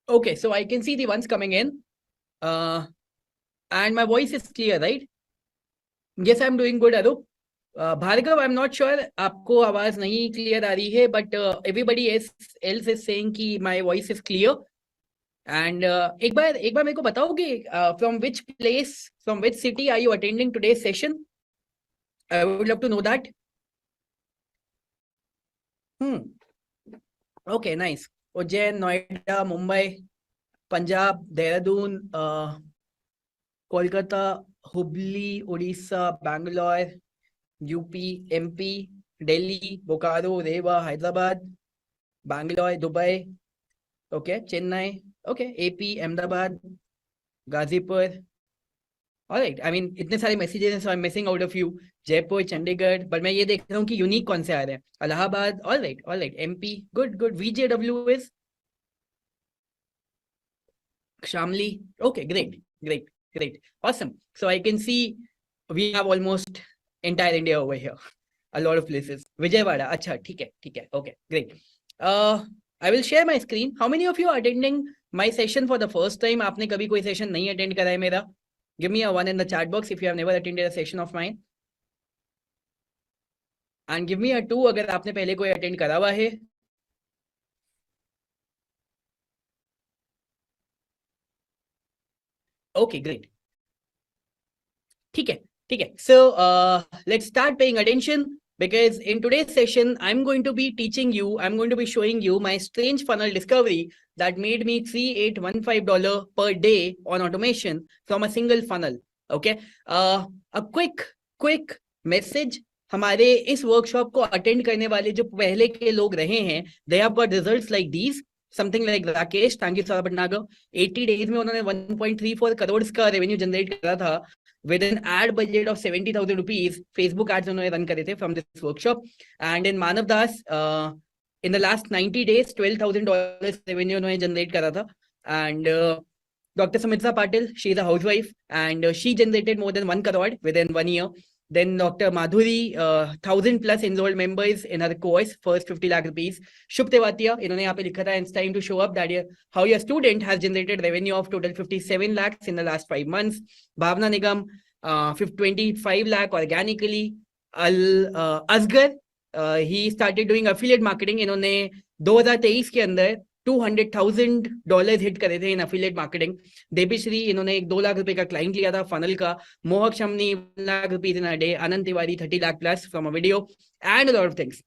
Okay, so I can see the ones coming in. And my voice is clear, right? Yes, I'm doing good, Arup. Bhargav, I'm not sure आपको आवाज नहीं clear आ रही है, but everybody else is saying कि my voice is clear. And एक बार मेरे को बताओगे from which place, from which city are you attending today's session? I would love to know that. Okay, nice. Ujjain, Noida, Mumbai, Punjab, Dehradun, Kolkata, Hubli, Orissa, Bangalore, UP, MP, Delhi, Bokaro, Rewa, Hyderabad, Bangalore, Dubai, okay, Chennai, okay, AP, Ahmedabad, Ghazipur. Alright, I mean इतने सारे messages हैं, so I am missing out of you. Jaipur, Chandigarh, पर मैं ये देख रहा हूँ कि यूनिक कौन से आ रहे हैं. Allahabad, alright alright, MP, good good. VJW is Shamli. Okay, great, great, great. Awesome. So I can see we have almost entire India over here. A lot of places. Vijayawada. Acha, ठीक है. Okay, great. I will share my screen. How many of you are attending my session for the first time? आपने कभी कोई session नहीं attend करा है मेरा? Give me a 1 in the chat box if you have never attended a session of mine. And give me a 2 अगर आपने पहले कोई attend करा हुआ है. Okay, great. ठीक है. So let's start paying attention, because in today's session I'm going to be teaching you, I'm going to be showing you my strange funnel discovery that made me $3815 per day on automation from a single funnel. Okay, a quick message. हमारे इस workshop को attend करने वाले जो पहले के लोग रहे हैं, they have got results like these. Something like Rakesh, thank you Saurabh Bhatnagar. 80 days में उन्होंने 1.34 करोड़ का रेवेन्यू जनरेट करा था with an ad budget of 70,000 rupees. Facebook ads उन्होंने रन करे थे from this workshop. And in Manav Das, in the last 90 days, $12,000 revenue उन्होंने generate करा था. And Dr. Samita Patil, she is a housewife, and she generated more than 1 crore within 1 year. Then Dr. Madhuri, 1,000 plus enrolled members in her course, first 50 lakh rupees. Shubh Tewatia, इन्होंने यहाँ पे लिखा था, it's time to show up that how your student has generated revenue of total 57 lakhs in the last 5 months. Bhavna Nigam, 25 lakh organically. Asghar, he started doing affiliate marketing. इन्होंने 2023 के अंदर $200,000 hit करे थे इन एफिलिएट मार्केटिंग. देवीश्री, इन्होंने एक 2 लाख रुपए का client लिया था फनल का. मोहक Shamani, 1 lakh rupees in a day. Anant Tiwari, 30 lakh plus from a video, and a lot of things.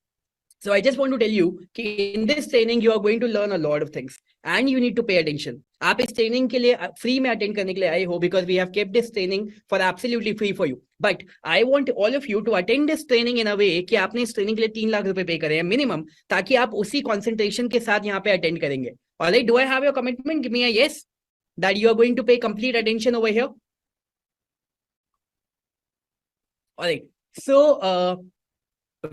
So I just want to tell you कि in this training you are going to learn a lot of things and you need to pay attention. आप इस training के लिए free में attend करने के लिए आए हो, because we have kept this training for absolutely free for you. But I want all of you to attend this training in a way कि आपने इस ट्रेनिंग के लिए 3 लाख रुपए पे करे हैं मिनिमम, ताकि आप उसी कंसंट्रेशन के साथ यहाँ पे अटेंड करेंगे. Alright, do I have your commitment? Give me a yes that you are going to pay complete attention over here. Alright, so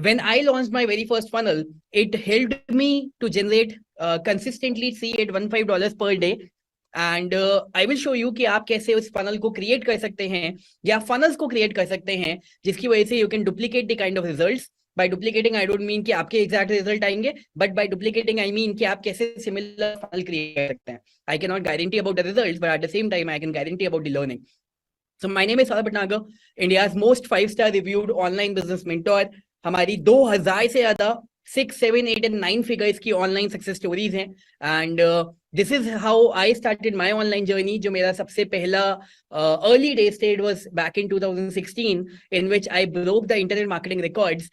when I launched my very first funnel, it helped me to generate consistently $3815 per day. And I will show you कि आप कैसे उस funnel को create कर सकते हैं या funnels को create कर सकते हैं जिसकी वजह से you can duplicate the kind of results. By duplicating, I don't mean कि आपके exact result आएंगे, but by duplicating, I mean कि आप कैसे similar funnel create कर सकते हैं. I cannot guarantee about the results, but at the same time, I can guarantee about the learning. So my name is Saurabh Bhatnagar, India's most 5-star reviewed online business mentor. हमारी 2000 से ज्यादा 6, 7, 8 and 9 figures की online success stories हैं. And this is how I started my online journey. जो मेरा सबसे पहला early day stage was back in 2016, in which I broke the internet marketing records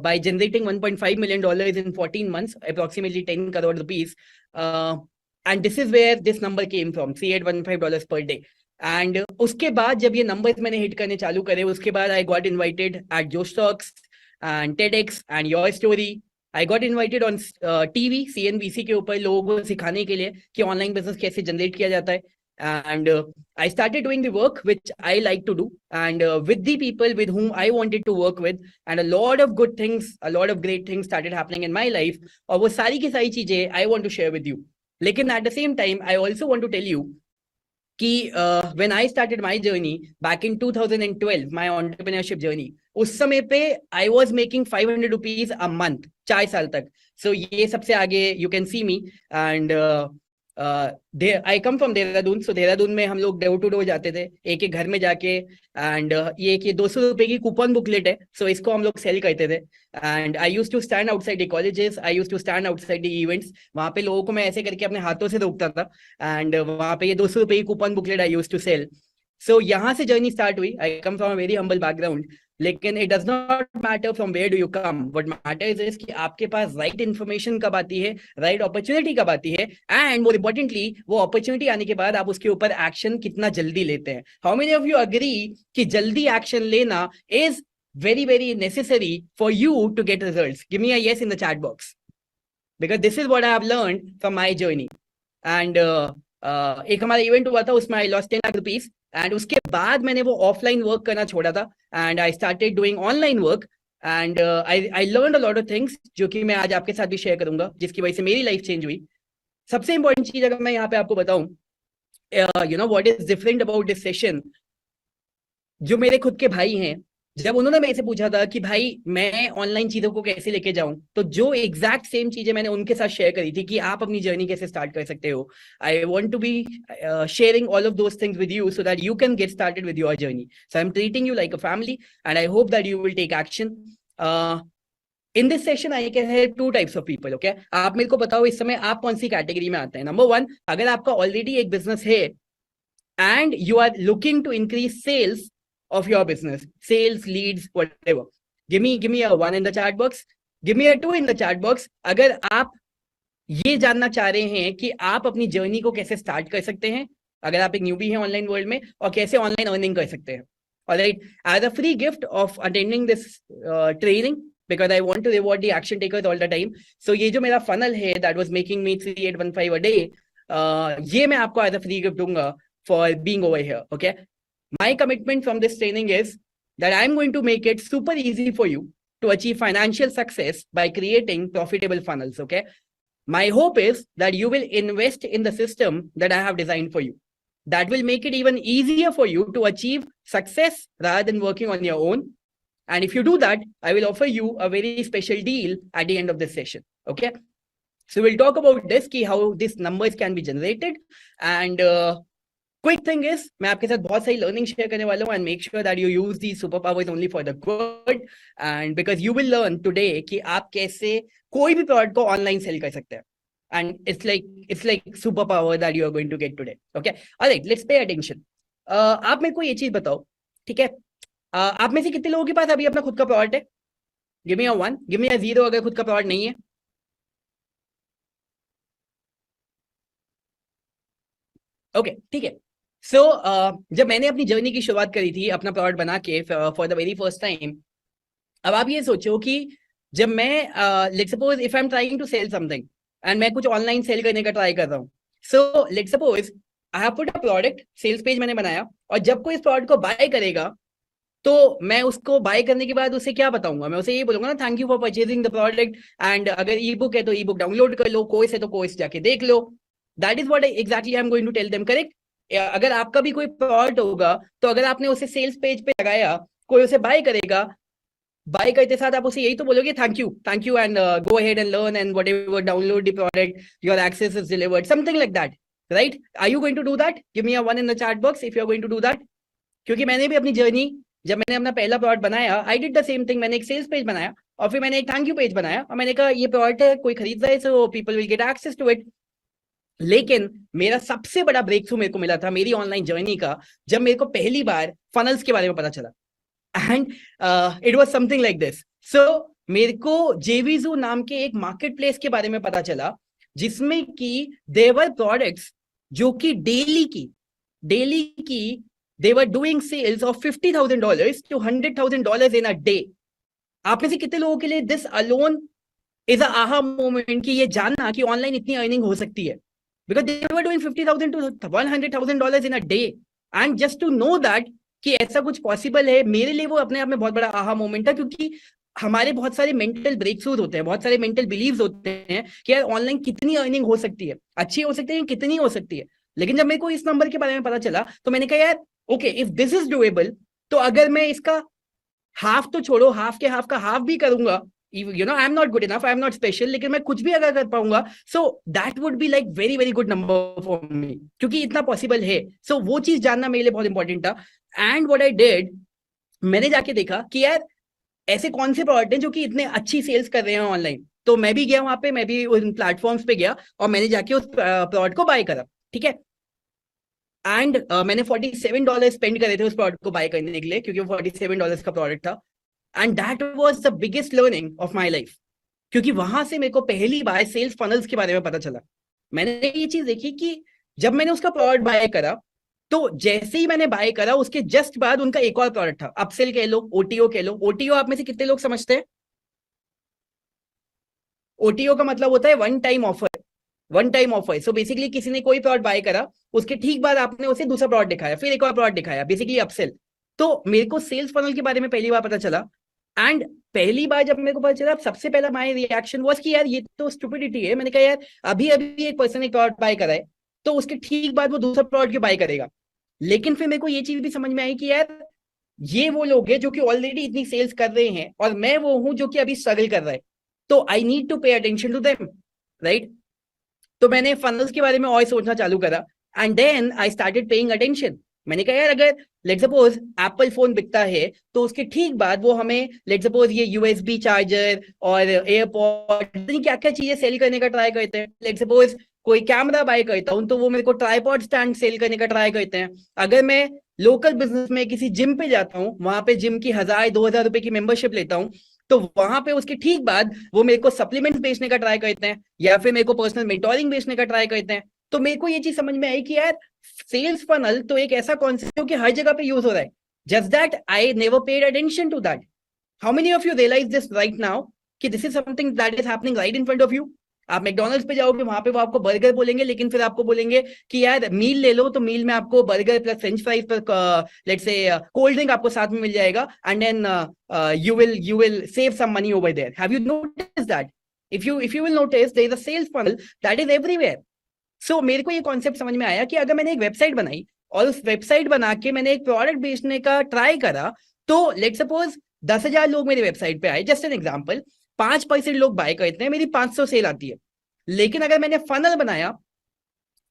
by generating $1.5 million in 14 months, approximately 10 crore rupees. And this is where this number came from, $3815 per day. And उसके बाद जब ये numbers मैंने hit करने चालू करे, उसके बाद आई गॉट इनवाइटेड एट जोश talks and TEDx and your story. I got invited on TV, CNBC के ऊपर लोगों को सिखाने के लिए कि ऑनलाइन बिजनेस कैसे जनरेट किया जाता है. And I started doing the work which I like to do, and with the people with whom I wanted to work with, and a lot of good things, a lot of great things started happening in my life. और वो सारी की सारी चीजें I want to share with you. लेकिन at the same time, I also want to tell you कि when I started my journey back in 2012, my entrepreneurship journey, उस समय पे I was making 500 rupees a month 4 साल तक. So ये सबसे आगे you can see me, and I come from Dehradun, so Dehradun में हम लोग डोर टू डोर जाते थे, एक एक घर में जाके, एंड ये 200 रुपए की कूपन बुकलेट है, सो इसको हम लोग सेल करते थे। And I use to stand outside the colleges, I use to stand outside the events, वहां पे लोगों को मैं ऐसे करके अपने हाथों से रोकता था, एंड वहां पे ये 200 रुपए की coupon booklet I use to sell. So यहाँ से जर्नी स्टार्ट हुई। I come from a very humble background, लेकिन it does not matter from where do you come, what matters is कि आपके पास राइट इन्फॉर्मेशन कब आती है, राइट अपॉर्चुनिटी कब आती है, एंड मोर इम्पोर्टेंटली वो अपॉर्चुनिटी आने के बाद आप उसके ऊपर एक्शन कितना जल्दी लेते हैं। How many of you agree कि जल्दी एक्शन लेना is very very necessary for you to get results? Give me a yes in the chat box, because this is what I have learned from my journey. And एक हमारा event हुआ था, उसमें I lost 10 lakh rupees, and उसके बाद मैंने वो offline work करना छोड़ा था, and I started doing online work, and I learn a lot of things जो कि मैं आज आपके साथ भी शेयर करूंगा, जिसकी वजह से मेरी लाइफ चेंज हुई। सबसे इंपॉर्टेंट चीज अगर मैं यहाँ पे आपको बताऊं, you know what is different about this session, जो मेरे खुद के भाई हैं, जब उन्होंने मेरे से पूछा था कि भाई मैं ऑनलाइन चीजों को कैसे लेके जाऊं, तो जो एग्जैक्ट सेम चीजें मैंने उनके साथ शेयर करी थी कि आप अपनी जर्नी कैसे स्टार्ट कर सकते हो, I want to be sharing all of those things with you so that you can get started with your journey. So I am treating you like a family, and I hope that you will take action. In this session I can help two types of people, okay? आप मेरे को बताओ इस समय आप कौन सी category में आते हैं। नंबर वन, अगर आपका ऑलरेडी एक बिजनेस है and you are looking to increase sales of your business, sales, leads, whatever, give me a 1 in the chat box, give me a 2 in the chat box अगर आप ये जानना चाह रहे हैं कि आप अपनी जर्नी को कैसे स्टार्ट कर सकते हैं, अगर आप एक न्यूबी हैं ऑनलाइन वर्ल्ड में, और कैसे ऑनलाइन अर्निंग कर सकते हैं। Alright, as a free gift of attending this training, because I want to reward the action takers all the time. So ये जो मेरा funnel है that was making me 3815 a day, ये मैं आपको as a free gift दूंगा for being over here, okay? My commitment from this training is that I'm going to make it super easy for you to achieve financial success by creating profitable funnels, okay? My hope is that you will invest in the system that I have designed for you. That will make it even easier for you to achieve success rather than working on your own. And if you do that, I will offer you a very special deal at the end of this session, okay? So we'll talk about this, ki how these numbers can be generated, and quick thing is, मैं आपके साथ बहुत सारी learning share करने वाला हूँ, and make sure that you use these superpowers only for the good, and because you will learn today कि आप कैसे कोई भी product को online sell कर सकते हैं, and it's like superpower that you are going to get today, okay? All right, let's pay attention. आप मेरे को ये चीज बताओ, ठीक है? आप में से कितने लोगों के पास अभी अपना खुद का प्रोडक्ट है? Give me a 1, give me a 0 अगर खुद का प्रोडक्ट नहीं है। ओके, ठीक है। सो जब मैंने अपनी जर्नी की शुरुआत करी थी अपना प्रोडक्ट बना के for the very first time, अब आप ये सोचो कि जब मैं let's suppose if I am trying to sell something, and मैं कुछ ऑनलाइन सेल करने का ट्राई कर रहा हूँ, so let's suppose I have put a product, sales page मैंने बनाया, और जब कोई इस प्रोडक्ट को बाय करेगा, तो मैं उसको बाय करने के बाद उसे क्या बताऊंगा? मैं उसे ये बोलूंगा ना, thank you for purchasing the product, and अगर ई बुक है तो ई बुक डाउनलोड कर लो, कोर्स है तो कोर्स जाके देख लो। That is what exactly I am going to tell them, correct? अगर आपका भी कोई प्रोडक्ट होगा, तो अगर आपने उसे सेल्स पेज पे लगाया, कोई उसे बाय करेगा, बाय करते साथ आप उसे यही तो बोलोगे, thank you and go ahead and learn and whatever, download the product, your access is delivered, something like that, right? Are you going to do that? Give me a 1 in the chat box if you are going to do that. क्योंकि मैंने भी अपनी journey, जब मैंने अपना पहला product बनाया, I did the same thing. मैंने एक सेल्स पेज बनाया, और फिर मैंने एक थैंक यू पेज बनाया, और मैंने कहा ये प्रोडक्ट है, कोई खरीद रहा है, so people will get access to it. लेकिन मेरा सबसे बड़ा ब्रेक थ्रू मेरे को मिला था मेरी ऑनलाइन जर्नी का, जब मेरे को पहली बार फनल्स के बारे में पता चला, and it was something like this. So मेरे को जेवीजू नाम के एक मार्केट प्लेस के बारे में पता चला, जिसमें कि देवर प्रोडक्ट्स जो कि डेली की they were doing sales of $50,000 to $100,000 in a day. आप में से कितने लोगों के लिए this alone is a aha moment कि ये जानना कि ऑनलाइन इतनी अर्निंग हो सकती है? Because they were doing $50,000 to $100,000 in a day, and just to know that कि ऐसा कुछ पॉसिबल है, मेरे लिए वो अपने आप में बहुत बड़ा आहा मोमेंट था। क्योंकि हमारे बहुत सारे मेंटल ब्रेक थ्रूज होते हैं, बहुत सारे मेंटल बिलीव्स होते हैं कि यार ऑनलाइन कितनी अर्निंग हो सकती है, अच्छी हो सकती है, कितनी हो सकती है। लेकिन जब मेरे को इस नंबर के बारे में पता चला, तो मैंने कहा यार okay, if this is doable, तो अगर मैं इसका हाफ तो छोड़ो, हाफ के हाफ का हाफ भी करूंगा, you know I am not good enough, I am not special, लेकिन मैं कुछ भी अगर कर पाऊंगा so that would be like very very good number for me, क्योंकि इतना पॉसिबल है। सो वो चीज जानना मेरे लिए बहुत इंपॉर्टेंट था। एंड व्हाट आई डिड, मैंने जाके देखा कि यार ऐसे कौन से प्रोडक्ट हैं जो कि इतने अच्छी सेल्स कर रहे हैं ऑनलाइन। तो मैं भी गया वहां पे, मैं भी उन प्लेटफॉर्म्स पे गया और मैंने जाके उस प्रोडक्ट को बाय करा, ठीक है। एंड मैंने $47 स्पेंड करे थे उस प्रोडक्ट को बाय करने के लिए, क्योंकि वो $47 का प्रोडक्ट था। And that was the biggest learning of my life, क्योंकि वहां से मेरे को पहली बार सेल्स फनल्स के बारे में पता चला। मैंने ये चीज देखी कि जब मैंने उसका प्रोडक्ट बाय करा, तो जैसे ही मैंने बाय करा उसके जस्ट बाद उनका एक और प्रोडक्ट था, अपसेल कह लो, ओटीओ कह लो। ओटीओ आप में से कितने लोग समझते हैं? ओटीओ का मतलब होता है one time offer. One time offer, so basically किसी ने कोई प्रोडक्ट बाय करा, उसके ठीक बाद आपने उसे दूसरा प्रोडक्ट दिखाया, फिर एक और प्रोडक्ट दिखाया, बेसिकली अपसेल। तो मेरे को सेल्स फनल के बारे में पहली बार पता चला। एंड पहली बार जब मेरे को पता चला, सबसे पहला माय रिएक्शन वाज कि यार ये तो स्टुपिडिटी है। मैंने कहा यार अभी अभी एक पर्सन एक प्रोडक्ट बाय करा है, तो उसके ठीक बाद वो दूसरा प्रोडक्ट क्यों बाय करेगा। लेकिन फिर मेरे को ये चीज भी समझ में आई कि यार ये वो लोग हैं जो कि ऑलरेडी इतनी सेल्स कर रहे हैं, और मैं वो हूं जो कि अभी स्ट्रगल कर रहा है। तो I need to pay attention to them, right. तो मैंने फनल्स के बारे में और सोचना चालू करा। And then I started paying attention. मैंने कहा यार अगर लेट सपोज एप्पल फोन बिकता है, तो उसके ठीक बाद वो हमें लेट सपोज ये यूएसबी चार्जर और एयरपॉड क्या क्या चीजें सेल करने का ट्राई करते हैं। लेट सपोज कोई कैमरा बाय करता हूं, तो वो मेरे को ट्राइपॉड स्टैंड सेल करने का ट्राई करते हैं। अगर मैं लोकल बिजनेस में किसी जिम पे जाता हूँ, वहां पे जिम की 1000-2000 रुपए की मेंबरशिप लेता हूँ, तो वहां पे उसके ठीक बाद वो मेरे को सप्लीमेंट्स बेचने का ट्राई करते हैं, या फिर मेरे को पर्सनल मेंटोरिंग बेचने का ट्राई करते हैं। तो मेरे को ये चीज समझ में आई कि यार सेल्स फनल तो एक ऐसा कॉन्सेप्ट है जो कि हर जगह पे यूज हो रहा है। Just that I never paid attention to that. How many of you realise this right now कि this is something that is happening right in front of you. आप मैकडोनल्ड्स पे जाओगे, वहां पे वो आपको बर्गर बोलेंगे, लेकिन फिर आपको बोलेंगे कि यार मील ले लो, तो मील में आपको burger plus french fries plus let's say cold drink आपको साथ में मिल जाएगा। And then you will save some money over there. Have you noticed that? If you will notice, there is a sales funnel that is everywhere. So मेरे को ये concept समझ में आया कि अगर मैंने एक वेबसाइट बनाई और उस वेबसाइट बना के मैंने एक प्रोडक्ट बेचने का ट्राई करा, तो लेट सपोज 10,000 लोग मेरी वेबसाइट पे आए, जस्ट एन एग्जाम्पल, 5% लोग बाय करते हैं, मेरी 500 सेल आती है। लेकिन अगर मैंने फनल बनाया,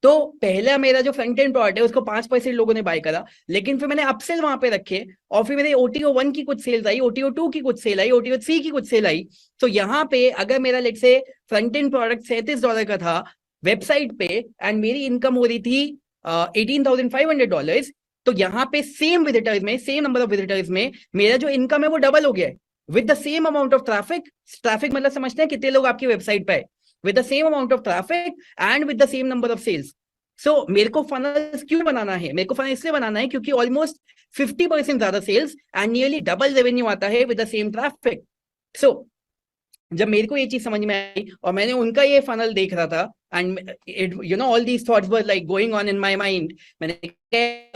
तो पहला मेरा जो फ्रंट एंड प्रोडक्ट है उसको 5% लोगों ने बाय करा, लेकिन फिर मैंने अपसेल वहां पे रखे, और फिर मेरे ओटीओ 1 की कुछ सेल्स आई, ओटीओ 2 की कुछ सेल आई, ओटीओ 3 की कुछ सेल आई। तो यहाँ पे अगर मेरा लेट से फ्रंट एंड प्रोडक्ट $37 का था वेबसाइट पे, एंड मेरी इनकम हो रही थी $18,500, तो यहाँ पे सेम विजिटर्स में, सेम नंबर ऑफ विजिटर्स में मेरा जो इनकम है वो डबल हो गया है, with the same amount of traffic. Traffic मतलब समझते हैं कितने लोग आपकी वेबसाइट पे है, with the same amount of traffic and with the same number of sales. So मेरे को फनल्स क्यों बनाना है? मेरे को फनल इसलिए बनाना है क्योंकि ऑलमोस्ट 50% ज्यादा sales and nearly double revenue आता है with the same traffic. So जब मेरे को ये चीज समझ में आई और मैंने उनका ये फनल देख रहा था, and you know all these thoughts were like going on in my mind, मैंने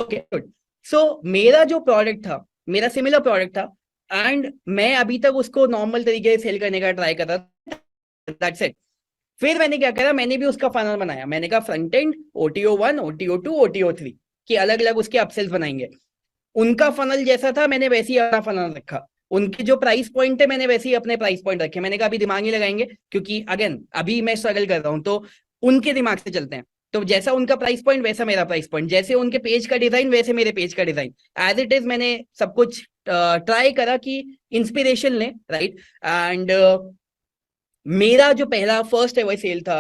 ओके गुड। सो मेरा जो प्रोडक्ट था, मेरा सिमिलर प्रोडक्ट था, एंड मैं अभी तक उसको नॉर्मल तरीके से सेल करने का ट्राई कर रहा था, दैट्स इट। फिर मैंने क्या करा, मैंने भी उसका फनल बनाया। मैंने कहा फ्रंट एंड ओटीओ 1, ओटीओ 2, ओटीओ 3 की अलग अलग उसके अपसेल्स बनाएंगे। उनका फनल जैसा था मैंने वैसे ही अपना फनल रखा, उनके जो प्राइस पॉइंट है मैंने वैसे ही अपने प्राइस पॉइंट रखे। मैंने कहा अभी दिमाग नहीं लगाएंगे, क्योंकि अगेन अभी मैं स्ट्रगल कर रहा हूं, तो उनके दिमाग से चलते हैं। तो जैसा उनका प्राइस पॉइंट वैसा मेरा प्राइस पॉइंट, जैसे उनके पेज का डिजाइन वैसे मेरे पेज का डिजाइन, एज इट इज मैंने सब कुछ ट्राई करा कि इंस्पिरेशन लें, राइट। एंड मेरा जो पहला फर्स्ट एवर सेल था,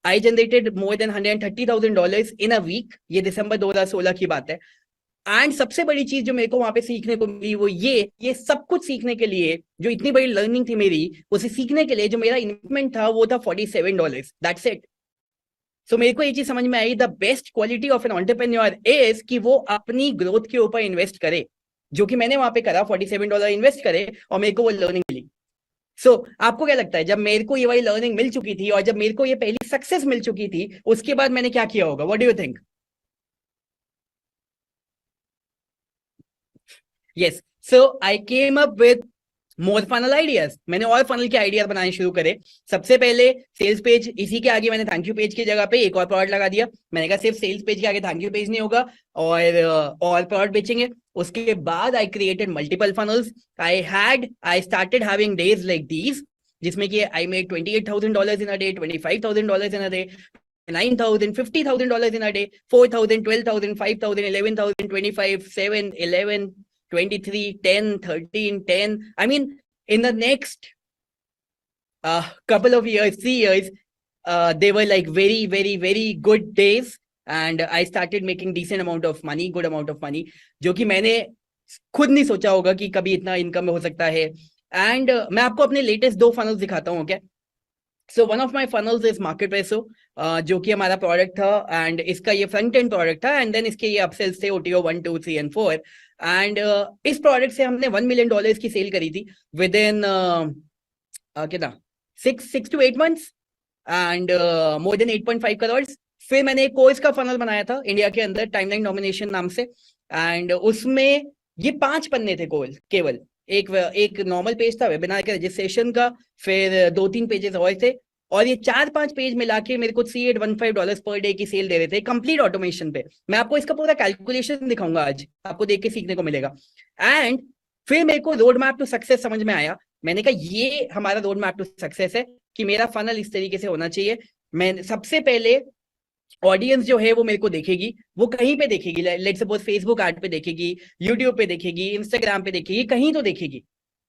I generated more than $130,000 in a week. ये दिसंबर 2016 की बात है। एंड सबसे बड़ी चीज जो मेरे को वहां पे सीखने को मिली वो ये सब कुछ सीखने के लिए, जो इतनी बड़ी लर्निंग थी मेरी, उसे सीखने के लिए जो मेरा इन्वेस्टमेंट था वो था $47, दैट्स इट। सो मेरे को ये चीज समझ में आई, the best quality of an entrepreneur is कि वो अपनी ग्रोथ के ऊपर इन्वेस्ट करे, जो कि मैंने वहां पे करा, $47 इन्वेस्ट करे और मेरे को वो लर्निंग मिली। आपको क्या लगता है, जब मेरे को ये वाली लर्निंग मिल चुकी थी और जब मेरे को ये पहली सक्सेस मिल चुकी थी, उसके बाद मैंने क्या किया होगा? What do you think? Yes, so I came up with more funnel ideas. मैंने और फनल के आइडियाज बनाने शुरू करे। सबसे पहले सेल्स पेज, इसी के आगे मैंने थैंक यू पेज की जगह पे एक और प्रोडक्ट लगा दिया। मैंने कहा सिर्फ सेल्स पेज के आगे थैंक यू पेज नहीं होगा, और प्रोडक्ट बेचेंगे। उसके बाद I created multiple funnels. I started having days like these जिसमें कि I made $28,000 in a day, $25,000 in a day, 9,000, $50,000 in a day, 4,000, 12,000, 5,000, 11,000, 25, 7, 11, 23, 10, 13, 10. I mean, in the next couple of years, 3 years, they were like very, very, very good days. And I started making decent amount of money, good amount of money, जो कि मैंने खुद नहीं सोचा होगा कि कभी इतना इनकम हो सकता है. एंड मैं आपको अपने लेटेस्ट 2 फनल्स दिखाता हूँ. Okay, so one of my funnels is market पैसो, जो कि हमारा प्रोडक्ट था, एंड इसका ये फ्रंट एंड प्रोडक्ट था, एंड देन इसके ये अपसेल्स थे OTO 1, 2, 3 एंड 4. एंड इस प्रोडक्ट से हमने $1 million की सेल करी थी विद इन कितना 6 to 8 months, and more than 8.5 crores. फिर मैंने एक कोर्स का फनल बनाया था इंडिया के अंदर, टाइमलाइन डोमिनेशन नाम से, एंड उसमें ये 5 पन्ने थे केवल. एक नॉर्मल पेज था वेबिनार के रजिस्ट्रेशन का, फिर 2-3 पेजेस और थे, और ये 4-5 पेज मिला के मेरे को $3,815 पर डे की सेल दे रहे थे कंप्लीट ऑटोमेशन पे. मैं आपको इसका पूरा कैलकुलेशन दिखाऊंगा आज, आपको देख के सीखने को मिलेगा. एंड फिर मेरे को रोड मैप टू सक्सेस समझ में आया. मैंने कहा ये हमारा रोड मैप टू सक्सेस है कि मेरा फनल इस तरीके से होना चाहिए. मैं सबसे पहले ऑडियंस जो है वो मेरे को देखेगी, वो कहीं पे देखेगी, लेट्स सपोज फेसबुक ऐड पे देखेगी, यूट्यूब पे देखेगी, इंस्टाग्राम पे देखेगी, कहीं तो देखेगी.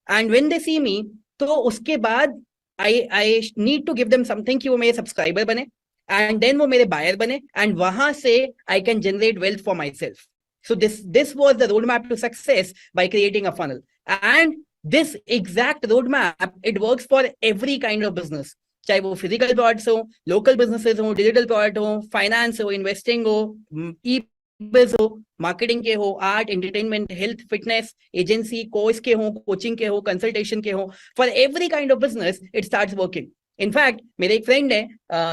एंड व्हेन दे सी मी, तो उसके बाद I need to give them something कि वो मेरे सब्सक्राइबर बने, एंड देन वो मेरे बायर बने, एंड वहां से I can generate wealth for my self. So this was the roadmap to success by creating a funnel. And this exact roadmap, it works for every kind of business. चाहे वो physical products हो, local businesses हो, digital product हो, finance हो, investing हो, ई business हो, marketing के हो, art, entertainment, health, fitness, agency, course के हो, कोचिंग के हो, कंसल्टेशन के हो, for every kind of business it starts working. In fact मेरे एक फ्रेंड है,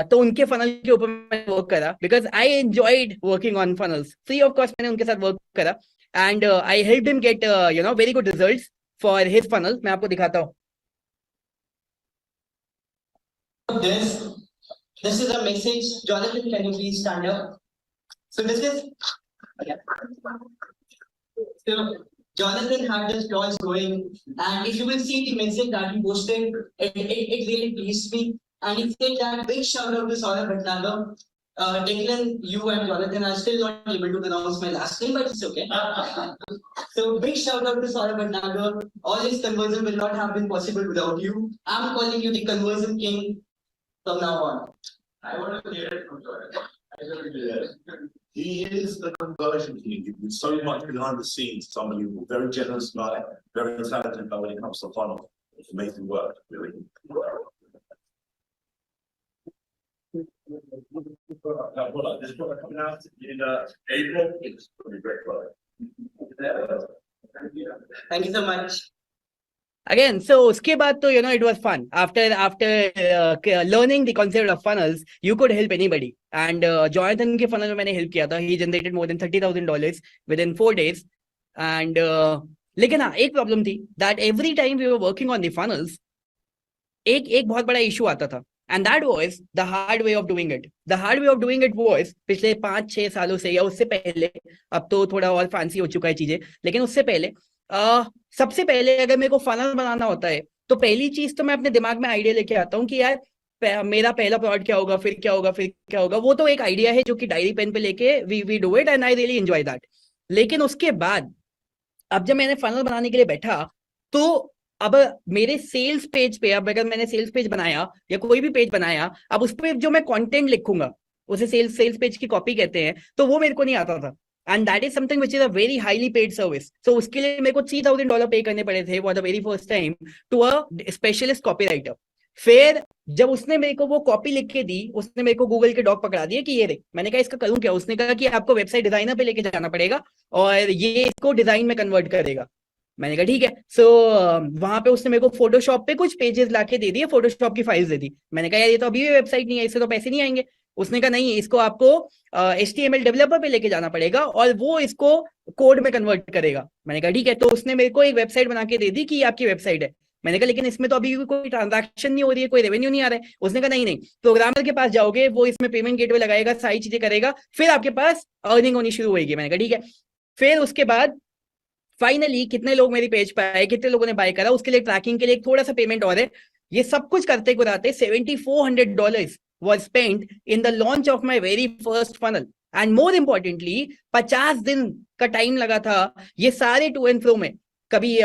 तो उनके फनल के ऊपर मैंने वर्क करा, because I enjoyed working on funnels. Free of cost मैंने उनके साथ वर्क करा, and I help him get very good results for his funnel. मैं आपको दिखाता हूँ. This is a message. Jonathan, can you please stand up? So this is, so Jonathan had this launch going, and if you will see the message that he posted, it really pleased me. And he said that big shout out to Saurabh Bhatnagar. Declan, you and Jonathan are still not able to pronounce my last name, but it's okay. So big shout out to Saurabh Bhatnagar. All this conversion will not have been possible without you. I'm calling you the conversion king from now on. I want to hear it from Jonathan. He is the conversion king. He's been so much behind the scenes. Somebody who's very generous guy, very talented guy when it comes to funnel. It's amazing work, really. This product coming out in April. It's going to be great product. Thank you so much. Again, so उसके बाद तो it was fun. After learning the concept of funnels, you could help anybody. And Jonathan के funnel में मैंने help किया था. He generated more than $30,000 within 4 days. And लेकिन हाँ, एक problem थी that every time we were working on the funnels, एक बहुत बड़ा issue आता था. And that was the hard way of doing it. The hard way of doing it was पिछले 5-6 सालों से या उससे पहले, अब तो थोड़ा और fancy हो चुका है चीजें, लेकिन उससे पहले सबसे पहले अगर मेरे को फनल बनाना होता है तो पहली चीज तो मैं अपने दिमाग में आइडिया लेके आता हूँ कि यार मेरा पहला प्रोडक्ट क्या होगा, फिर क्या होगा, फिर क्या होगा. वो तो एक आइडिया है जो कि डायरी पेन पे लेके we do it, and I really enjoy that. लेकिन उसके बाद अब जब मैंने फनल बनाने के लिए बैठा, तो अब मेरे सेल्स पेज पे, अब अगर मैंने सेल्स पेज बनाया या कोई भी पेज बनाया, अब उस पर जो मैं कंटेंट लिखूंगा उसे सेल्स पेज की कॉपी कहते हैं, तो वो मेरे को नहीं आता था. And that is something which is a very highly paid service. So उसके लिए मेरे को $3,000 पे करने पड़े थे for the very first time to a specialist copywriter. फिर जब उसने मेरे को वो कॉपी लिख के दी, उसने मेरे को गूगल के डॉक पकड़ा दिए कि ये देख. मैंने कहा इसका करूं क्या? उसने कहा कि आपको वेबसाइट डिजाइनर पे लेके जाना पड़ेगा और ये इसको डिजाइन में कन्वर्ट करेगा. मैंने कहा ठीक है. सो वहां पे उसने मेरे को फोटोशॉप पे कुछ पेजेस लाके दे दिए, फोटोशॉप की फाइल्स दे दी. मैंने कहा यार ये तो अभी भी वेबसाइट नहीं है, इससे तो पैसे नहीं आएंगे. उसने कहा नहीं, इसको आपको HTML डेवलपर पे लेके जाना पड़ेगा और वो इसको कोड में कन्वर्ट करेगा. मैंने कहा ठीक है. तो उसने मेरे को एक वेबसाइट बना के दे दी कि ये आपकी वेबसाइट है. मैंने कहा लेकिन इसमें तो अभी भी कोई ट्रांजैक्शन नहीं हो रही है, कोई रेवेन्यू नहीं आ रहा है. उसने कहा नहीं, प्रोग्रामर के पास जाओगे, वो इसमें पेमेंट गेटवे लगाएगा, सारी चीजें करेगा, फिर आपके पास अर्निंग होनी शुरू होगी. मैंने कहा ठीक है. फिर उसके बाद फाइनली कितने लोग मेरी पेज पे आए, कितने लोगों ने बाय करा, उसके लिए ट्रैकिंग के लिए थोड़ा सा पेमेंट और है. ये सब कुछ करते कराते $7,400 was spent in the launch of my very first funnel. And more importantly, 50 दिन का टाइम लगा था ये सारे टू एंड फ्रो में। कभी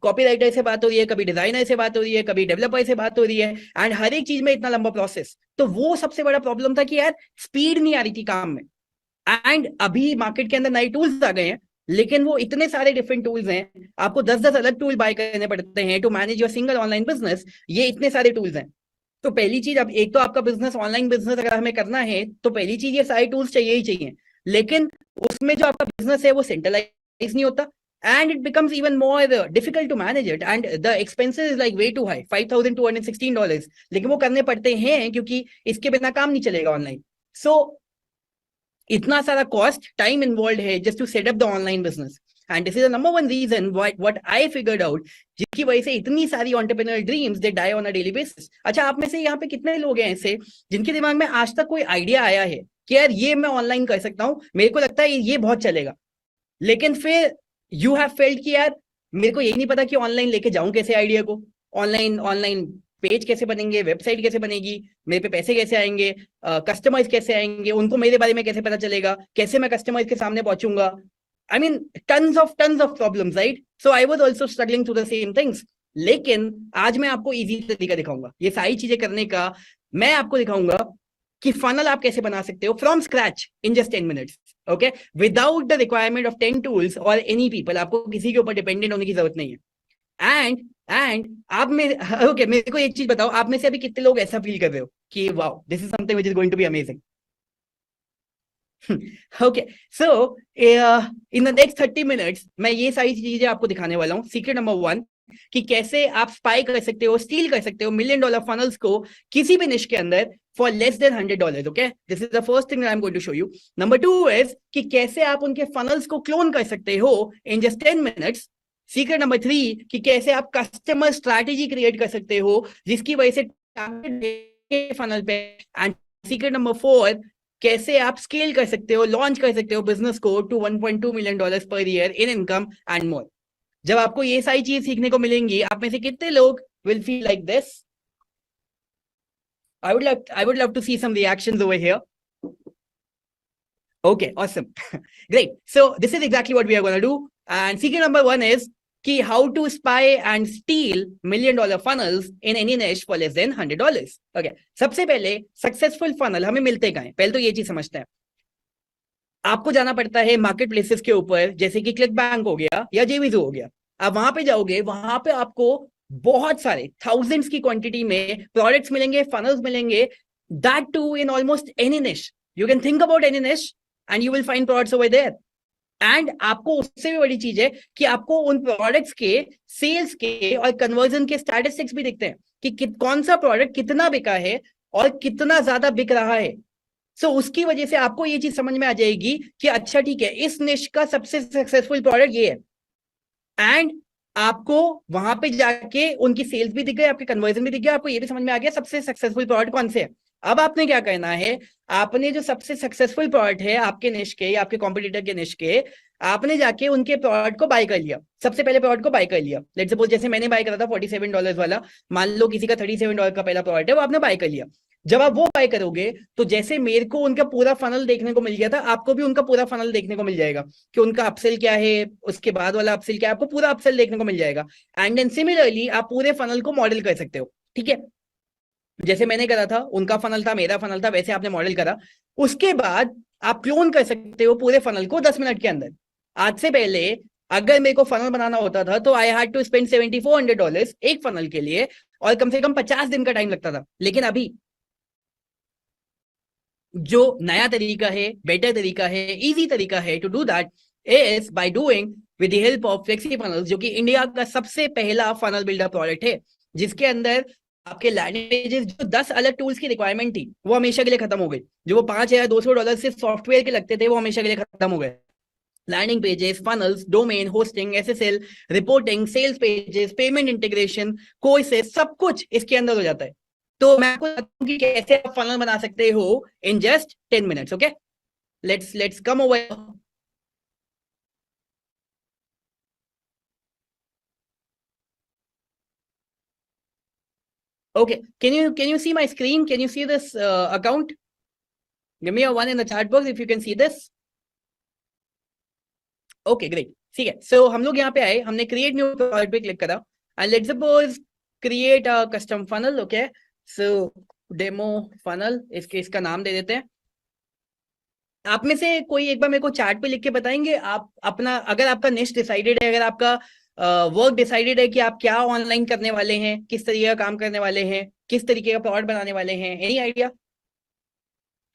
कॉपीराइटर से बात हो रही है, कभी डिजाइनर से बात हो रही है, कभी डेवलपर से बात हो रही है, एंड हर एक चीज में इतना लंबा प्रोसेस। तो वो सबसे बड़ा प्रॉब्लम था कि यार स्पीड नहीं आ रही थी काम में। एंड अभी मार्केट के अंदर नए टूल्स आ गए हैं, लेकिन वो इतने सारे डिफरेंट टूल्स हैं, आपको 10-10 अलग टूल बाय करने पड़ते हैं to manage your single online business. ये इतने सारे टूल्स हैं। तो पहली चीज, अब एक तो आपका बिजनेस ऑनलाइन बिजनेस अगर हमें करना है तो पहली चीज ये सारे टूल्स चाहिए ही चाहिए, लेकिन उसमें जो आपका बिजनेस है वो सेंट्रलाइज नहीं होता, and it becomes even more difficult to manage it, and the expenses is like way too high, $5,216। लेकिन वो करने पड़ते हैं क्योंकि इसके बिना काम नहीं चलेगा ऑनलाइन। सो इतना सारा कॉस्ट टाइम इन्वॉल्व है just to set up the online business, and this is the number one reason what I figured out, जिसकी वजह से इतनी सारी entrepreneur dreams they die on a daily basis. अच्छा, आप में से यहाँ पे कितने लोग हैं ऐसे जिनके दिमाग में आज तक कोई आइडिया आया है कि यार ये मैं ऑनलाइन कर सकता हूँ, मेरे को लगता है ये बहुत चलेगा, लेकिन फिर यू हैव फेल्ड कि यार मेरे को यही नहीं पता कि ऑनलाइन लेके जाऊं कैसे आइडिया को, ऑनलाइन ऑनलाइन पेज कैसे बनेंगे, वेबसाइट कैसे बनेगी, मेरे पे पैसे कैसे आएंगे, कस्टमर्स कैसे आएंगे, उनको मेरे बारे में कैसे पता चलेगा, कैसे मैं कस्टमर्स के सामने पहुंचूंगा। I mean tons of problems, right? So I was also struggling through the same things. लेकिन आज मैं आपको इजी तरीका दिखाऊंगा ये सारी चीजें करने का। मैं आपको दिखाऊंगा कि फनल आप कैसे बना सकते हो from scratch in just 10 minutes, okay, without the requirement of 10 tools और एनी पीपल। आपको किसी के ऊपर डिपेंडेंट होने की जरूरत नहीं है। एंड आप में ओके, मेरे को एक चीज बताओ, आप में से अभी कितने लोग ऐसा फील कर रहे हो कि wow this is something which is going to be amazing? Okay, so in the next 30 minutes मैं ये सारी चीजें आपको दिखाने वाला हूँ। सीक्रेट नंबर 1 कि कैसे आप स्पाई कर सकते हो, स्टील कर सकते हो $1 मिलियन फनल्स को किसी भी निश के अंदर for less than $100, okay? This is the first thing that I'm going to show you. Number 2 is कि कैसे आप उनके फनल्स को क्लोन कर सकते हो in just 10 minutes. Secret number 3 कि कैसे आप कस्टमर स्ट्रैटेजी क्रिएट कर सकते हो जिसकी वजह से फनल पे। एंड सीक्रेट नंबर 4 कैसे आप स्केल कर सकते हो, लॉन्च कर सकते हो बिजनेस को to $1.2 million per year in income and more. जब आपको ये सारी चीज सीखने को मिलेंगी, आप में से कितने लोग will feel like this? I would love to see some reactions over here. Okay, awesome. Great. So this is exactly what we are going to do. And secret number 1 is कि how to spy and steal $1 million funnels in any niche for less than $100. Okay. सबसे पहले successful funnel हमें मिलते कहाँ हैं, पहले तो ये चीज समझते हैं। आपको जाना पड़ता है मार्केट प्लेसेस के ऊपर, जैसे कि क्लिक बैंक हो गया या जेवीजो हो गया। आप वहां पे जाओगे, वहां पे आपको बहुत सारे थाउजेंड्स की क्वांटिटी में प्रोडक्ट्स मिलेंगे, फनल्स मिलेंगे, that too in almost any niche. You can think about any niche and you will find products over there. And आपको उससे भी बड़ी चीज है कि आपको उन प्रोडक्ट्स के सेल्स के और कन्वर्जन के स्टैटिस्टिक्स भी दिखते हैं कि कौन सा प्रोडक्ट कितना बिका है और कितना ज्यादा बिक रहा है। सो उसकी वजह से आपको ये चीज समझ में आ जाएगी कि अच्छा ठीक है, इस निश का सबसे सक्सेसफुल प्रोडक्ट ये है। एंड आपको वहां पे जाके उनकी सेल्स भी दिख गए, आपके कन्वर्जन भी दिख गया, आपको ये भी समझ में आ गया सबसे सक्सेसफुल प्रोडक्ट कौन से है। अब आपने क्या करना है, आपने जो सबसे सक्सेसफुल प्रोडक्ट है आपके निश के या आपके कॉम्पिटिटर के निश के, आपने जाके उनके प्रोडक्ट को बाय कर लिया। सबसे पहले प्रोडक्ट को बाय कर लिया। लेट्स सपोज जैसे मैंने बाय करा था $47 वाला, मान लो किसी का $37 का पहला प्रोडक्ट है, वो आपने बाय कर लिया। जब आप वो बाय करोगे तो जैसे मेरे को उनका पूरा फनल देखने को मिल गया था, आपको भी उनका पूरा फनल देखने को मिल जाएगा कि उनका अपसेल क्या है, उसके बाद वाला अपसेल क्या है, आपको पूरा अपसेल देखने को मिल जाएगा। एंड देन सिमिलरली आप पूरे फनल को मॉडल कर सकते हो। ठीक है, जैसे मैंने करा था, उनका फनल था, मेरा फनल था, वैसे आपने मॉडल करा। उसके बाद आप क्लोन कर सकते हो पूरे फनल को 10 मिनट के अंदर। आज से पहले अगर मेरे को फनल बनाना होता था तो आई हैड टू स्पेंड $7,400 एक फनल के लिए, और कम से कम 50 दिन का टाइम लगता था। लेकिन अभी जो नया तरीका है, बेटर तरीका है, इजी तरीका है to do that is by doing with the help of flexi funnels, जो कि इंडिया का सबसे पहला फनल बिल्डर प्रोडक्ट है, जिसके अंदर आपके लैंडिंग पेजेस, जो 10 अलग टूल्स की रिक्वायरमेंट थी वो हमेशा के लिए खत्म हो गई। जो वो $5,200 से सॉफ्टवेयर के लगते थे वो हमेशा के लिए खत्म हो गए। Landing pages, funnels, domain, hosting, SSL, reporting, sales pages, payment integration, courses, सब कुछ इसके अंदर हो जाता है। तो मैं आपको बताता हूं कि कैसे आप फनल बना सकते हो in just 10 minutes. Okay, let's come over. Okay, can you see my screen? Can you see this account? Give me a one in the chat box if you can see this. Okay, great. ठीक है, so हम लोग यहाँ पे आए, हमने create new product पे click करा, and let's suppose create a custom funnel. Okay, so demo funnel, इसका नाम दे देते हैं. आप में से कोई एक बार मेरे को चार्ट पे लिख के बताएंगे, आप अपना, अगर आपका निश डिसाइडेड है, अगर आपका वर्क डिसाइडेड है कि आप क्या ऑनलाइन करने वाले हैं, किस तरीके का काम करने वाले हैं, किस तरीके का प्रोडक्ट बनाने वाले हैं, एनी आइडिया?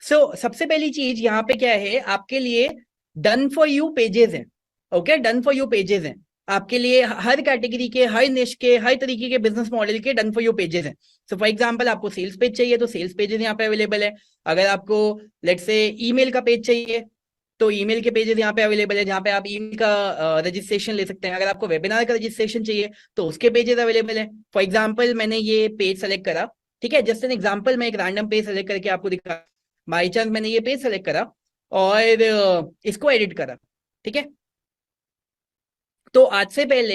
सो सबसे पहली चीज यहाँ पे क्या है, आपके लिए डन फॉर यू पेजेस हैं. Okay, done for you pages हैं आपके लिए, हर कैटेगरी के, हर निश के, हर तरीके के बिजनेस मॉडल के डन फॉर यू पेजेस हैं. सो फॉर एग्जांपल आपको सेल्स पेज चाहिए तो सेल्स पेजेस यहाँ पे अवेलेबल है. अगर आपको लेट्स से ईमेल का पेज चाहिए तो ईमेल के पेजेस यहाँ पे अवेलेबल है, जहाँ पे आप ईमेल का रजिस्ट्रेशन ले सकते हैं. अगर आपको वेबिनार का रजिस्ट्रेशन चाहिए तो उसके पेजेस अवेलेबल है. फॉर एग्जाम्पल मैंने ये पेज सेलेक्ट करा, ठीक है, जस्ट एन एग्जाम्पल, मैं एक रैंडम पेज सेलेक्ट करके आपको दिखा. बाई चांस मैंने ये पेज सेलेक्ट करा और इसको एडिट करा, ठीक है. तो आज से पहले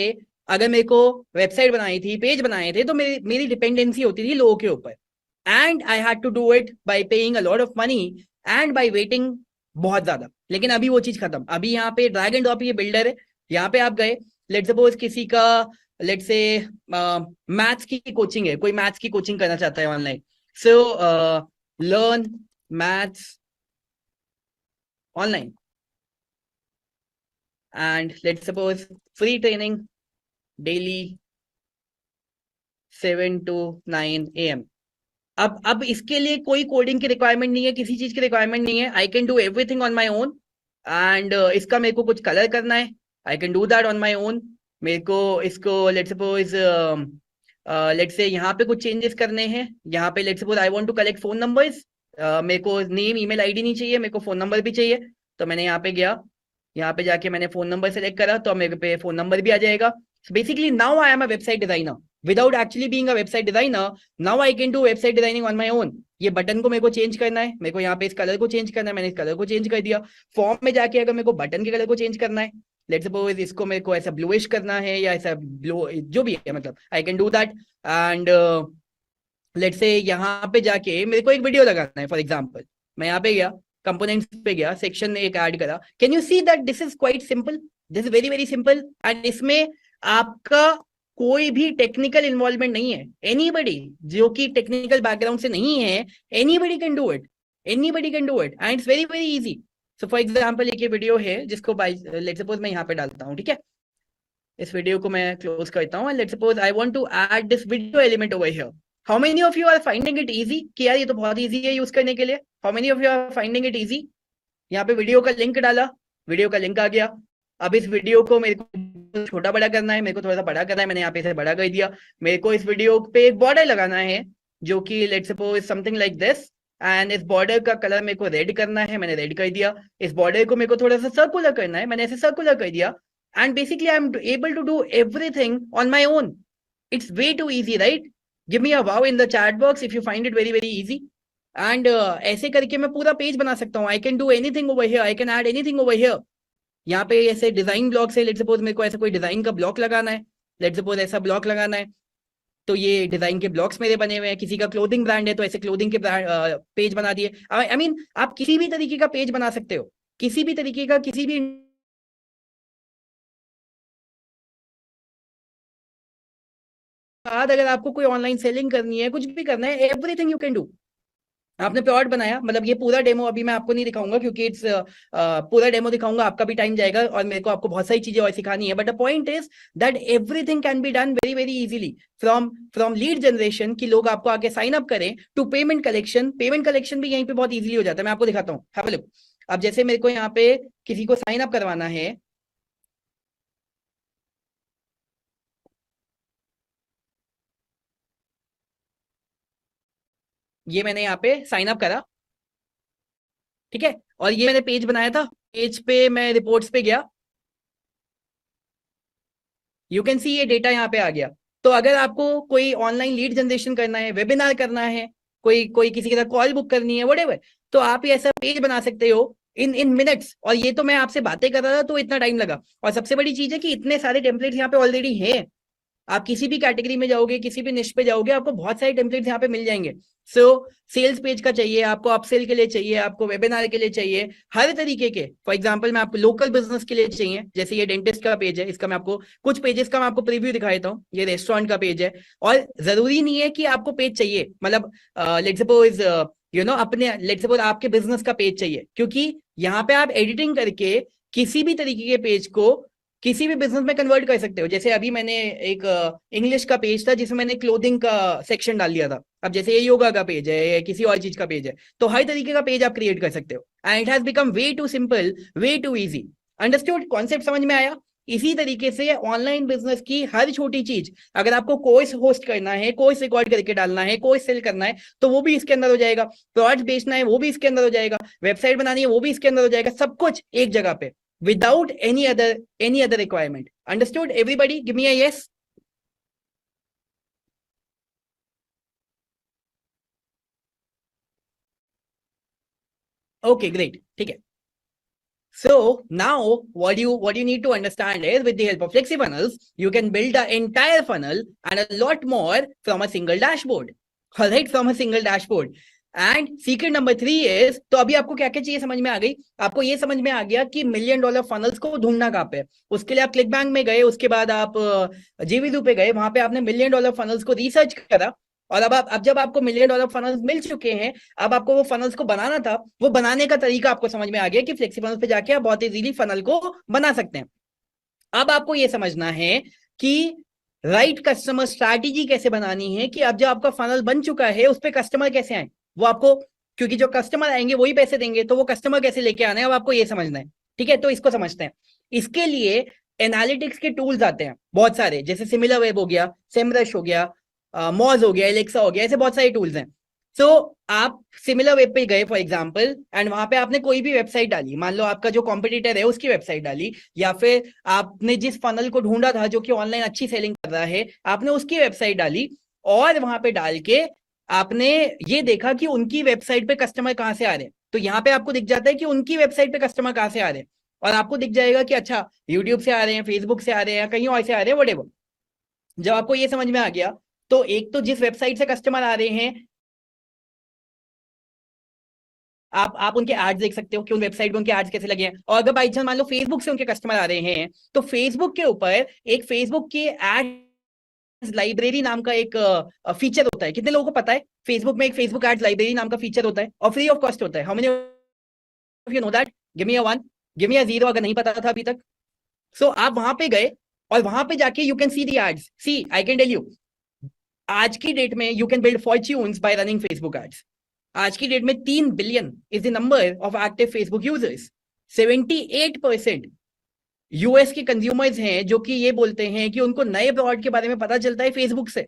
अगर मेरे को वेबसाइट बनाई थी, पेज बनाए थे, तो मेरी डिपेंडेंसी होती थी लोगों के ऊपर, and I had to do it by paying a lot of money and by waiting बहुत ज्यादा. लेकिन अभी वो चीज खत्म. अभी यहाँ पे ड्रैग एंड ड्रॉप ये बिल्डर है, यहाँ पे आप गए, लेट्स सपोज किसी का, लेट्स से मैथ्स की कोचिंग है, कोई मैथ्स की कोचिंग करना चाहता है online. So learn maths online, and let's suppose free training daily 7 to 9 AM. अब इसके लिए कोई कोडिंग की रिक्वायरमेंट नहीं है, किसी चीज की रिक्वायरमेंट नहीं है. आई can do everything on my own, and इसका मेरे को कुछ कलर करना है, आई can do that on my own. मेरे को इसको लेट्स सपोज लेट्स से यहाँ पे कुछ चेंजेस करने हैं. यहाँ पे let's suppose I want to collect phone numbers, मेरे को नेम ईमेल आईडी नहीं चाहिए, मेरे को फोन नंबर भी चाहिए. तो मैंने यहाँ पे गया, यहाँ पे जाके मैंने फोन नंबर सेलेक्ट करा, तो मेरे पे फोन नंबर भी आ जाएगा. Basically now I am a website designer without actually being a website designer. Now I can do website designing on my own. ये बटन को मेरे को चेंज करना है, मेरे को यहाँ पे इस कलर को चेंज करना है, मैंने इस कलर को चेंज कर दिया. फॉर्म में जाके अगर मेरे को बटन के कलर को चेंज करना है, लेट्स सपोज इसको मेरे को ऐसा ब्लूइश करना है या ऐसा ब्लू जो भी है, मतलब आई can do that. And let's say यहाँ पे जाके मेरे को एक वीडियो लगाना है. फॉर एग्जाम्पल मैं यहाँ पे गया, कंपोनेंट्स पे गया, सेक्शन में एक ऐड करा. Can you see that this is quite simple, this is very very simple. And इसमें आपका कोई भी टेक्निकल इन्वॉल्वमेंट नहीं है. एनीबडी जो कि टेक्निकल बैकग्राउंड से नहीं है, anybody can do it, anybody can do it, and it's very very easy. So for example एक ये वीडियो है जिसको लेट्स सपोज मैं यहाँ पे डालता हूँ, ठीक है. इस वीडियो को मैं क्लोज करता हूँ, and let's suppose I want to add this video element over here. How many of you are finding it easy कि यार ये तो बहुत इजी है यूज करने के लिए? How many of you are finding it easy? यहाँ पे वीडियो का लिंक डाला, वीडियो का लिंक आ गया. अब इस वीडियो को मेरे को छोटा बड़ा करना है, मेरे को थोड़ा सा बड़ा करना है, मैंने यहाँ पे इसे बड़ा कर दिया. मेरे को इस वीडियो पे एक बॉर्डर लगाना है जो कि let's suppose something like this, and इस बॉर्डर का कलर मेरे को रेड करना है, मैंने रेड कर दिया. इस बॉर्डर को मेरे को थोड़ा सा सर्कुलर करना है, मैंने ऐसे सर्कुलर कर दिया. And basically I am able to do everything on my own. It's way too easy, right? Give me a wow in the chat box if you find it very very easy. And ऐसे करके मैं पूरा page बना सकता हूँ. I can do anything over here, I can add anything over here. यहाँ पे ऐसे डिजाइन ब्लॉक से, लेट्स सपोज मेरे को ऐसा कोई डिजाइन का ब्लॉक लगाना है, लेट्स सपोज ऐसा ब्लॉक लगाना है, तो ये डिजाइन के ब्लॉक्स मेरे बने हुए हैं. किसी का क्लोथिंग ब्रांड है तो ऐसे क्लोथिंग के पेज बना दिए. आई मीन आप किसी भी तरीके का पेज बना सकते हो, किसी भी तरीके का, किसी भी बाद. अगर आपको कोई ऑनलाइन सेलिंग करनी है, कुछ भी करना है, एवरीथिंग यू कैन डू. आपने प्रोडक्ट बनाया, मतलब ये पूरा डेमो अभी मैं आपको नहीं दिखाऊंगा क्योंकि इट्स पूरा डेमो दिखाऊंगा आपका भी टाइम जाएगा और मेरे को आपको बहुत सारी चीजें और सिखानी है. But the point is that everything can be done very very easily from lead generation की लोग आपको आके साइन अप करें to payment collection. Payment collection भी यहीं पे बहुत इजीली हो जाता है. मैं आपको दिखाता हूँ, हैव अ लुक. अब जैसे मेरे को यहाँ पे किसी को साइन अप करवाना है, ये मैंने यहाँ पे साइन अप करा, ठीक है, और ये मैंने पेज बनाया था. पेज पे मैं रिपोर्ट्स पे गया, यू कैन सी ये डेटा यहाँ पे आ गया. तो अगर आपको कोई ऑनलाइन लीड जनरेशन करना है, वेबिनार करना है, कोई कोई किसी के साथ कॉल बुक करनी है, व्हाटएवर, तो आप ये ऐसा पेज बना सकते हो इन मिनट्स. और ये तो मैं आपसे बातें कर रहा था तो इतना टाइम लगा. और सबसे बड़ी चीज है कि इतने सारे टेम्पलेट्स यहाँ पे ऑलरेडी हैं. आप किसी भी कैटेगरी में जाओगे, किसी भी निश पे जाओगे, आपको बहुत सारे टेम्पलेट्स यहाँ पे मिल जाएंगे। सो सेल्स पेज का चाहिए आपको, अपसेल के लिए चाहिए आपको, वेबिनार के लिए चाहिए, हर तरीके के। फॉर एग्जांपल मैं आपको लोकल बिजनेस के लिए चाहिए, जैसे ये डेंटिस्ट का पेज है, इसका मैं आपको कुछ पेजेस का मैं आपको प्रीव्यू दिखा देता हूँ। ये रेस्टोरेंट का पेज है, और जरूरी नहीं है कि आपको पेज चाहिए, मतलब लेट्स सपोज अपने लेट्स सपोज आपके बिजनेस का पेज चाहिए, क्योंकि यहाँ पे आप एडिटिंग करके किसी भी तरीके के पेज को किसी भी बिजनेस में कन्वर्ट कर सकते हो। जैसे अभी मैंने एक इंग्लिश का पेज था जिसमें मैंने क्लोथिंग का सेक्शन डाल दिया था। अब जैसे ये योगा का पेज है या किसी और चीज का पेज है, तो हर तरीके का पेज आप क्रिएट कर सकते हो। And it has become way too simple, way too easy. Understood? Concept समझ में आया? इसी तरीके से ऑनलाइन बिजनेस की हर छोटी चीज, अगर आपको कोर्स होस्ट करना है, कोर्स रिकॉर्ड करके डालना है, कोर्स सेल करना है, तो वो भी इसके अंदर हो जाएगा। प्रोडक्ट बेचना है वो भी इसके अंदर हो जाएगा, वेबसाइट बनानी है वो भी इसके अंदर हो जाएगा, सब कुछ एक जगह पे, without any other requirement. Understood everybody? Give me a yes. Okay, great. ठीक है. So now what you need to understand is, with the help of FlexiFunnels, you can build an entire funnel and a lot more from a single dashboard. All right, from a single dashboard. And secret number 3 is, तो अभी आपको क्या क्या चाहिए समझ में आ गई? आपको ये समझ में आ गया कि $1 मिलियन फनल्स को ढूंढना कहाँ पे है। उसके लिए आप क्लिक बैंक में गए, उसके बाद आप जीवीडू पे गए, वहां पे आपने $1 मिलियन फनल्स को रिसर्च करा, और अब जब आपको $1 मिलियन फनल्स मिल चुके हैं, अब आपको वो फनल्स को बनाना था, वो बनाने का तरीका आपको समझ में आ गया कि फ्लेक्सीफनल्स पे जाके आप बहुत इजीली फनल को बना सकते हैं। अब आपको ये समझना है कि राइट कस्टमर स्ट्रैटेजी कैसे बनानी है, कि अब जब आपका फनल बन चुका है उस पर कस्टमर कैसे आए, वो आपको, क्योंकि जो कस्टमर आएंगे वही पैसे देंगे, तो वो कस्टमर कैसे लेके आना है, अब आपको ये समझना है। ठीक है, तो इसको समझते हैं। इसके लिए एनालिटिक्स के टूल्स आते हैं बहुत सारे, जैसे सिमिलर वेब हो गया, सेमरश हो गया, मॉज हो गया, एलेक्सा हो गया, ऐसे बहुत सारे टूल्स हैं। सो आप सिमिलर वेब पे गए फॉर एग्जांपल, एंड वहां पे आपने कोई भी वेबसाइट डाली, मान लो आपका जो कॉम्पिटिटर है उसकी वेबसाइट डाली, या फिर आपने जिस फनल को ढूंढा था जो कि ऑनलाइन अच्छी सेलिंग कर रहा है, आपने उसकी वेबसाइट डाली, और वहां पे डाल के आपने ये देखा कि उनकी वेबसाइट पे कस्टमर कहाँ से आ रहे हैं। तो यहाँ पे आपको दिख जाता है कि उनकी वेबसाइट पे कस्टमर कहाँ से आ रहे हैं, और आपको दिख जाएगा कि अच्छा यूट्यूब से आ रहे हैं, फेसबुक से आ रहे हैं, कहीं और से आ रहे हैं, व्हाटएवर। जब आपको ये समझ में आ गया, तो एक तो जिस वेबसाइट से कस्टमर आ रहे हैं, आप उनके एड्स देख सकते हो कि उन वेबसाइट में उनके एड्स कैसे लगे हैं। और अगर बाई चांस मान लो फेसबुक से उनके कस्टमर आ रहे हैं, तो फेसबुक के ऊपर एक फेसबुक के एड लाइब्रेरी नाम का एक फीचर होता है। कितने लोगों को पता है फेसबुक में एक फेसबुक एड्स लाइब्रेरी नाम का फीचर होता है, और फ्री ऑफ कॉस्ट होता है? How many of you know that? Give me a 1, give me a 0 अगर नहीं पता था अभी तक। सो आप वहां पे गए, और वहां पे जाके you can see the ads. See, I can tell you, आज की डेट में you can build fortunes by running Facebook ads. आज की डेट में 3 billion is the number of active Facebook users. 78% US के कंज्यूमर्स हैं जो कि ये बोलते हैं कि उनको नए प्रोडक्ट के बारे में पता चलता है फेसबुक से।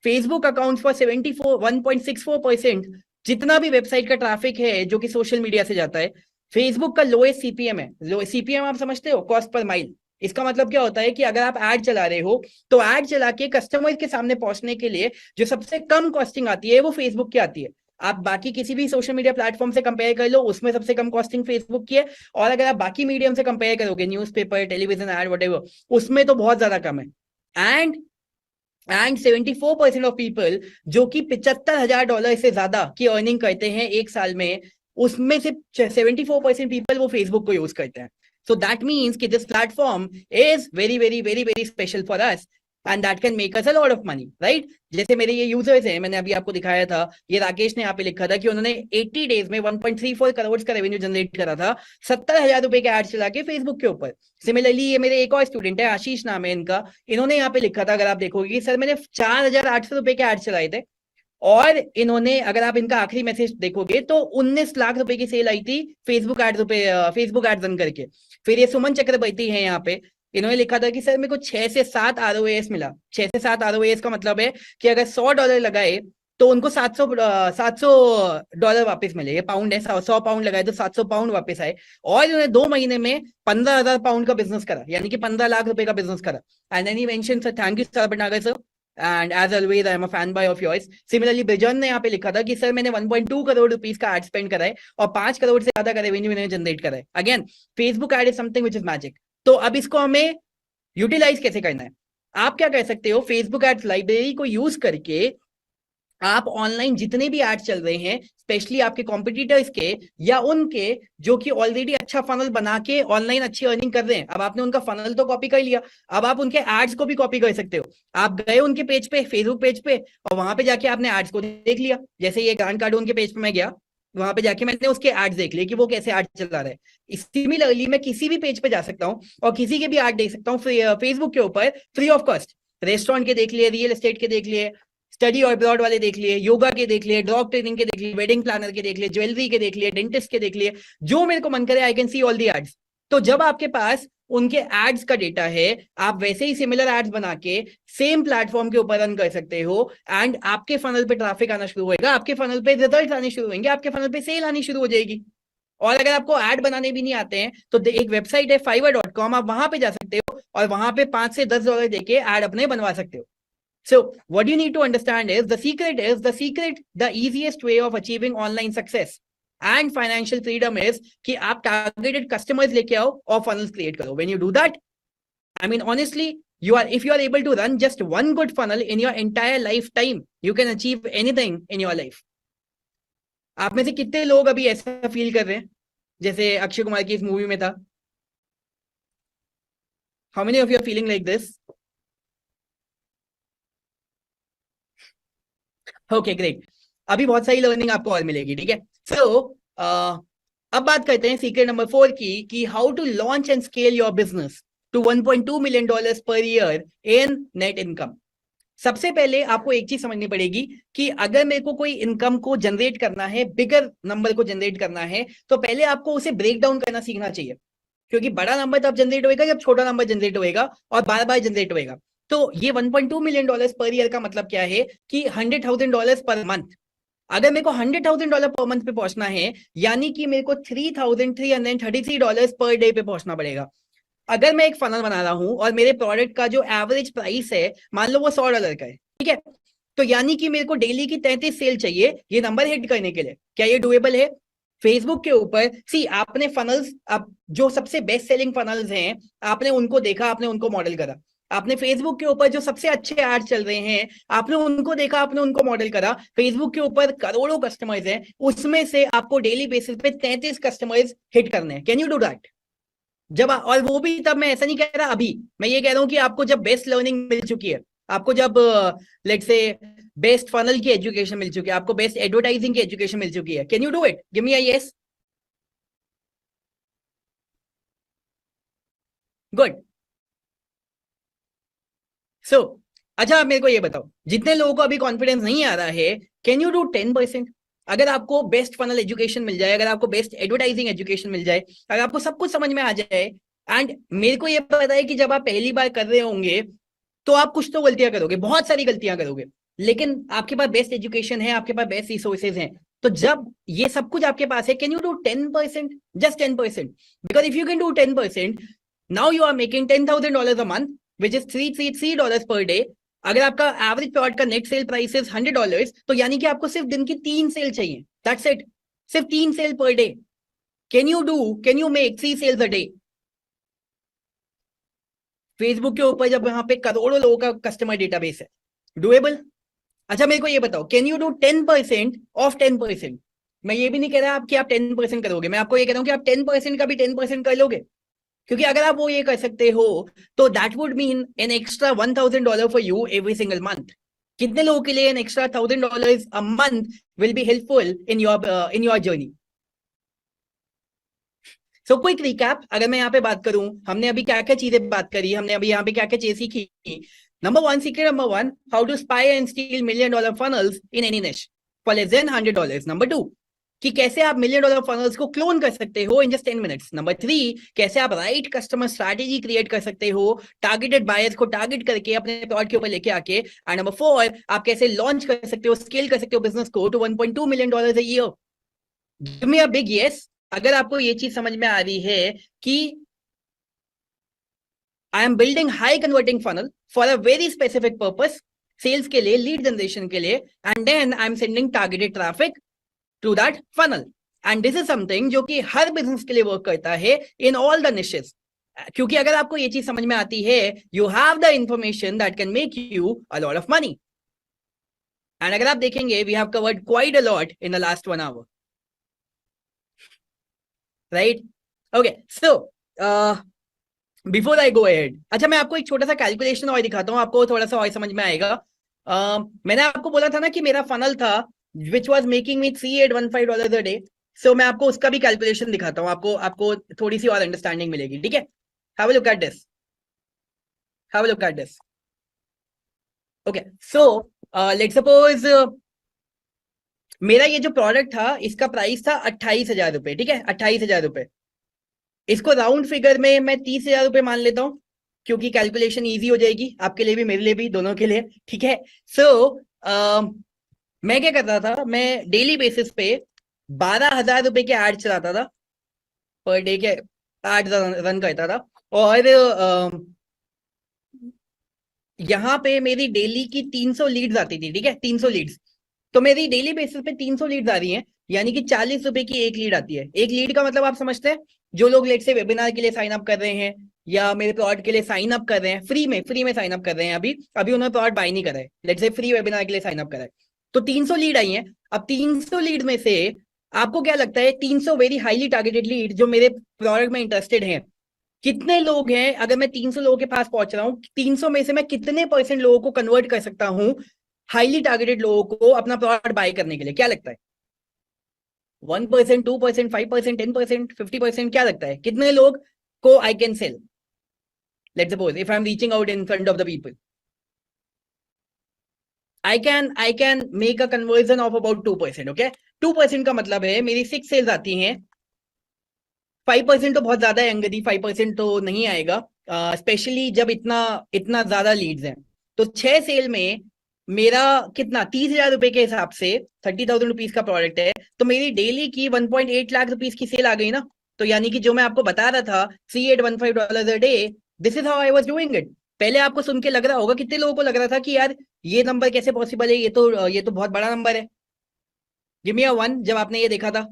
फेसबुक अकाउंट्स फॉर 1.64% जितना भी वेबसाइट का ट्रैफिक है जो कि सोशल मीडिया से जाता है, फेसबुक का लोएस्ट सीपीएम है। सीपीएम आप समझते हो, कॉस्ट पर माइल। इसका मतलब क्या होता है कि अगर आप एड चला रहे हो, तो एड चला के कस्टमर के सामने पहुंचने के लिए जो सबसे कम कॉस्टिंग आती है वो फेसबुक की आती है। आप बाकी किसी भी सोशल मीडिया प्लेटफॉर्म से कंपेयर कर लो, उसमें सबसे कम कॉस्टिंग फेसबुक की है। और अगर आप बाकी मीडियम से कंपेयर करोगे, न्यूज़पेपर, टेलीविजन एड, व्हाटएवर, उसमें तो बहुत ज्यादा कम है। एंड 74% ऑफ पीपल जो कि $75,000 से ज्यादा की अर्निंग करते हैं एक साल में, उसमें से 74% पीपल वो फेसबुक को यूज करते हैं। सो दैट मीन्स कि this platform is very very very very special for us, and that can make us a lot of money, right? जैसे मेरे ये यूजर्स हैं, मैंने अभी आपको दिखाया था, ये राकेश ने यहाँ पे लिखा था कि उन्होंने 80 डेज में 1.34 करोड़ का रेवेन्यू जनरेट करा था 70,000 रुपए के एड चला के फेसबुक के ऊपर। सिमिलरली ये मेरे एक और स्टूडेंट है, आशीष नाम है इनका, इन्होंने यहाँ पे लिखा था, अगर आप देखोगे, सर मैंने 4,800 रुपए के एड चलाए थे, और इन्होंने, अगर आप इनका आखिरी मैसेज देखोगे, तो 19 लाख रुपए की सेल आई थी फेसबुक एड रन करके। फिर ये सुमन चक्रवर्ती है यहाँ पे, इन्होंने लिखा था कि सर मेरे को 6 से 7 ROAS मिला। 6 से 7 ROAS का मतलब है कि अगर $100 लगाए तो उनको $700 वापस मिले। ये पाउंड है, 100 पाउंड लगाए तो 700 पाउंड वापस आए। और इन्होंने 2 महीने में 15,000 पाउंड का बिजनेस करा, यानी कि 15 लाख रुपए का बिजनेस करा। And then he mentioned, sir thank you sir Bhatnagar sir, and as always I am a fan boy of yours. Similarly Bijan ने यहाँ पे लिखा था कि सर मैंने 1.2 करोड़ रुपीस का एड स्पेंड करा है, और 5 करोड़ से ज्यादा का रेवेन्यू मैंने जनरेट करा है। Again Facebook ad is something which is magic. तो अब इसको हमें यूटिलाइज कैसे करना है? आप क्या कर सकते हो, फेसबुक एड्स लाइब्रेरी को यूज करके आप ऑनलाइन जितने भी एड्स चल रहे हैं, स्पेशली आपके कॉम्पिटिटर्स के या उनके जो कि ऑलरेडी अच्छा फनल बना के ऑनलाइन अच्छी अर्निंग कर रहे हैं, अब आपने उनका फनल तो कॉपी कर लिया, अब आप उनके एड्स को भी कॉपी कर सकते हो। आप गए उनके पेज पे, फेसबुक पेज पे, और वहां पे जाके आपने एड्स को देख लिया। जैसे ये ग्रांड कार्डून के पेज पे मैं गया, वहां पे जाके मैंने उसके एड्स देख लिए कि वो कैसे एड चला रहा है। सिमिलरली मैं किसी भी पेज पे जा सकता हूँ और किसी के भी एड देख सकता हूँ फेसबुक के ऊपर फ्री ऑफ कॉस्ट। रेस्टोरेंट के देख लिए, रियल एस्टेट के देख लिए, स्टडी और अब्रॉड वाले देख लिए, योगा के देख लिए, डॉग ट्रेनिंग के देख लिए, वेडिंग प्लानर के देख लिए, ज्वेलरी के देख लिए, डेंटिस्ट के देख लिए, जो मेरे को मन करे I can see all the ads. तो जब आपके पास उनके एड्स का डेटा है, आप वैसे ही सिमिलर एड्स बना के सेम प्लेटफॉर्म के ऊपर रन कर सकते हो एंड आपके फनल पे ट्रैफिक आना शुरू होएगा, आपके फनल पे रिजल्ट आने शुरू होंगे, आपके फनल पे सेल आनी शुरू हो जाएगी। और अगर आपको ऐड बनाने भी नहीं आते हैं तो एक वेबसाइट है fiverr.com, आप वहां पे जा सकते हो और वहां पे $5 से $10 देके ऐड अपने बनवा सकते हो। So what you need to understand is the easiest way of achieving online success and financial freedom is कि आप targeted customers लेके आओ और funnels create करो। When you do that, I mean honestly, if you are able to run just one good funnel in your entire lifetime, you can achieve anything in your life. आप में से कितने लोग अभी ऐसा फील कर रहे हैं जैसे अक्षय कुमार की इस मूवी में था? How many of you are feeling like this? Okay great, अभी बहुत सारी लर्निंग आपको और मिलेगी, ठीक है। सो अब बात करते हैं सीक्रेट नंबर 4 की, कि how to launch and scale your business to $1.2 million per year in net income. सबसे पहले आपको एक चीज समझनी पड़ेगी कि अगर मेरे को कोई इनकम को जनरेट करना है, बिगर नंबर को जनरेट करना है, तो पहले आपको उसे ब्रेक डाउन करना सीखना चाहिए। क्योंकि बड़ा नंबर तब जनरेट होएगा जब छोटा नंबर जनरेट होएगा और बार बार जनरेट होएगा। तो ये $1.2 million पर ईयर का मतलब क्या है कि $100,000 पर मंथ। अगर मेरे को $100,000 पर मंथ पे पहुंचना है, यानी कि मेरे को $3,333 पर डे पे पहुंचना पड़ेगा। अगर मैं एक फनल बना रहा हूं और मेरे प्रोडक्ट का जो एवरेज प्राइस है मान लो वो $100 का है, ठीक है, तो यानी कि मेरे को डेली की 33 सेल चाहिए ये नंबर हिट करने के लिए। क्या ये डुएबल है? फेसबुक के ऊपर आपने फनल्स, अब जो सबसे बेस्ट सेलिंग फनल्स हैं आपने उनको देखा, आपने उनको मॉडल करा। आपने फेसबुक के ऊपर जो सबसे अच्छे एड चल रहे हैं आपने उनको देखा, आपने उनको मॉडल करा। फेसबुक के ऊपर करोड़ों कस्टमर्स हैं, उसमें से आपको डेली बेसिस पे 33 कस्टमर्स हिट करने हैं। Can you do that? जब, और वो भी तब, मैं ऐसा नहीं कह रहा अभी, मैं ये कह रहा हूं कि आपको जब बेस्ट लर्निंग मिल चुकी है, आपको जब लेट्स से बेस्ट फनल की एजुकेशन मिल चुकी है, आपको बेस्ट एडवर्टाइजिंग की एजुकेशन मिल चुकी है। Can you do it? Give me a yes. Good. So अच्छा, आप मेरे को ये बताओ, जितने लोगों को अभी कॉन्फिडेंस नहीं आ रहा है, कैन यू डू 10%? अगर आपको बेस्ट फनल एजुकेशन मिल जाए, अगर आपको बेस्ट एडवर्टाइजिंग एजुकेशन मिल जाए, अगर आपको सब कुछ समझ में आ जाए, एंड मेरे को ये पता है कि जब आप पहली बार कर रहे होंगे तो आप कुछ तो गलतियां करोगे, बहुत सारी गलतियां करोगे, लेकिन आपके पास बेस्ट एजुकेशन है, आपके पास बेस्ट रिसोर्सेज हैं। तो जब ये सब कुछ आपके पास है, can you do 10%? Just 10%, because if you can do 10%, now you are making $10,000 a month, which is $333 per day. अगर आपका एवरेज प्रोडक्ट का नेट सेल प्राइस इज $100, तो यानी कि आपको सिर्फ दिन की 3 सेल चाहिए, दैट्स इट, सिर्फ 3 sale per day. Can you make 3 sales a day? Facebook के ऊपर जब यहाँ पे करोड़ों लोगों का कस्टमर डेटाबेस है, डुएबल? अच्छा मेरे को ये बताओ, कैन यू डू 10% ऑफ 10%? मैं ये भी नहीं कह रहा आप कि आप 10% करोगे, मैं आपको ये कह रहा हूँ कि आप 10% का भी 10% कर लोगे। क्योंकि अगर आप वो ये कर सकते हो तो that would mean an extra $1,000 for you every single month. कितने लोगों के लिए an extra $1,000 a month will be helpful in your journey? So quick recap, अगर मैं यहाँ पे बात करूं, हमने अभी क्या क्या चीजें बात करी, हमने अभी यहाँ पे क्या क्या चीजें सीखी। Number 1, secret number 1, how to spy and steal $1 million funnels in any niche for less than $100। Number 2, कि कैसे आप $1 million फनल्स को क्लोन कर सकते हो इन जस्ट 10 मिनट्स। नंबर 3, कैसे आप राइट कस्टमर स्ट्रैटेजी क्रिएट कर सकते हो, टारगेटेड बायर्स को टारगेट करके अपने प्रोडक्ट के ऊपर लेके आके। एंड नंबर 4, आप कैसे लॉन्च कर सकते हो, स्केल कर सकते हो बिजनेस को to $1.2 million a year. Give me a big yes अगर आपको ये चीज समझ में आ रही है कि I am building high converting funnel for a very specific purpose, sales के लिए, लीड जनरेशन के लिए, and then I am sending targeted traffic to that funnel. And this is something जो कि हर बिजनेस के लिए वर्क करता है इन ऑल द निशेस। क्योंकि अगर आपको ये चीज समझ में आती है, you have the information that can make you a lot of money. And अगर आप देखेंगे, we have covered quite a lot in the last 1 hour, right? Okay, so before I go ahead, अच्छा मैं आपको एक छोटा सा कैलकुलेशन और दिखाता हूँ, आपको थोड़ा सा और समझ में आएगा. मैंने आपको बोला था ना कि मेरा फनल था which was making me $3815 a day. So मैं आपको उसका भी कैलकुलेशन दिखाता हूँ, आपको आपको थोड़ी सी और अंडरस्टैंडिंग मिलेगी. ठीक है, have a look at this, have a look at this. Okay, so let's suppose मेरा ये जो प्रोडक्ट था, इसका प्राइस था 28,000 रुपए. ठीक है, 28,000 रुपए. इसको राउंड फिगर में मैं 30,000 रुपए मान लेता हूँ, क्योंकि कैलकुलेशन इजी हो जाएगी आपके लिए भी, मेरे लिए भी, दोनों के लिए. ठीक है, सो मैं क्या करता था, मैं डेली बेसिस पे 12,000 रुपए के एड चलाता था, पर डे के एड रन करता था. और यहाँ पे मेरी डेली की 300 लीड्स आती थी. ठीक है, 300 लीड्स. तो मेरी डेली बेसिस पे 300 लीड्स आ रही हैं, यानी कि 40 रुपए की एक लीड आती है. एक लीड का मतलब आप समझते हैं, जो लोग लेट से वेबिनार के लिए साइन अप कर रहे हैं या मेरे प्रोडक्ट के लिए साइन अप कर रहे हैं, फ्री में साइन अप कर रहे हैं, अभी अभी उन्होंने प्रोडक्ट बाय नहीं करा है, लेट से फ्री वेबिनार के लिए साइन अप करा है, तो 300 लीड आई है. अब 300 लीड में से आपको क्या लगता है, 300 वेरी हाईली टारगेटेड लीड जो मेरे प्रोडक्ट में इंटरेस्टेड हैं, कितने लोग हैं? अगर मैं 300 लोगों के पास पहुंच रहा हूँ, 300 में से मैं कितने परसेंट लोगों को कन्वर्ट कर सकता हूँ, हाईली टारगेटेड लोगों को अपना प्रोडक्ट बाय करने के लिए? क्या लगता है? 1%, 2%, 5%, 10%, 50%? क्या लगता है कितने लोग को I can sell? Let's suppose if I am reaching out in front of the people, I can make a conversion of about 2%. Okay, 2% का मतलब है मेरी 6 सेल्स आती हैं. 5% तो बहुत ज्यादा है अंगदी, 5% तो नहीं आएगा, स्पेशली जब इतना इतना ज्यादा लीड्स हैं. तो 6 सेल में मेरा कितना, 30,000 रुपए के हिसाब से 30,000 रुपीज का प्रोडक्ट है, तो मेरी डेली की 1.8 लाख रुपीज की सेल आ गई ना. तो यानी कि जो मैं आपको बता रहा था, $3815 a day, this is how I was doing it. पहले आपको सुन के लग रहा होगा, कितने लोगों को लग रहा था कि यार ये नंबर कैसे पॉसिबल है, ये तो बहुत बड़ा नंबर है. गिव मी अ वन जब आपने ये देखा था.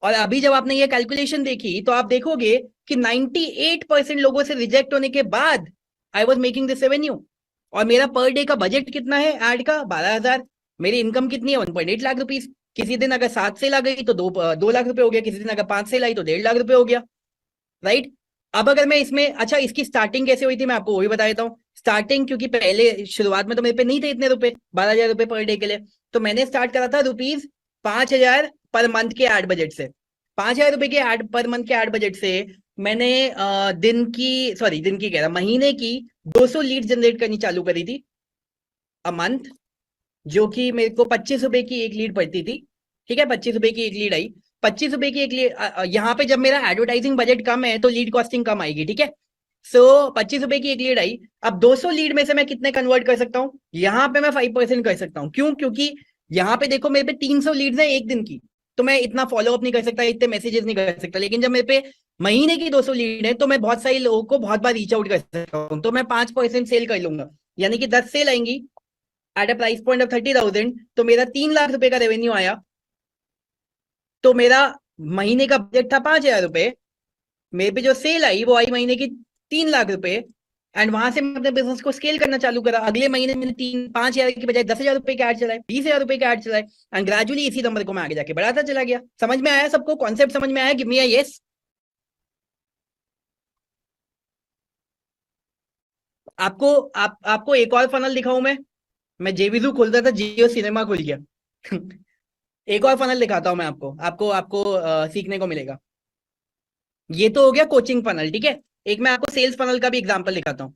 और अभी जब आपने ये कैलकुलेशन देखी, तो आप देखोगे कि 98% लोगों से रिजेक्ट होने के बाद I was making this revenue. और मेरा पर डे का बजट कितना है एड का? 12,000. मेरी इनकम कितनी है? 1.8 लाख रुपीज. किसी दिन अगर 7 सेल आ गई तो 2 लाख रुपए हो गया, किसी दिन अगर 5 सेल आई तो 1.5 लाख रुपए हो गया, राइट? अब अगर मैं इसमें, अच्छा इसकी स्टार्टिंग कैसे हुई थी मैं आपको वही बता देता हूँ. स्टार्टिंग, क्योंकि पहले शुरुआत में तो मेरे पे नहीं थे इतने रुपए, 12,000 रुपए पर डे के लिए, तो मैंने स्टार्ट करा था ₹5,000 पर मंथ के एड बजट से. 5,000 रुपए के एड पर मंथ के एड बजट से मैंने दिन की कह रहा, महीने की 200 लीड जनरेट करनी चालू करी थी अ मंथ, जो कि मेरे को 25 रुपए की एक लीड पड़ती थी. ठीक है, 25 रुपए की एक लीड आई. 25 रुपए की एक लीड, यहाँ पे जब मेरा एडवर्टाइजिंग बजट कम है तो लीड कॉस्टिंग कम आएगी. ठीक है, सो 25 रुपए की एक लीड आई. अब 200 लीड में से मैं कितने कन्वर्ट कर सकता हूँ? यहाँ पे मैं 5% कर सकता हूँ. क्यों? क्योंकि यहाँ पे देखो मेरे पे 300 लीड्स हैं एक दिन की, तो मैं इतना फॉलो अप नहीं कर सकता, इतने मैसेजेस नहीं कर सकता. लेकिन जब मेरे पे महीने की 200 लीड है, तो मैं बहुत सारे लोगों को बहुत बार रीच आउट कर सकता हूँ, तो मैं 5% सेल कर लूंगा. यानी कि 10 सेल आएंगी at a price point of 30,000, तो मेरा 3 लाख रुपए का रेवेन्यू आया. तो मेरा महीने का बजट था 5,000 रुपए, मेरे पे जो सेल आई वो आई महीने की 3 लाख रुपए. एंड वहां से मैं अपने बिजनेस को स्केल करना चालू करा. अगले महीने मैंने 5,000 की बजाय 10,000 रुपए के ऐड चलाए, 20,000 रुपए के ऐड चलाए, एंड ग्रेजुअली इसी नंबर को मैं आगे जाके बढ़ाता चला गया. समझ में आया सबको? कॉन्सेप्ट समझ में आया? Give me a yes. आपको एक और फनल दिखाऊं मैं जेवीजू खोलता था, जियो सिनेमा खुल गया. एक और फनल दिखाता हूं मैं आपको, आपको आपको सीखने को मिलेगा. ये तो हो गया कोचिंग फनल. ठीक है, एक मैं आपको सेल्स फनल का भी एग्जांपल दिखाता हूँ.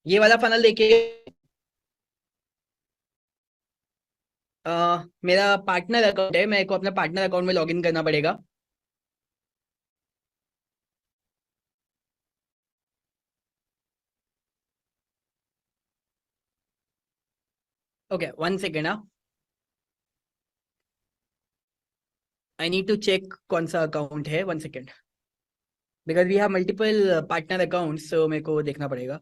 ये वाला फनल देखिए. मेरा पार्टनर अकाउंट है, मेरे को अपना पार्टनर अकाउंट में लॉगिन करना पड़ेगा. Okay, 1 second. I need to check कौन सा अकाउंट है. 1 second, because we have multiple partner account, so मेरे को देखना पड़ेगा.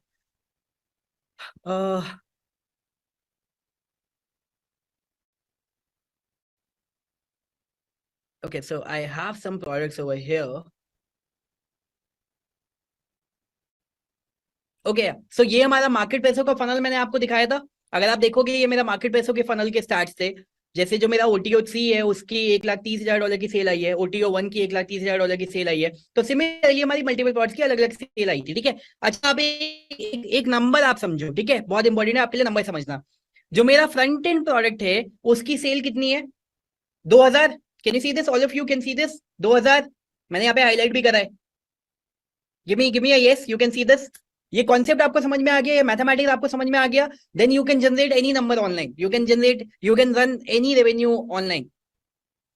Okay, so I have some products over here. Okay so ये हमारा मार्केट पैसों का फनल मैंने आपको दिखाया था। अगर आप देखोगे ये मेरा मार्केट पैसों के फनल के स्टार्ट थे। जैसे जो मेरा OTO 3 है उसकी $1,30,000 की सेल आई है, OTO 1 की $1,30,000 की सेल आई है। तो सिमिलरली हमारी मल्टीपल प्रोडक्ट्स की अलग अलग सेल आई थी, ठीक है। अच्छा अब एक नंबर आप समझो, ठीक है, बहुत इंपॉर्टेंट है आपके लिए नंबर समझना। जो मेरा फ्रंट एंड प्रोडक्ट है उसकी सेल कितनी है? 2000। Can you see this? All of you can see this? 2000 मैंने यहाँ पे हाईलाइट भी करा है। Give me yes, you can see this. ये कॉन्सेप्ट आपको समझ में आ गया, ये मैथमेटिक्स आपको समझ में आ गया। Then you can generate any number online, you can run any revenue online,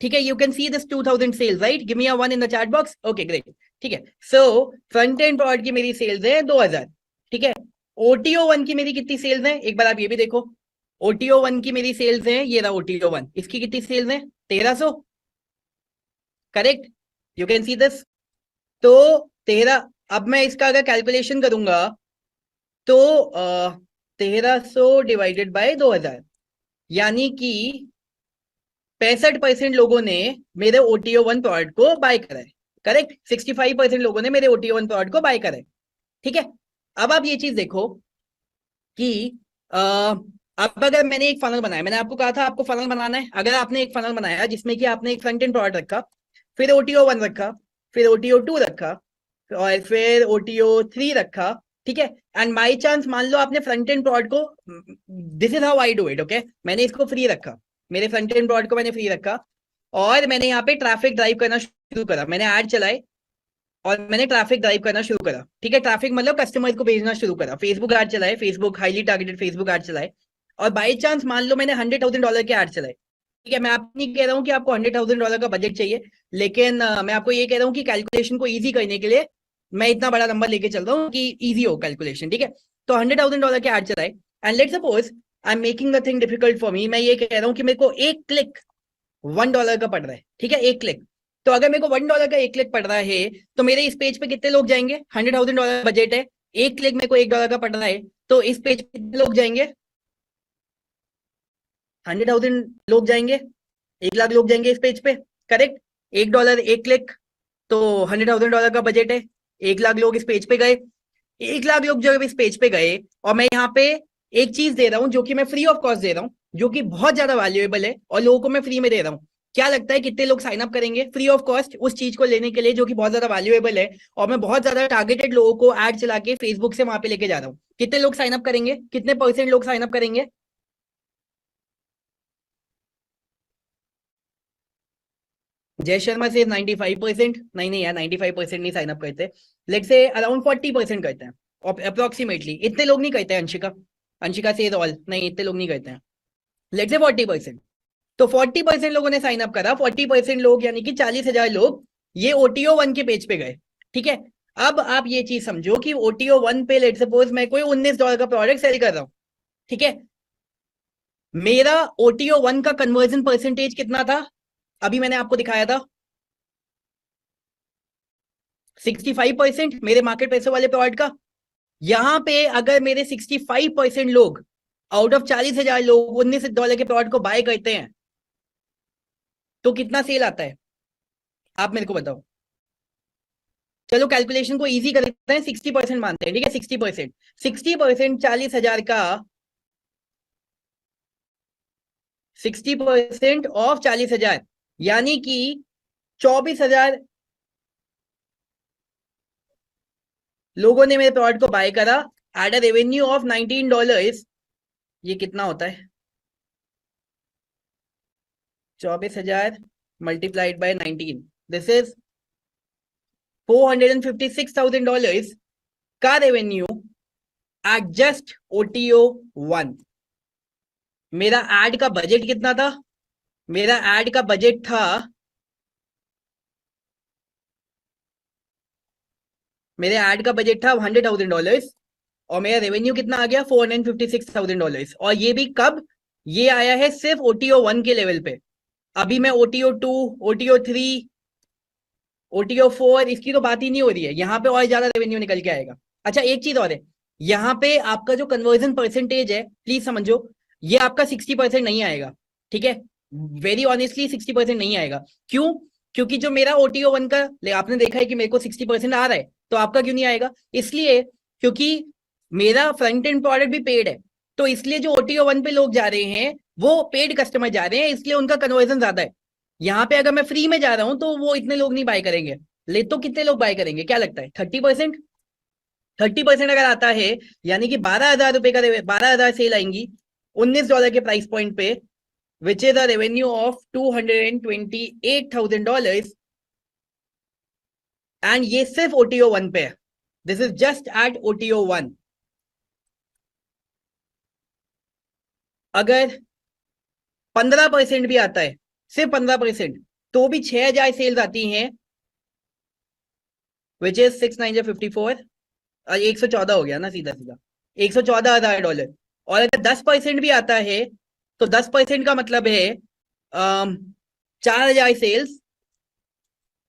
ठीक है। You can see this 2000 sales, right? Give me a 1 in the chat box. Okay great, ठीक है। सो फ्रंट एंड प्रोडक्ट की मेरी sales है 2000, ठीक है। OTO 1 की मेरी कितनी सेल्स है एक बार आप ये भी देखो। OTO 1 की मेरी सेल्स है, ये रहा OTO 1, इसकी कितनी सेल्स है? 1300, correct? You can see this. तो 13, अब मैं इसका अगर कैलकुलेशन करूंगा तो 1300 डिवाइडेड बाय 2000, यानी कि 65% लोगों ने मेरे OTO 1 प्रोडक्ट को बाय करा है, करेक्ट? 65% लोगों ने मेरे OTO 1 प्रोडक्ट को बाय करा है, ठीक है। अब आप ये चीज देखो कि अब अगर मैंने एक फनल बनाया, मैंने आपको कहा था आपको फनल बनाना है। अगर आपने एक फनल बनाया जिसमें कि आपने एक फ्रंट एंड प्रोडक्ट रखा, फिर OTO 1 रखा, फिर OTO 2 रखा, और फिर OTO 3 रखा, ठीक है। एंड बाई चांस मान लो आपने फ्रंट एंड प्रोडक्ट को, this is how I do it, okay, मैंने इसको फ्री रखा, मेरे फ्रंट एंड प्रोडक्ट को मैंने फ्री रखा, और मैंने यहाँ पे ट्रैफिक ड्राइव करना शुरू करा, मैंने ऐड चलाए और मैंने ट्रैफिक ड्राइव करना शुरू करा, ठीक है। ट्रैफिक मतलब कस्टमर्स को भेजना शुरू करा, फेसबुक ऐड चलाए, Facebook highly targeted Facebook ad चलाए, और बाई चांस मान लो मैंने $100,000 के ऐड चलाए, ठीक है। मैं आप नहीं कह रहा हूँ कि आपको $100,000 का बजट चाहिए, लेकिन मैं आपको ये कह रहा हूँ कि कैलकुलेशन को ईजी करने के लिए मैं इतना बड़ा नंबर लेके चल रहा हूँ कि ईजी हो कैलकुलेशन, ठीक है। तो $100,000 के ऐड चलाए, and let's suppose I am making the thing difficult for me, मैं ये कह रहा हूँ कि मेरे को एक क्लिक $1 का पड़ रहा है, ठीक है, एक क्लिक। तो अगर मेरे को $1 का एक क्लिक पड़ रहा है तो मेरे इस पेज पे कितने लोग जाएंगे? $100,000 बजट है, एक क्लिक मेरे को $1 का पड़ रहा है, तो इस पेज पे कितने लोग जाएंगे? 100,000 लोग जाएंगे, 1 लाख लोग जाएंगे इस पेज पे, करेक्ट? $1 एक क्लिक, तो $100,000 का बजट है, 1 लाख लोग इस पेज पे गए। 1 लाख लोग जब इस पेज पे गए और मैं यहाँ पे एक चीज दे रहा हूँ जो कि मैं फ्री ऑफ कॉस्ट दे रहा हूँ, जो कि बहुत ज्यादा वैल्यूएबल है और लोगों को मैं फ्री में दे रहा हूँ, क्या लगता है कितने लोग साइन अप करेंगे फ्री ऑफ कॉस्ट उस चीज को लेने के लिए जो कि बहुत ज्यादा वैल्यूएबल है, और मैं बहुत ज्यादा टारगेटेड लोगों को ऐड चला के फेसबुक से वहां पे लेके जा रहा हूँ? कितने लोग साइन अप करेंगे? कितने % लोग साइन अप करेंगे? जय शर्मा से 95%, नहीं नहीं यार 95% नहीं साइन अप करते, लेट्स से अराउंड 40% करते हैं, अप्रोक्सीमेटली इतने लोग नहीं करते हैं। अंशिका से ऑल नहीं, इतने लोग नहीं करते हैं, लेट्स से 40%। तो 40% लोगों ने साइन अप करा, 40% लोग यानी कि 40,000 लोग ये OTO 1 के पेज पे गए, ठीक है। अब आप ये चीज समझो कि OTO 1 पे लेट सपोज मैं कोई $19 का प्रोडक्ट सेल कर रहा हूं, ठीक है। मेरा OTO 1 का कन्वर्जन परसेंटेज कितना था? अभी मैंने आपको दिखाया था 65% मेरे मार्केट पैसे वाले प्रोडक्ट का। यहां पे अगर मेरे 65% लोग आउट ऑफ 40,000 लोग $19 के प्रोडक्ट को बाय करते हैं तो कितना सेल आता है? आप मेरे को बताओ। चलो कैलकुलेशन को इजी करते हैं, 60% मानते हैं, ठीक है। 60% 40,000 का 60% ऑफ 40,000 यानी कि 24,000 लोगों ने मेरे प्रोडक्ट को बाय करा एट अ रेवेन्यू ऑफ $19। ये कितना होता है? 24,000 मल्टीप्लाइड बाय 19, दिस इज $456,000 का रेवेन्यू एट जस्ट OTO 1। मेरा एड का बजट कितना था? मेरा एड का बजट था, मेरे ऐड का बजट था $100,000 और मेरा रेवेन्यू कितना आ गया? $456,000। और ये भी कब? ये आया है सिर्फ OTO 1 के लेवल पे। अभी मैं OTO 2, OTO 3, OTO 4 इसकी तो बात ही नहीं हो रही है, यहाँ पे और ज्यादा रेवेन्यू निकल के आएगा। अच्छा एक चीज और है, यहाँ पे आपका जो कन्वर्जन परसेंटेज है प्लीज समझो, ये आपका 60% नहीं आएगा, ठीक है। वेरी ऑनेस्टली 60% नहीं आएगा। क्यों? क्योंकि जो मेरा OTO 1 का आपने देखा है कि मेरे को 60% आ रहा है, तो आपका क्यों नहीं आएगा? इसलिए क्योंकि मेरा फ्रंट एंड प्रोडक्ट भी पेड है, तो इसलिए जो OTO 1 पे लोग जा रहे हैं वो पेड कस्टमर जा रहे हैं, इसलिए उनका कन्वर्जन ज्यादा है। यहाँ पे अगर मैं फ्री में जा रहा हूं तो वो इतने लोग नहीं बाय करेंगे। ले तो कितने लोग बाय करेंगे, क्या लगता है? 30%। 30% अगर आता है यानी कि 12,000 रुपए का 12,000 सेल आएंगी $19 के प्राइस पॉइंट पे, which is a revenue of $228,000, and ये सिर्फ OTO 1 पे है। This is just at OTO 1। अगर 15% भी आता है, सिर्फ 15%, तो भी 6,000 सेल्स आती हैं, विच इज 6 9 54, 114 हो गया ना सीधा सीधा, $114,000। और अगर 10% भी आता है तो 10% का मतलब है 4,000 sales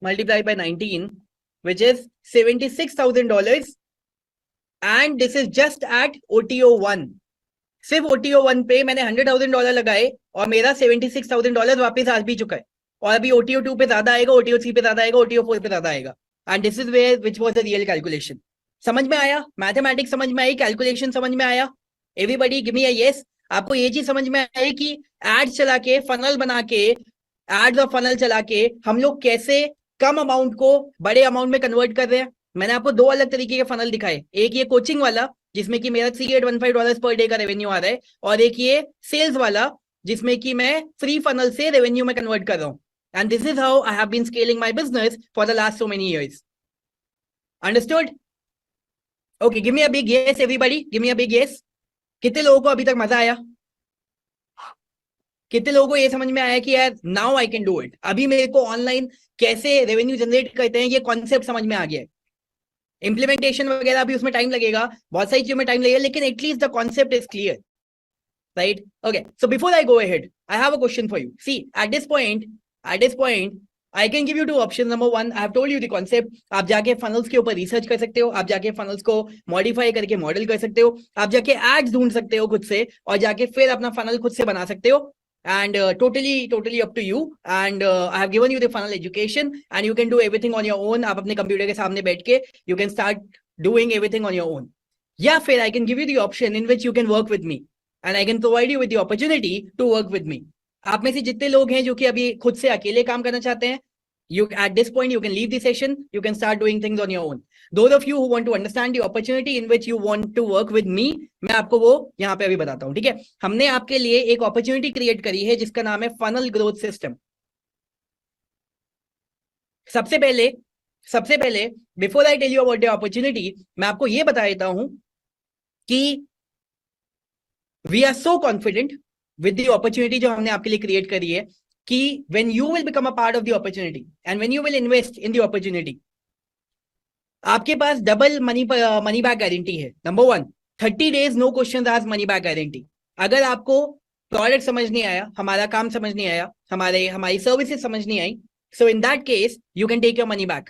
multiply by 19, which is $76,000, and this is just at OTO 1। सिर्फ OTO 1 पे मैंने $100,000 लगाए और मेरा $76,000 वापस आ भी चुका है। और अभी OTO 2 पे ज्यादा आएगा, OTO 3 पे ज्यादा आएगा, OTO 4 पे ज्यादा आएगा। And this is where which was the real calculation. समझ में आया? मैथमेटिक्स समझ में आई? कैलकुलेशन समझ में आया? Everybody give me a yes. आपको ये चीज समझ में आई कि एड चला के, फनल बना के, एड द फनल चला के हम लोग कैसे कम अमाउंट को बड़े अमाउंट में कन्वर्ट कर रहे हैं। मैंने आपको दो अलग तरीके के फनल दिखाए, एक ये कोचिंग वाला जिसमें कि मेरा $3815 पर डे का रेवेन्यू आ रहा है, और एक ये सेल्स वाला जिसमें कि मैं फ्री फनल से रेवेन्यू में कन्वर्ट कर रहा हूं। And this is how I have been scaling my business for the last so many years. Understood? Okay, give me a big yes everybody, give me a big yes. कितने लोगों को अभी तक मजा आया? कितने लोगों को ये समझ में आया कि यार now I can do it, अभी मेरे को ऑनलाइन कैसे रेवेन्यू जनरेट करते हैं ये कॉन्सेप्ट समझ में आ गया है। इंप्लीमेंटेशन वगैरह भी उसमें टाइम लगेगा, बहुत सारी चीजों में टाइम लगेगा, लेकिन at least the concept is clear, right? Okay, so before I go ahead, I have a question for you. See, at this point I can give you two options. Number one, I have told you the concept. आप जाके funnels के ऊपर research कर सकते हो, आप जाके funnels को मॉडिफाई करके मॉडल कर सकते हो, आप जाके एड्स ढूंढ सकते हो खुद से, और जाके फिर अपना funnel खुद से बना सकते हो। And totally up to you. And I have given you the funnel education, and you can do everything on your own. आप अपने कंप्यूटर के सामने बैठ के you can start doing everything on your own. या फिर I can give you the option in which you can work with me, and I can provide you with the opportunity to work with me. आप में से जितने लोग हैं जो कि अभी खुद से अकेले काम करना चाहते हैं, you at this point you can leave the session, you can start doing things on your own. Those of you who want to understand the opportunity in which you want to work with me, मैं आपको वो यहाँ पे अभी बताता हूँ, ठीक है? हमने आपके लिए एक अपॉर्चुनिटी क्रिएट करी है जिसका नाम है फनल ग्रोथ सिस्टम। सबसे पहले before I tell you about the opportunity, मैं आपको ये बता देता हूं कि we are so confident with the opportunity जो हमने आपके लिए क्रिएट करी है, कि when you will become a part of the opportunity and when you will invest in the opportunity, आपके पास डबल मनी बैक गारंटी है। Number one, 30 days no question asked money back guarantee. अगर आपको product समझ नहीं आया, हमारा काम समझ नहीं आया, हमारी सर्विसेज समझ नहीं आई, so in that case you can take your money back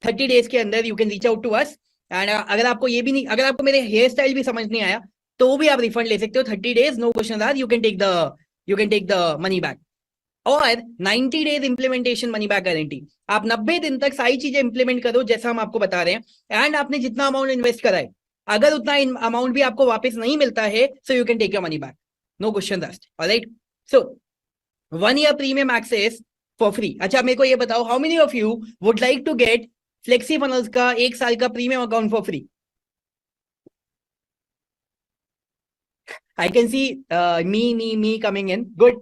30 days के अंदर। You can reach out to us, and अगर आपको ये भी नहीं, अगर आपको मेरे हेयर स्टाइल भी समझ नहीं आया तो भी आप रिफंड ले सकते हो। 30 days no question asked, you can take the money back. और 90 days implementation money back guarantee. आप 90 दिन तक सारी चीजें इंप्लीमेंट करो जैसा हम आपको बता रहे हैं, एंड आपने जितना अमाउंट इन्वेस्ट करा है, अगर उतना अमाउंट भी आपको वापस नहीं मिलता है, so you can take your money back, no question asked. Alright, so 1 year premium access for free. अच्छा, मेरे को ये बताओ, how many of you would like to get Flexi Funnels का 1 साल का premium account for free? I can see me coming in. Good.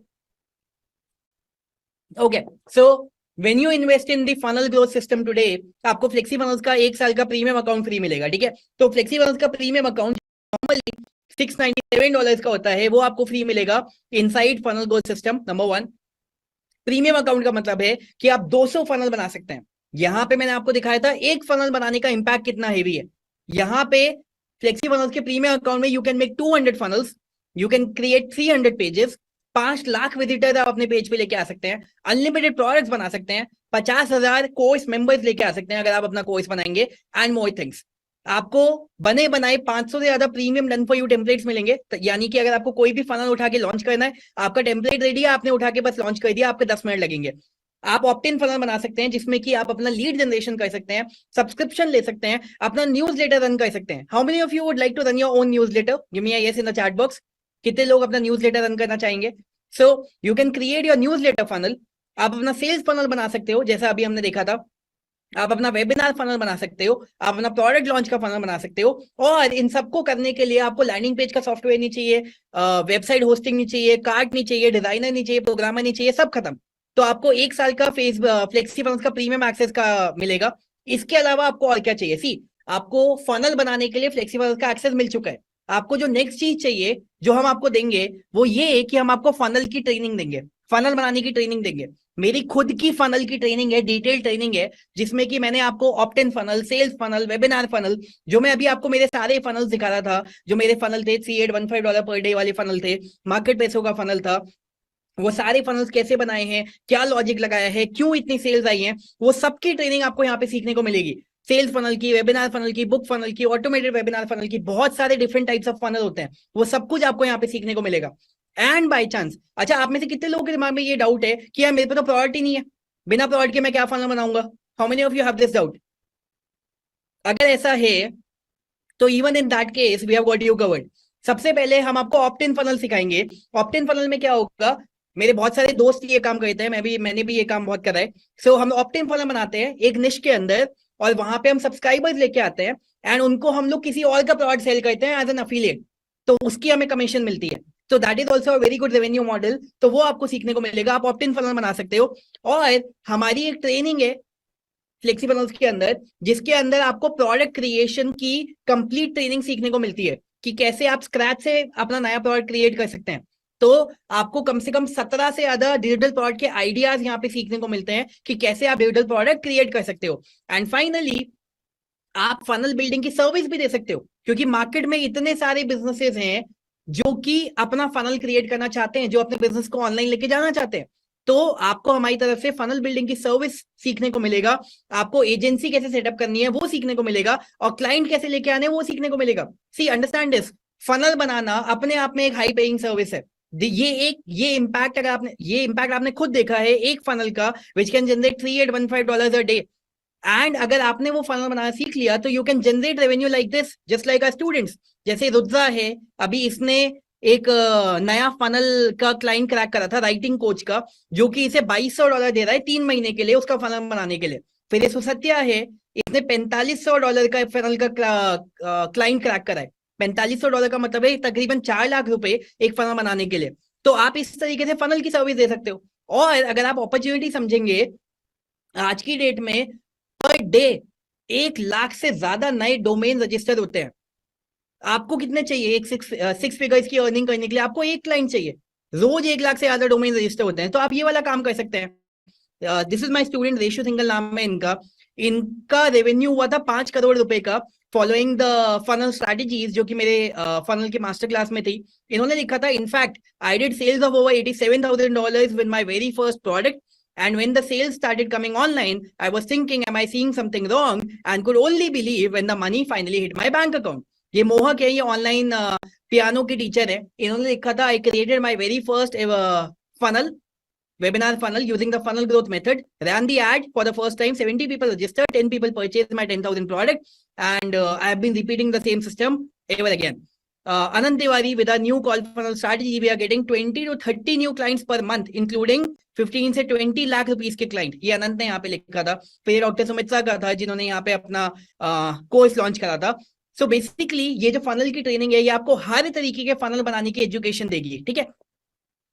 Okay, so when you invest in the funnel growth system today, आपको flexi Funnels का 1 साल का premium account free मिलेगा, ठीक है? तो फ्लेक्सी फनल्स का प्रीमियम अकाउंट नॉर्मली $697 का होता है, वो आपको फ्री मिलेगा inside funnel growth system. Number one, premium account का मतलब है कि आप 200 फनल बना सकते हैं। यहाँ पे मैंने आपको दिखाया था एक फनल बनाने का इंपैक्ट कितना हेवी है। यहाँ पे फ्लेक्सी फनल्स के प्रीमियम अकाउंट में you can make 200 funnels, you can create 300 pages, 5 lakh visitors आप अपने पेज पे लेके आ सकते हैं, अनलिमिटेड प्रोडक्ट्स बना सकते हैं, 50,000 कोर्स मेंबर्स लेके आ सकते हैं अगर आप अपना कोर्स बनाएंगे, एंड मोर थिंग्स। आपको बने बनाए 500 से ज्यादा premium done for you templates मिलेंगे। यानी कि अगर आपको कोई भी फनल उठा के लॉन्च करना है, आपका टेम्पलेट रेडी है, आपने उठा के बस लॉन्च कर दिया, आपके 10 मिनट लगेंगे। आप ऑप्ट-इन फनल बना सकते हैं जिसमें कि आप अपना लीड जनरेशन कर सकते हैं, सब्सक्रिप्शन ले सकते हैं, अपना न्यूज़लेटर रन कर सकते हैं। How many of you would like to run your own newsletter? Give me a yes in the chat box. कितने लोग अपना न्यूज़लेटर रन करना चाहेंगे? So you can create your newsletter funnel. आप अपना सेल्स फनल बना सकते हो, जैसा अभी हमने देखा था। आप अपना वेबिनार फनल बना सकते हो, आप अपना प्रोडक्ट लॉन्च का फनल बना सकते हो, और इन सबको करने के लिए आपको लैंडिंग पेज का सॉफ्टवेयर नहीं चाहिए, वेबसाइट होस्टिंग नहीं चाहिए, कार्ट नहीं चाहिए, डिजाइनर नहीं चाहिए, प्रोग्रामर नहीं चाहिए, सब खत्म। तो आपको 1 साल का फ्लेक्सी फनल का प्रीमियम एक्सेस का मिलेगा। इसके अलावा आपको और क्या चाहिए? सी, आपको फनल बनाने के लिए फ्लेक्सी फनल का एक्सेस मिल चुका है। आपको जो नेक्स्ट चीज चाहिए जो हम आपको देंगे वो ये है कि हम आपको फनल की ट्रेनिंग देंगे, फनल बनाने की ट्रेनिंग देंगे। मेरी खुद की फनल की ट्रेनिंग है, डिटेल ट्रेनिंग है, जिसमें कि मैंने आपको opt-in funnel, sales funnel, webinar funnel, जो मैं अभी आपको मेरे सारे फनल दिखा रहा था, जो मेरे फनल थे, $3815 पर डे वाले फनल थे, मार्केट पैसों का फनल था, वो सारे फनल्स कैसे बनाए हैं, क्या लॉजिक लगाया है, क्यों इतनी सेल्स आई हैं, वो सबकी ट्रेनिंग आपको यहाँ पे सीखने को मिलेगी। सेल्स फनल की, वेबिनार फनल की, बुक फनल की, ऑटोमेटेड वेबिनार फनल की, बहुत सारे डिफरेंट टाइप्स ऑफ फनल होते हैं, वो सब कुछ आपको यहाँ पे सीखने को मिलेगा। एंड बाई चांस, अच्छा, आप में से कितने लोगों के दिमाग में ये डाउट है कि यार मेरे पे तो प्रोडक्ट ही नहीं है, बिना प्रोडक्ट के मैं क्या फनल बनाऊंगा? How many of you have this doubt? अगर ऐसा है तो even in that case we have got you covered. सबसे पहले हम आपको ऑप्ट-इन फनल सिखाएंगे। ऑप्ट-इन फनल में क्या होगा, मेरे बहुत सारे दोस्त ये काम करते हैं, मैंने भी ये काम बहुत करा है। सो हम ऑप्ट-इन फनल बनाते हैं एक निश के अंदर, और वहां पे हम सब्सक्राइबर्स लेके आते हैं, एंड उनको हम लोग किसी और का प्रोडक्ट सेल करते हैं एज एन अफिलिएट, तो उसकी हमें कमीशन मिलती है। तो that is also a very good revenue model. तो वो आपको सीखने को मिलेगा, आप ऑप्ट-इन फनल बना सकते हो। और हमारी एक ट्रेनिंग है फ्लेक्सिबल के अंदर, जिसके अंदर आपको प्रोडक्ट क्रिएशन की कंप्लीट ट्रेनिंग सीखने को मिलती है कि कैसे आप स्क्रैच से अपना नया प्रोडक्ट क्रिएट कर सकते हैं। तो आपको कम से कम 17 से ज्यादा डिजिटल प्रोडक्ट के आइडियाज यहाँ पे सीखने को मिलते हैं कि कैसे आप डिजिटल प्रोडक्ट क्रिएट कर सकते हो। एंड फाइनली आप फनल बिल्डिंग की सर्विस भी दे सकते हो, क्योंकि मार्केट में इतने सारे बिजनेसेस हैं जो कि अपना फनल क्रिएट करना चाहते हैं, जो अपने बिजनेस को ऑनलाइन लेके जाना चाहते हैं। तो आपको हमारी तरफ से फनल बिल्डिंग की सर्विस सीखने को मिलेगा, आपको एजेंसी कैसे सेटअप करनी है वो सीखने को मिलेगा, और क्लाइंट कैसे लेके आने वो सीखने को मिलेगा। सी, अंडरस्टैंड दिस, फनल बनाना अपने आप में एक हाई पेइंग सर्विस है। ये इम्पैक्ट आपने खुद देखा है एक फनल का, which can generate $3815 a day. And अगर आपने वो फनल बनाना सीख लिया तो you can generate revenue like this, just like our students. जैसे रुद्रा है, अभी इसने एक नया फनल का क्लाइंट क्रैक करा था, राइटिंग कोच का, जो कि इसे $2200 दे रहा है 3 महीने के लिए उसका फनल बनाने के लिए। फिर ये सुसत्या है, इसने $4500 का फनल का क्लाइंट क्रैक करा है। $4500 का मतलब है तकरीबन 4 लाख रुपए एक फनल बनाने के लिए। तो आप इस तरीके से फनल की सर्विस दे सकते हो। और अगर आप अपॉर्चुनिटी समझेंगे, आज की डेट में पर डे 1 लाख से ज्यादा नए डोमेन रजिस्टर होते हैं। आपको कितने चाहिए एक सिक्स फिगर्स की अर्निंग करने के लिए? आपको एक क्लाइंट चाहिए, रोज 1 लाख से ज्यादा डोमेन रजिस्टर होते हैं। तो आप ये वाला काम कर सकते हैं। This is my student Reshu single नाम है इनका। इनका रेवेन्यू हुआ था 5 करोड़ रुपए का फॉलोइंग द फनल स्ट्रैटेजीज, जो कि मेरे फनल के मास्टर क्लास में थी। इन्होंने लिखा था, in fact I did sales of over $87,000 with my very first product. And when the sales started coming online, I was thinking, am I seeing something wrong? And could only believe when the money finally hit my bank account. ये मोहक है, ये online piano की teacher है। इन्होंने लिखा था, I created my very first ever funnel, webinar funnel using the funnel growth method. Ran the ad for the first time. 70 people registered, 10 people purchased my 10,000 product, and I have been repeating the same system ever again. Anand Tiwari, with our new call funnel strategy, we are getting 20 to 30 new clients per month, including 15 से 20 lakh rupees के client. ये अनंत ने यहाँ पे लिखा था। फिर doctor Sumitra का था, जिन्होंने यहाँ पे अपना कोर्स लॉन्च करा था। सो बेसिकली ये जो फनल की ट्रेनिंग है, ये आपको हर तरीके के फनल बनाने की एजुकेशन देगी, ठीक है।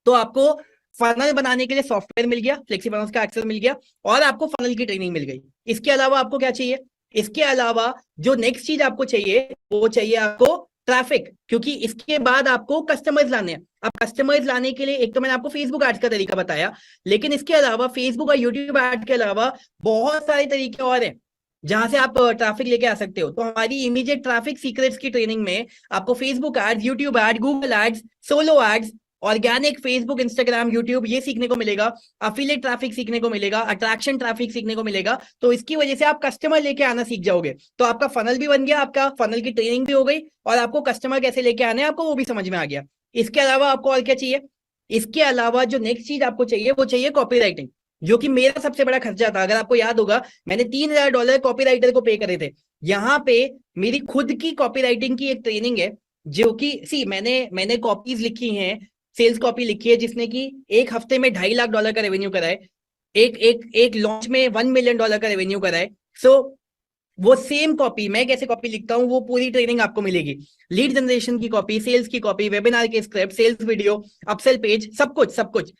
तो आपको फनल बनाने के लिए सॉफ्टवेयर मिल गया, फ्लेक्सिबल का एक्सेस मिल गया, और आपको फनल की ट्रेनिंग मिल गई। इसके अलावा आपको क्या चाहिए? इसके अलावा जो नेक्स्ट चीज आपको चाहिए वो चाहिए आपको ट्रैफिक, क्योंकि इसके बाद आपको कस्टमर्स लाने हैं। अब कस्टमर्स लाने के लिए एक तो मैंने आपको फेसबुक एड्स का तरीका बताया, लेकिन इसके अलावा फेसबुक और यूट्यूब एड के अलावा बहुत सारे तरीके और हैं जहां से आप ट्रैफिक लेके आ सकते हो। तो हमारी इमीडिएट ट्रैफिक सीक्रेट्स की ट्रेनिंग में आपको Facebook ads, YouTube ad, Google ads, solo ads, organic Facebook, Instagram, YouTube, ये सीखने को मिलेगा। अफिलिएट ट्रैफिक सीखने को मिलेगा, अट्रैक्शन ट्रैफिक सीखने को मिलेगा। तो इसकी वजह से आप कस्टमर लेके आना सीख जाओगे। तो आपका फनल भी बन गया, आपका फनल की ट्रेनिंग भी हो गई, और आपको कस्टमर कैसे लेके आने आपको वो भी समझ में आ गया। इसके अलावा आपको और क्या चाहिए? इसके अलावा जो नेक्स्ट चीज आपको चाहिए वो चाहिए कॉपी राइटिंग। जो कि मेरा सबसे बड़ा खर्चा था। अगर आपको याद होगा, मैंने $3000 कॉपीराइटर को पे करे थे। यहाँ पे मेरी खुद की कॉपीराइटिंग की एक ट्रेनिंग है, जो कि मैंने कॉपीज लिखी हैं, सेल्स कॉपी लिखी है, जिसने की एक हफ्ते में $2.5 लाख का रेवेन्यू कराए, एक लॉन्च में $1 मिलियन का रेवेन्यू कराए। सो वो सेम कॉपी, मैं कैसे कॉपी लिखता हूँ, वो पूरी ट्रेनिंग आपको मिलेगी। लीड जनरेशन की कॉपी, सेल्स की कॉपी, वेबिनार के script, sales video, upsell page, सब कुछ।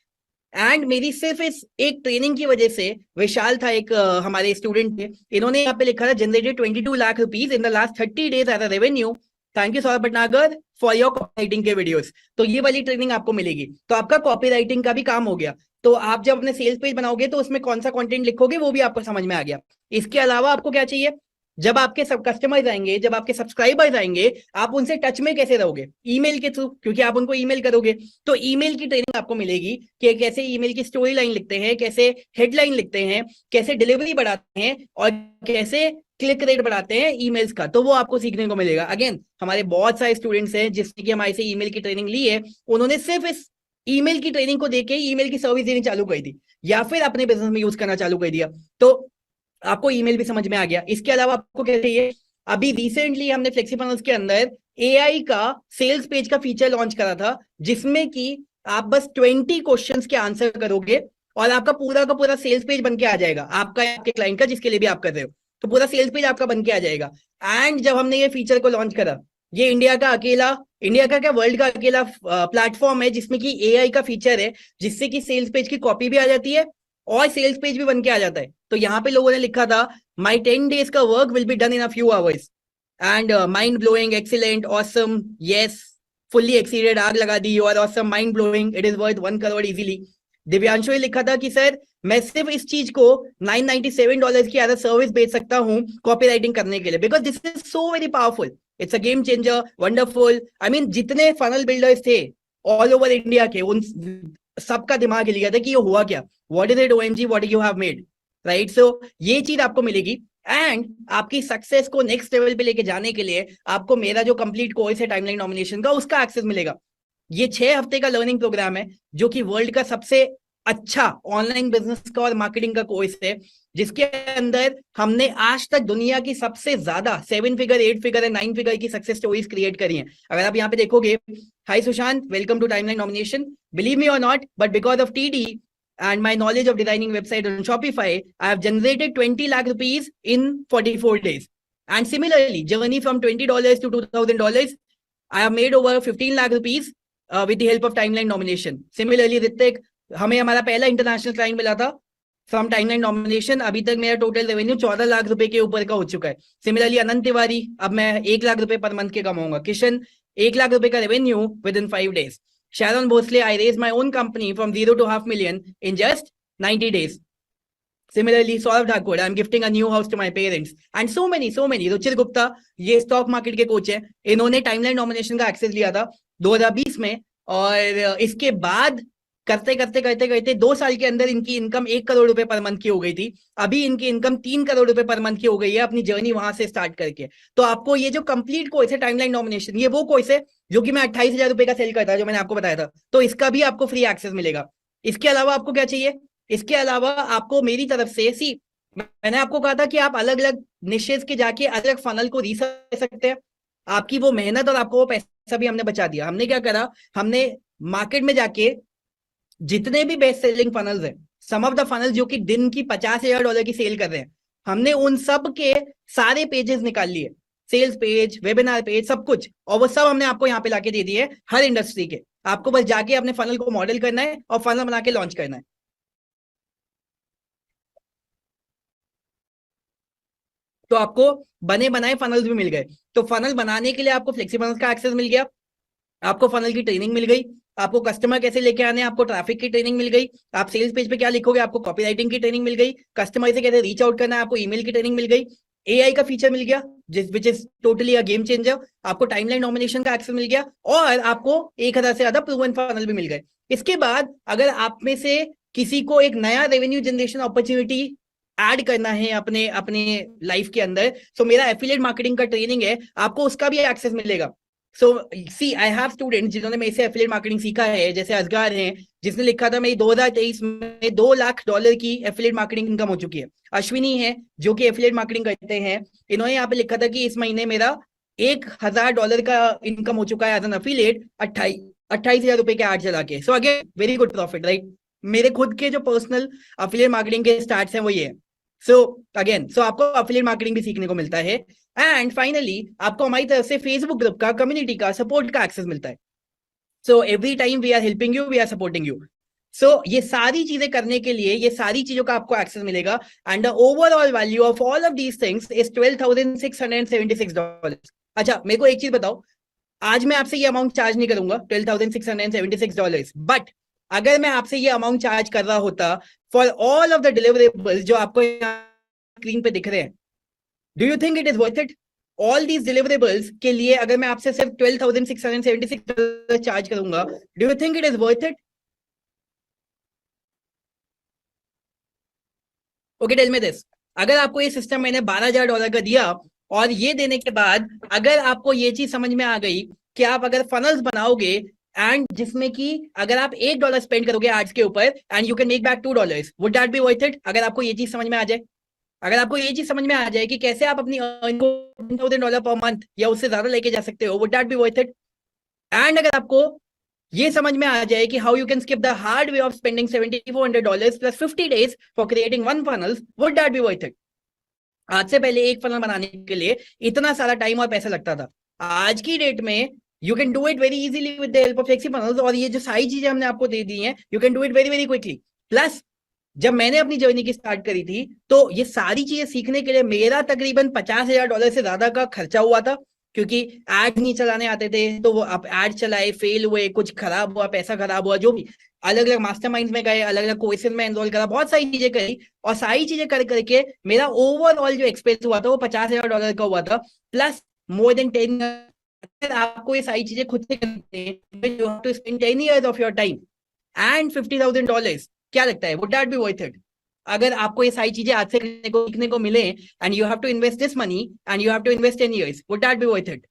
एंड मेरी सिर्फ इस एक ट्रेनिंग की वजह से, विशाल था एक हमारे स्टूडेंट थे, इन्होंने यहाँ पे लिखा था generated 22 lakh rupees in the last 30 days as a revenue. Thank you Saurabh Bhatnagar for your copywriting के वीडियोस। तो ये वाली ट्रेनिंग आपको मिलेगी, तो आपका कॉपीराइटिंग का भी काम हो गया। तो आप जब अपने सेल्स पेज बनाओगे तो उसमें कौन सा कंटेंट लिखोगे वो भी आपको समझ में आ गया। इसके अलावा आपको क्या चाहिए, जब आपके सब कस्टमर्स आएंगे, जब आपके सब्सक्राइबर्स आएंगे, आप उनसे टच में कैसे रहोगे, ईमेल के थ्रू, क्योंकि आप उनको ईमेल करोगे। तो ईमेल की ट्रेनिंग आपको मिलेगी कि कैसे ईमेल की स्टोरी लाइन लिखते हैं, कैसे हेडलाइन लिखते हैं, कैसे डिलीवरी बढ़ाते हैं, और कैसे क्लिक रेट बढ़ाते हैं ईमेल्स का। तो वो आपको सीखने को मिलेगा। अगेन, हमारे बहुत सारे स्टूडेंट्स हैं जिसने कि हमारे से ईमेल की ट्रेनिंग ली है, उन्होंने सिर्फ इस ईमेल की ट्रेनिंग को देख के ईमेल की सर्विस देनी चालू कर दी, या फिर अपने बिजनेस में यूज करना चालू कर दिया। तो आपको ईमेल भी समझ में आ गया। इसके अलावा आपको क्या चाहिए, अभी रिसेंटली हमने फ्लेक्सीफनल्स के अंदर एआई का सेल्स पेज का फीचर लॉन्च करा था, जिसमें कि आप बस 20 क्वेश्चंस के आंसर करोगे और आपका पूरा का पूरा सेल्स पेज बन के आ जाएगा, आपका, आपके क्लाइंट का, जिसके लिए भी आप कर रहे हो। तो पूरा सेल्स पेज आपका बन के आ जाएगा। एंड जब हमने ये फीचर को लॉन्च करा, ये इंडिया का क्या, वर्ल्ड का अकेला प्लेटफॉर्म है जिसमें कि एआई का फीचर है, जिससे कि सेल्स पेज की कॉपी भी आ जाती है और सेल्स पेज भी बन के आ जाता है। तो यहाँ पे लोगों ने लिखा था, माई 10 days का work will be done in a few hours and mind blowing, excellent, awesome, yes, fully exceeded, आग लगा दी, और awesome, mind blowing, it is worth 1 crore easily. Divyanshu ने लिखा था कि सर, मैं सिर्फ इस चीज को $997 की एज अ सर्विस बेच सकता हूँ कॉपी राइटिंग करने के लिए, because this is so very powerful, it's a game changer, wonderful. I mean, जितने फनल बिल्डर्स थे ऑल ओवर इंडिया के, उन सबका दिमाग हिल गया था कि ये हुआ क्या, what is it OMG, what you have made, right. So ये चीज आपको मिलेगी। एंड आपकी सक्सेस को नेक्स्ट लेवल पे लेके जाने के लिए आपको मेरा जो कंप्लीट कोर्स है टाइमलाइन डोमिनेशन का, उसका एक्सेस मिलेगा। ये 6 हफ्ते का लर्निंग प्रोग्राम है, जो कि वर्ल्ड का सबसे अच्छा ऑनलाइन बिजनेस का और मार्केटिंग का कोर्स है, जिसके अंदर हमने आज तक दुनिया की सबसे ज्यादा 7 फिगर, 8 फिगर, 9 फिगर की सक्सेस स्टोरीज क्रिएट करी हैं। अगर आप यहाँ पे देखोगे, hi Sushant, welcome to timeline domination, believe me or not, but because of TD and my knowledge of designing website on Shopify, I have generated 20 lakh rupees in 44 days. And similarly, journey from $20 to $2,000, I have made over 15 lakh rupees with the help of timeline nomination. Similarly, Ritik, हमें हमारा पहला international client मिला था from timeline nomination. अभी तक मेरा total revenue 14 lakh रुपए के ऊपर का हो चुका है। सिमिलरली, अनंत तिवारी, अब मैं 1 लाख रुपए पर मंथ के कमाऊंगा। किशन, 1 लाख रुपए का revenue with in 5 days। Sharon Bhosley, I raised my own company from 0 to $500,000 in just 90 days. Similarly, Saurav Thakur, I'm gifting a new house to my parents. And so many. Ruchir Gupta, ये stock market के coach हैं, इन्होंने timeline nomination का access लिया था 2020 में, और इसके बाद करते 2 साल के अंदर इनकी इनकम 1 करोड़ रुपए पर मंथ की हो गई थी। अभी इनकी इनकम 3 करोड़ रुपए पर मंथ की हो गई है, अपनी जर्नी वहां से स्टार्ट करके। तो आपको ये जो कंप्लीट कोर्स है टाइमलाइन नॉमिनेशन, ये वो कोर्स है जो कि मैं 28,000 रुपए का सेल करता था, जो मैंने आपको बताया था। तो इसका भी आपको फ्री एक्सेस मिलेगा। इसके अलावा आपको क्या चाहिए, इसके अलावा आपको मेरी तरफ से, मैंने आपको कहा था कि आप अलग अलग निशेस के जाके अलग अलग फनल को रीसर्च कर सकते हैं। आपकी वो मेहनत और आपको वो पैसा भी हमने बचा दिया। हमने क्या करा, हमने मार्केट में जाके जितने भी बेस्ट सेलिंग फनल्स हैं, सम ऑफ द फनल्स जो कि दिन की $50,000 की सेल कर रहे हैं, हमने उन सब के सारे पेजेस निकाल लिए, सेल्स पेज, वेबिनार पेज, सब कुछ, और वो सब हमने आपको यहाँ पे लाके दे दिए हर इंडस्ट्री के। आपको बस जाके अपने फनल को मॉडल करना है और फनल बना के लॉन्च करना है। तो आपको बने बनाए फनल्स भी मिल गए। तो फनल बनाने के लिए आपको फ्लेक्सीफनल्स का एक्सेस मिल गया, आपको फनल की ट्रेनिंग मिल गई, आपको कस्टमर कैसे लेके आने, आपको ट्रैफिक की ट्रेनिंग मिल गई, आप सेल्स पेज पे क्या लिखोगे, आपको कॉपीराइटिंग की ट्रेनिंग मिल गई, कस्टमर से कैसे रीच आउट करना है, आपको ईमेल की ट्रेनिंग मिल गई, एआई का फीचर मिल गया which is totally a game changer, आपको टाइमलाइन नॉमिनेशन का एक्सेस मिल गया, और आपको 1000 से ज्यादा प्रूवन फनल भी मिल गए। इसके बाद अगर आप में से किसी को एक नया रेवेन्यू जनरेशन अपॉर्चुनिटी ऐड करना है अपने अपने लाइफ के अंदर, तो मेरा एफिलिएट मार्केटिंग का ट्रेनिंग है, आपको उसका भी एक्सेस मिलेगा। सो सी आई हैव स्टूडेंट्स जिन्होंने मेरे से एफिलिएट मार्केटिंग सीखा है, जैसे असगार हैं जिसने लिखा था मेरी 2023 में $2 लाख की एफिलिएट मार्केटिंग इनकम हो चुकी है। अश्विनी है जो कि एफिलिएट मार्केटिंग करते हैं, इन्होंने यहाँ पे लिखा था कि इस महीने मेरा $1000 का इनकम हो चुका है एज एन एफिलिएट 28,000 रुपए के एड चला के। So again very good profit, right. मेरे खुद के जो पर्सनल एफिलिएट मार्केटिंग के स्टार्ट्स हैं वो ये है। सो अगेन आपको एफिलिएट मार्केटिंग भी सीखने को मिलता है। एंड फाइनली आपको हमारी तरफ से फेसबुक ग्रुप का, कम्युनिटी का, सपोर्ट का एक्सेस मिलता है। So every time we are helping you, we are supporting you. So ये सारी चीजें करने के लिए, ये सारी चीजों का आपको एक्सेस मिलेगा। And the overall value of all of these things is $12,676। अच्छा मेरे को एक चीज बताओ, आज मैं आपसे ये अमाउंट चार्ज नहीं करूंगा $12,676, बट अगर मैं आपसे ये अमाउंट चार्ज कर रहा होता for all of the deliverables जो आपको स्क्रीन पे दिख रहे हैं, do you think it is worth it? All these deliverables के लिए अगर मैं आपसे सिर्फ $12,676 चार्ज करूंगा, do you think it is worth it? Okay tell me this, अगर आपको ये सिस्टम मैंने $12,000 का दिया और ये देने के बाद अगर आपको ये चीज समझ में आ गई कि आप अगर फनल्स बनाओगे एंड जिसमें कि अगर आप $1 स्पेंड करोगे एड्स के ऊपर and you can make back $2, would that be worth it? अगर आपको ये चीज समझ में आ जाए, अगर आपको ये चीज समझ में आ जाए कि कैसे आप अपनी अर्निंग को $10,000 पर मंथ या उससे ज्यादा लेके जा सकते हो, would that be worth it? And अगर आपको ये समझ में आ जाए कि how you can skip the hard way of spending $7,400 plus 50 days for creating one funnel, would that be worth it? आज से पहले एक फनल बनाने के लिए इतना सारा टाइम और पैसा लगता था, आज की डेट में you can do it very easily with the help of flexi funnels. और ये जो सारी चीजें हमने आपको दे दी हैं, you can do it very very quickly. Plus जब मैंने अपनी जर्नी की स्टार्ट करी थी तो ये सारी चीजें सीखने के लिए मेरा तकरीबन $50,000 से ज्यादा का खर्चा हुआ था, क्योंकि एड नहीं चलाने आते थे। तो वो आप एड चलाए, फेल हुए, कुछ खराब हुआ, पैसा खराब हुआ, जो भी अलग अलग मास्टरमाइंड्स में गए, अलग अलग कोर्सेज में एनरोल करा, बहुत सारी चीजें करी और सारी चीजें कर करके मेरा ओवरऑल जो एक्सपेंस हुआ था वो $50,000 का हुआ था, प्लस मोर देन 10। आपको ये सारी चीजें खुद से करते हैं, you have to spend 10 years of your time and $50,000। क्या लगता है, would that be worth it? अगर आपको ये सारी चीजें आज से सीखने को मिले and you have to invest this money and you have to invest 10 years, would that be worth it?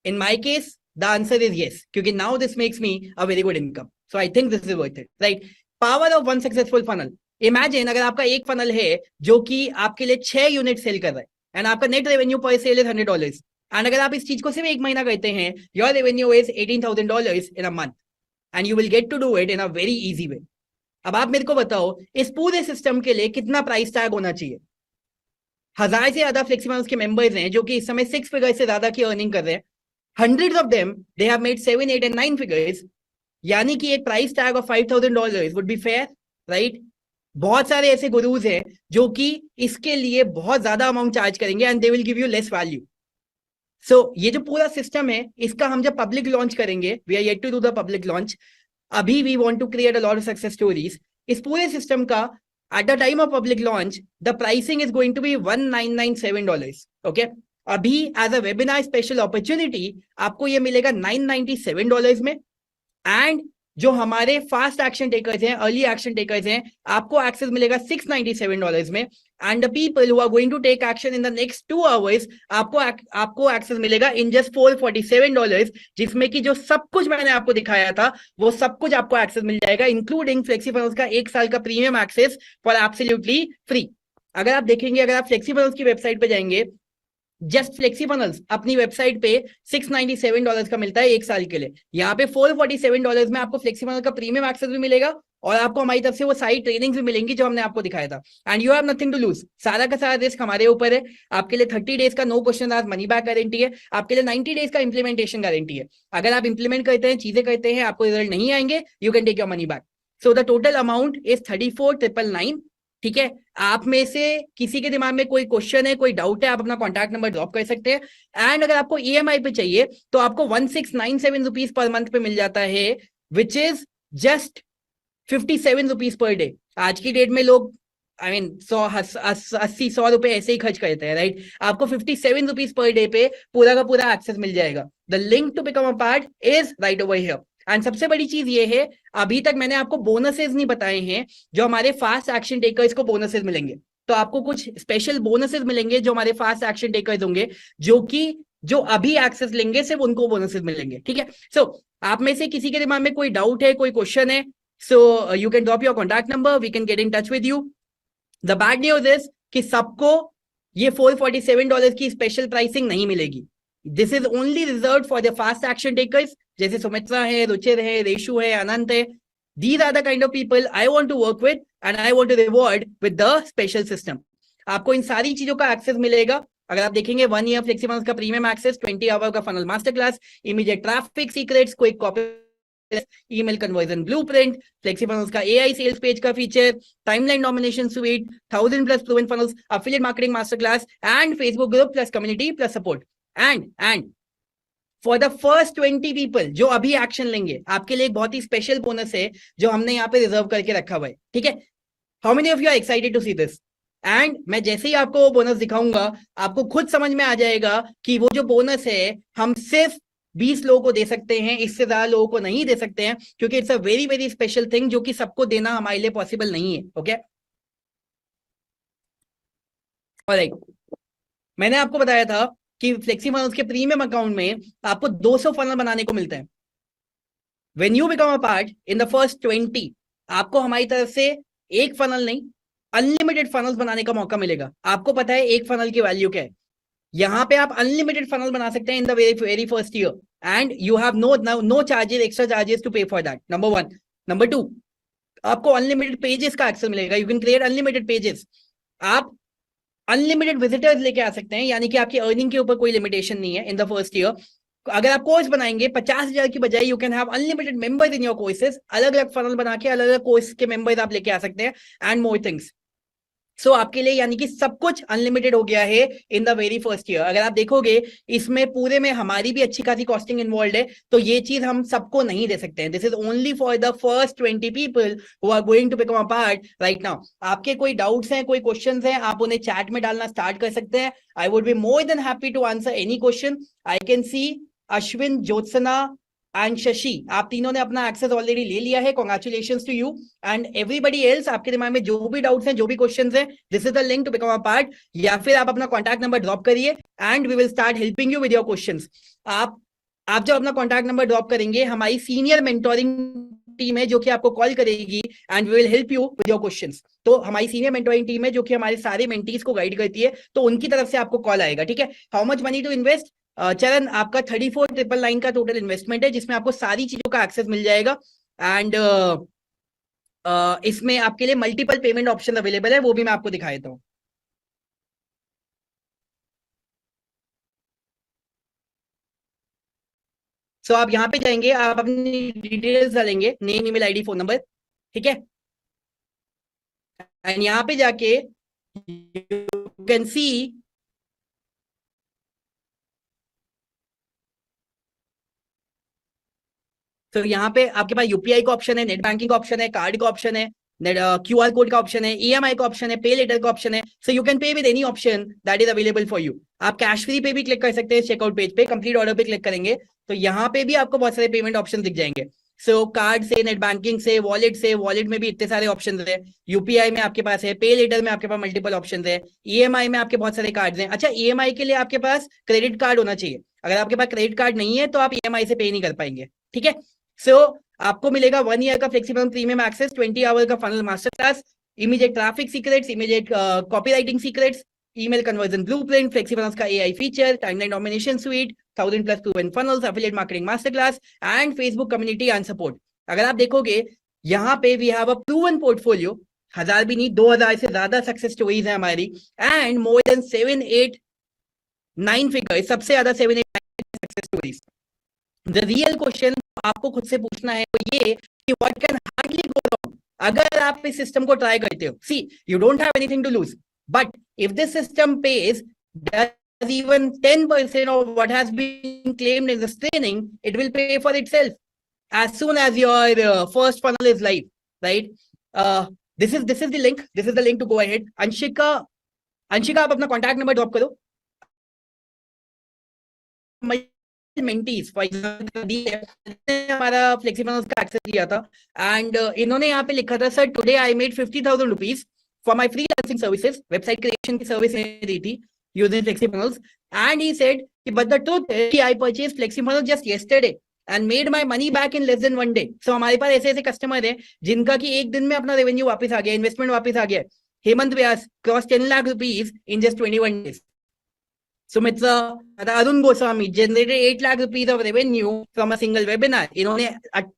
In my case, the answer is yes, क्योंकि now this makes me a very good income. So I think this is worth it, right? Power of one successful funnel. Imagine अगर आपका एक funnel है जो कि आपके लिए 6 unit cell कर रहा है एंड आपका नेट रेवेन्यू पर सेल इज $100, एंड अगर आप इस चीज को सिर्फ एक महीना करते हैं, your revenue is $18,000 in a month and you will get to do it in a very easy way. अब आप मेरे को बताओ इस पूरे सिस्टम के लिए कितना प्राइस टैग होना चाहिए? 1000 से ज्यादा फ्लेक्सीफनल्स के मेंबर्स हैं जो कि इस समय 6 फिगर से ज्यादा की अर्निंग कर रहे हैं। Hundreds of them, they have made 7, 8 and 9 figures. यानी कि एक price tag of $5,000 would be fair, right? बहुत सारे ऐसे गुरुज हैं जो कि इसके लिए बहुत ज्यादा अमाउंट चार्ज करेंगे and they will give you less value. So ये जो पूरा सिस्टम है इसका हम जब पब्लिक लॉन्च करेंगे, we are yet to do the public launch, अभी we want to create a lot of success stories. इस पूरे सिस्टम का at the time of public launch the pricing is going to be $1,997, okay? अभी as a webinar special opportunity आपको ये मिलेगा $997 में, and जो हमारे फास्ट एक्शन टेकर्स हैं, अर्ली एक्शन टेकर्स हैं, आपको एक्सेस मिलेगा $697 में, and the people who are going to take action in the next 2 hours आपको एक्सेस मिलेगा इन जस्ट $447, जिसमें कि जो सब कुछ मैंने आपको दिखाया था वो सब कुछ आपको एक्सेस मिल जाएगा, इंक्लूडिंग फ्लेक्सीफनल्स का 1 साल का premium access for absolutely free. अगर आप देखेंगे, अगर आप फ्लेक्सीफनल्स की वेबसाइट पे जाएंगे, जस्ट फ्लेक्सीफनल्स अपनी वेबसाइट पे $697 का मिलता है 1 साल के लिए। यहाँ पे $447 में आपको फ्लेक्सीफनल का प्रीमियम एक्सेस भी मिलेगा और आपको हमारी तरफ से वो सारी ट्रेनिंग्स भी मिलेंगी जो हमने आपको दिखाया था, and you have nothing to lose. सारा का सारा रिस्क हमारे ऊपर है। आपके लिए 30 days का no question asked money back guarantee है, आपके लिए 90 days का इंप्लीमेंटेशन गारंटी है। अगर आप इंप्लीमेंट करते हैं, चीजें करते हैं, आपको रिजल्ट नहीं आएंगे, you can take your money back. So the total amount is 34,999, ठीक है? आप में से किसी के दिमाग में कोई क्वेश्चन है, कोई डाउट है, आप अपना कॉन्टैक्ट नंबर ड्रॉप कर सकते हैं। एंड अगर आपको EMI पे चाहिए तो आपको 1697 रुपीज पर मंथ पे मिल जाता है, which is just 57 rupees per day. आज की डेट में लोग आई मीन 100 रुपए ऐसे ही खर्च करते हैं, राइट? आपको 57 रुपीज पर डे पे पूरा का पूरा एक्सेस मिल जाएगा। The link to become a part is right over here. And सबसे बड़ी चीज ये है, अभी तक मैंने आपको बोनसेस नहीं बताए हैं जो हमारे फास्ट एक्शन टेकर्स को बोनसेस मिलेंगे। तो आपको कुछ स्पेशल बोनसेस मिलेंगे जो हमारे फास्ट एक्शन टेकर्स होंगे, जो अभी एक्सेस लेंगे सिर्फ उनको बोनसेस मिलेंगे, ठीक है। सो आप में से किसी के दिमाग में कोई डाउट है, कोई क्वेश्चन है, so you can drop your contact number, we can get in touch with you. The bad news is कि सबको ये $447 की स्पेशल प्राइसिंग नहीं मिलेगी। This is only reserve for the fast action takers, जैसे सुमित्रा है, रुचिर है, रेशु है, अनंत है। These are the kind of people I want to work with and I want to reward with the special system. आपको इन सारी चीजों का एक्सेस मिलेगा। अगर आप देखेंगे 1 year फ्लेक्सीफनल्स का प्रीमियम एक्सेस, 20 आवर का funnel master class, immediate traffic secrets, quick copy, email conversion blueprint, FlexiFunnels का एआई सेल्स पेज का feature, timeline domination suite, 1000+ proven funnels, affiliate marketing master class and Facebook group plus community plus support. And for the first 20 people जो अभी action लेंगे, आपके लिए एक बहुत ही special bonus है जो हमने यहाँ पे रिजर्व करके रखा हुआ है, ठीक है। How many of you are excited to see this? And मैं जैसे ही आपको वो बोनस दिखाऊंगा, आपको खुद समझ में आ जाएगा कि वो जो बोनस है हम सिर्फ 20 लोगों को दे सकते हैं, इससे ज्यादा लोगों को नहीं दे सकते हैं, क्योंकि it's a very very special thing जो कि सबको देना हमारे लिए पॉसिबल नहीं है, ओके। ऑलराइट, मैंने आपको बताया था कि फ्लेक्सी फनल्स के प्रीमियम अकाउंट में आपको 200 फनल बनाने को मिलते हैं। When you become a part in the first 20, आपको हमारी तरफ से एक फनल नहीं, अनलिमिटेड फनल्स बनाने का मौका मिलेगा। आपको पता है एक फनल की वैल्यू क्या है? यहाँ पे आप अनलिमिटेड फनल बना सकते हैं in the very first year, and you have no charges, extra charges to pay for that, number 1। Number 2, आपको अनलिमिटेड पेजेस का एक्सेस मिलेगा। You can create unlimited pages. आप अनलिमिटेड विजिटर्स लेके आ सकते हैं, यानी कि आपकी अर्निंग के ऊपर कोई लिमिटेशन नहीं है इन द फर्स्ट ईयर। अगर आप कोर्स बनाएंगे 50,000 की बजाय, you can have unlimited members in your courses. अलग अलग फनल बना के अलग अलग कोर्स के मेंबर्स आप लेके आ सकते हैं, एंड मोर थिंग्स। सो आपके लिए यानी कि सब कुछ अनलिमिटेड हो गया है इन द वेरी फर्स्ट ईयर। अगर आप देखोगे इसमें पूरे में हमारी भी अच्छी खासी कॉस्टिंग इन्वॉल्व है, तो ये चीज हम सबको नहीं दे सकते हैं। This is only for the first 20 people who are going to become a part right now. आपके कोई डाउट्स हैं, कोई क्वेश्चंस हैं, आप उन्हें चैट में डालना स्टार्ट कर सकते हैं। I would be more than happy to answer any question. I can see Ashwin, Jyotsna and Shashi, आप तीनों ने अपना एक्सेस ऑलरेडी ले लिया है। Congratulations to you and everybody else. आपके दिमाग में जो भी डाउट्स हैं, जो भी क्वेश्चंस हैं, this is the link to become a part, या फिर आप अपना कॉन्टैक्ट नंबर ड्रॉप करिए and we will start helping you with your questions. आप जब अपना कॉन्टैक्ट नंबर ड्रॉप करेंगे, हमारी सीनियर मेंटोरिंग टीम है जो कि आपको कॉल करेगी and we will help you with your questions. तो हमारी सीनियर मेंटोरिंग टीम है जो कि हमारे सारे मेंटीज को गाइड करती है, तो उनकी तरफ से आपको कॉल आएगा, ठीक है। How much money to invest? Charan, आपका 34,999 का टोटल इन्वेस्टमेंट है, जिसमें आपको सारी चीजों का एक्सेस मिल जाएगा। एंड इसमें आपके लिए मल्टीपल पेमेंट ऑप्शन अवेलेबल है, वो भी मैं आपको दिखा देता हूँ। सो आप यहाँ पे जाएंगे, आप अपनी डिटेल्स डालेंगे, name, email ID, phone number, ठीक है। एंड यहाँ पे जाके यू कैन सी तो यहाँ पे आपके पास यूपीआई का ऑप्शन है, नेट बैंकिंग का ऑप्शन है, कार्ड का ऑप्शन है, क्यूआर कोड का ऑप्शन है, ईएमआई का ऑप्शन है, पे लेटर का ऑप्शन है। So you can pay with any option that is available for you. आप कैश फ्री पे भी क्लिक कर सकते हैं, चेकआउट पेज पे कंप्लीट ऑर्डर पे क्लिक करेंगे तो यहाँ पे भी आपको बहुत सारे पेमेंट ऑप्शन दिख जाएंगे। सो कार्ड से, नेट बैंकिंग से, वॉलेट में भी इतने सारे ऑप्शन है, यूपीआई में आपके पास है, पे लेटर में आपके पास मल्टीपल ऑप्शन है, ईएमआई में आपके बहुत सारे कार्ड हैं। अच्छा, ईएमआई के लिए आपके पास क्रेडिट कार्ड होना चाहिए। अगर आपके पास क्रेडिट कार्ड नहीं है तो आप ईएमआई से पे नहीं कर पाएंगे, ठीक है। सो आपको मिलेगा 1 ईयर का फ्लेक्सिबल प्रीमियम एक्सेस, 20 आवर का funnel master class, immediate traffic secrets, immediate copywriting secrets, email conversion blueprint, flexible का AI feature, timeline domination suite, 1000+ proven funnels, affiliate marketing master class and Facebook community and support. अगर आप देखोगे यहाँ पे we have a proven portfolio, 1000 भी नहीं, 2000 से ज्यादा सक्सेस स्टोरीज है हमारी, एंड मोर देन 7, 8, 9 फिगर, सबसे ज्यादा 7, 8, 9 success stories. The real question आपको खुद से पूछना है वो ये कि what can hardly go wrong अगर आप इस सिस्टम को ट्राई करते हो। See, you don't have anything to lose, but if this system page does even 10% of what has been claimed in this training, it will pay for itself as soon as your first funnel is live, right? This is the link, this is the link to go ahead. Anshika, आप अपना contact number drop करो। Mentees for example हमारा flexible का access लिया था, and इन्होंने यहाँ पे लिखा था, sir today I made 50,000 rupees for my freelancing services, website creation की service मैंने दी थी using FlexiFunnels, and he said, but the truth is I purchased FlexiFunnels just yesterday and made my money back in less than 1 day. So हमारे पास ऐसे ऐसे customer है जिनका कि एक दिन में अपना रेवेन्यू वापस आ गया, इन्वेस्टमेंट वापस आ गया. हेमंत व्यास cross 10 lakh rupees in just 21 days. Sumitra, Arun Goswami generated 8 lakh rupees of revenue from a single webinar. इन्होंने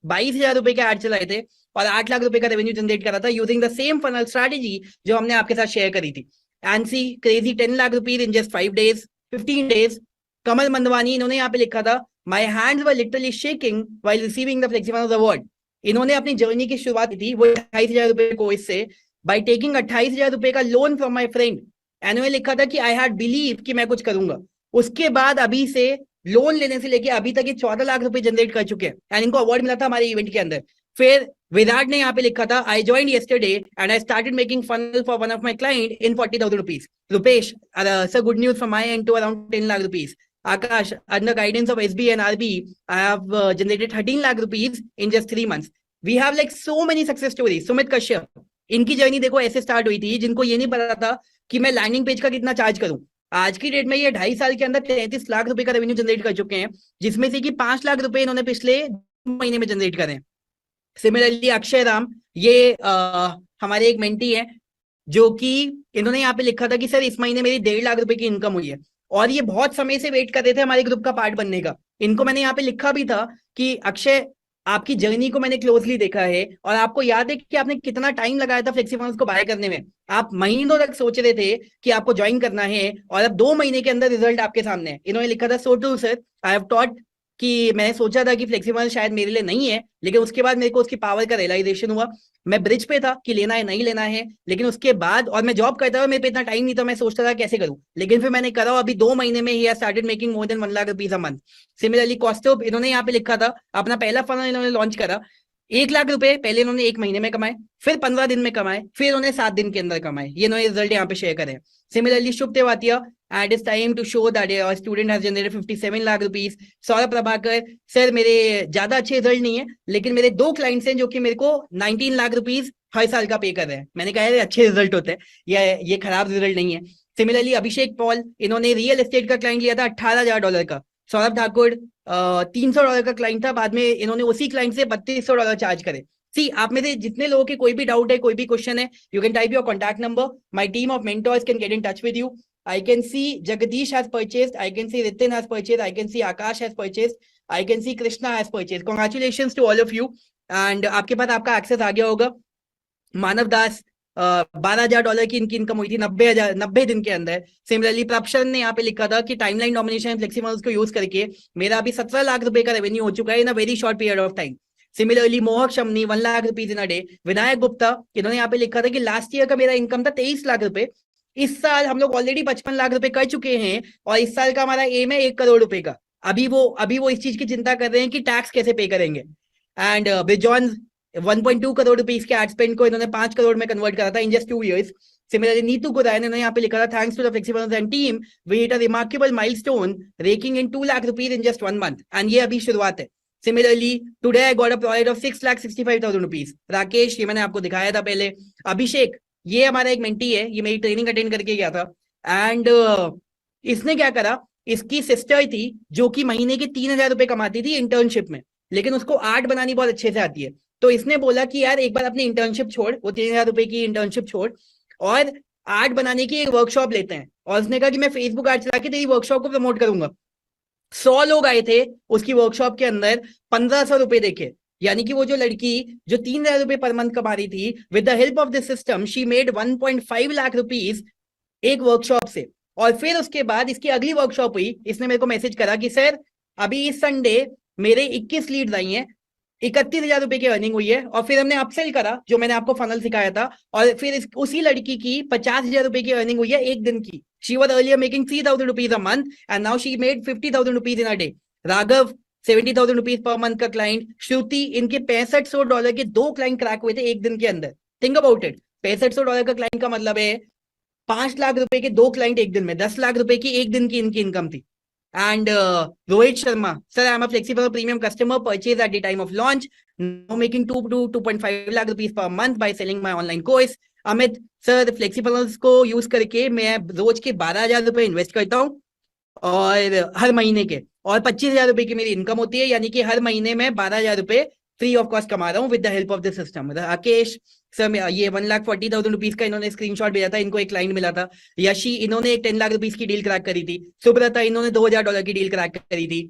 22,000 रुपए के एड चलाए थे और 8 लाख रुपए का रेवेन्यू जनरेट करा था using the same funnel strategy जो हमने आपके साथ शेयर करी थी. एंसी crazy 10 lakh rupees in just 5 days, 15 days. Kamal Mandwani, इन्होंने यहाँ पे लिखा था my hands were literally shaking while receiving the FlexiFunnels award. इन्होंने अपनी जर्नी की शुरुआत की थी वो 28,000 रुपए कोर्स से बाय टेकिंग 28,000 रुपए का loan from my friend. Annual लिखा था कि आई हैड बिलीव कि मैं कुछ करूंगा. उसके बाद अभी से लोन लेने से लेके अभी तक ये 14 लाख रुपए जनरेट कर चुके हैं एंड इनको अवार्ड मिला था हमारे इवेंट के अंदर. फिर विराट ने यहाँ पे लिखा था I joined yesterday and I started making funnel for one of my client in 40,000 rupees. Rupesh, sir, good news from my end to around 10 lakh rupees. Akash, under guidance of SB and RB, I have generated 13 lakh rupees in just 3 months. We have like so many success stories. Sumit Kashyap, इनकी journey देखो ऐसे start हुई थी जिनको ये नहीं पता था कि मैं लैंडिंग पेज का कितना चार्ज करूं. आज की डेट में ये 2.5 साल के अंदर 33 लाख रुपए का रेवेन्यू जनरेट कर चुके हैं, जिसमें से कि 5 लाख रुपए इन्होंने पिछले महीने में जनरेट करे हैं. सिमिलरली अक्षय राम, ये हमारे एक मेंटी है जो कि इन्होंने यहाँ पे लिखा था कि सर इस महीने मेरी 1.5 लाख रुपए की इनकम हुई है और ये बहुत समय से वेट कर रहे थे हमारे ग्रुप का पार्ट बनने का. इनको मैंने यहाँ पे लिखा भी था कि अक्षय, आपकी जर्नी को मैंने क्लोजली देखा है और आपको याद है कि आपने कितना टाइम लगाया था फ्लेक्सिफुनल्स को बाय करने में. आप महीनों तक सोच रहे थे कि आपको ज्वाइन करना है और अब 2 महीने के अंदर रिजल्ट आपके सामने है. इन्होंने लिखा था so to sir, I have thought कि मैं सोचा था कि फ्लेक्सिफुनल शायद मेरे लिए नहीं है, लेकिन उसके बाद मेरे को उसकी पावर का रियलाइजेशन हुआ. मैं ब्रिज पे था कि लेना है नहीं लेना है, लेकिन उसके बाद और मैं जॉब करता था, मेरे पे इतना टाइम नहीं था, मैं सोचता था कैसे करूं, लेकिन फिर मैंने करा. अभी 2 महीने में ही started making more than 1 lakh rupees a month. Similarly कॉस्टोप, इन्होंने यहाँ पे लिखा था अपना पहला फनल इन्होंने लॉन्च करा. 1 लाख रुपए पहले इन्होंने 1 महीने में कमाए, फिर 15 दिन में कमाए, फिर इन्होंने 7 दिन के अंदर कमाए. ये इन्होंने रिजल्ट यहाँ पे शेयर करे. Similarly Shubh Tewatia, it is time to show that your student has generated 57 lakh rupees. Saurabh Prabhakar, sir मेरे ज्यादा अच्छे रिजल्ट नहीं है, लेकिन मेरे 2 क्लाइंट्स हैं जो कि मेरे को 19 लाख रुपीज हर साल का पे कर रहे हैं. मैंने कहा है अच्छे रिजल्ट होते हैं, ये खराब रिजल्ट नहीं है. सिमिलरली अभिषेक पॉल, इन्होंने रियल एस्टेट का क्लाइंट लिया था $18,000 का. सौरभ ठाकुर $300 का क्लाइंट था, बाद में इन्होंने उसी क्लाइंट से $3200 चार्ज करे. सी, आप में से जितने लोगों के कोई भी डाउट है, कोई भी क्वेश्चन है, you can type your contact number. My team of mentors can get in touch with you. I can see Jagadish has purchased, I can see Ritin has purchased, I can see Akash has purchased, I can see Krishna has purchased. Congratulations to all of you. And आपके पास आपका access आ गया होगा. मानव दास, $12,000 की इनकी income हुई थी 90 दिन के अंदर. सिमिलरली प्रपशन ने यहाँ पे लिखा था कि टाइमलाइन डोमिनेशन फ्लेक्सिफुनल्स को यूज करके मेरा अभी 17 लाख रुपए का रेवेन्यू हो चुका है in a very short period of time. Similarly Mohak Shamani 1 lakh rupees in a day. Vinayak Gupta, इन्होंने यहाँ पे लिखा था कि लास्ट ईयर का मेरा इनकम था 23 लाख रुपए. इस साल हम लोग ऑलरेडी 55 लाख रुपए कर चुके हैं और इस साल का हमारा एम है 1 करोड़ रुपए का. अभी वो इस चीज की चिंता कर रहे हैं कि टैक्स कैसे पे करेंगे. एंड बिजॉन 1.2 करोड़ रुपीज के एड स्पेंड को इन्होंने 5 करोड़ में कन्वर्ट करा था in just 2 years. Similarly Neetu Gurayan ने यहाँ पे लिखा था thanks to the FlexiFunnels and team we hit a remarkable milestone raking in 2 lakh rupees in just 1 month. And ये अभी शुरुआत है. Similarly today I got a profit of 6,65,000 rupees. Rakesh, ये मैंने आपको दिखाया था पहले. अभिषेक, ये हमारा एक मेंटी है, ये मेरी ट्रेनिंग अटेंड करके गया था. एंड इसने क्या करा, इसकी सिस्टर थी जो कि महीने के 3,000 रुपए कमाती थी इंटर्नशिप में, लेकिन उसको आर्ट बनानी बहुत अच्छे से आती है. तो इसने बोला कि यार एक बार अपनी इंटर्नशिप छोड़, वो 3,000 रुपए की इंटर्नशिप छोड़ और आर्ट बनाने की एक वर्कशॉप लेते हैं. और उसने कहा कि मैं फेसबुक आर्ट चला के तेरी वर्कशॉप को प्रमोट करूंगा. 100 लोग आए थे उसकी वर्कशॉप के अंदर, 1,500 रुपए देखे. यानी कि वो जो लड़की जो 3,000 रुपए पर मंथ कमा रही थी, with the help of this system she made 1.5 lakh rupees एक वर्कशॉप से. और फिर उसके बाद इसकी अगली वर्कशॉप हुई, इसने मेरे को मैसेज करा कि सर अभी इस संडे मेरे 21 लीड्स आई हैं, 31,000 रुपए की अर्निंग हुई है. और फिर हमने अपसेल करा जो मैंने आपको फनल सिखाया था, और फिर उसी लड़की की 50,000 रुपए की अर्निंग हुई है एक दिन की. She was earlier making 3,000 rupees a month and now she made 50,000 rupees in a day. Raghav 70,000 rupees per month का क्लाइंट. श्रुति, इनके $6500 के 2 क्लाइंट क्रैक हुए थे एक दिन के अंदर. Think about it. $6500 का क्लाइंट का मतलब है 5 लाख रुपए के 2 क्लाइंट एक दिन में, 10 लाख रुपए की एक दिन की इनकी इनकम थी. And Rohit Sharma, sir, I am a FlexiFunnels premium customer, purchased at the time of launch, now making 2 to 2.5 lakh rupees per month by selling my online course. Amit sir flexi funnels को use करके मैं रोज के 12,000 रुपए invest करता हूँ और हर महीने के, और 25,000 रुपए की मेरी इनकम होती है, यानी कि हर महीने में 12,000 रुपए फ्री ऑफ कॉस्ट कमा रहा हूँ with the help of the system. Rakesh sir ये 1,40,000 रुपीज का इन्होंने स्क्रीनशॉट भेजा था, इनको एक क्लाइंट मिला था। यशी इन्होंने एक 10 लाख रुपीज की डील क्रैक करी थी। सुब्रता इन्होंने $2,000 की डील क्रैक करी थी।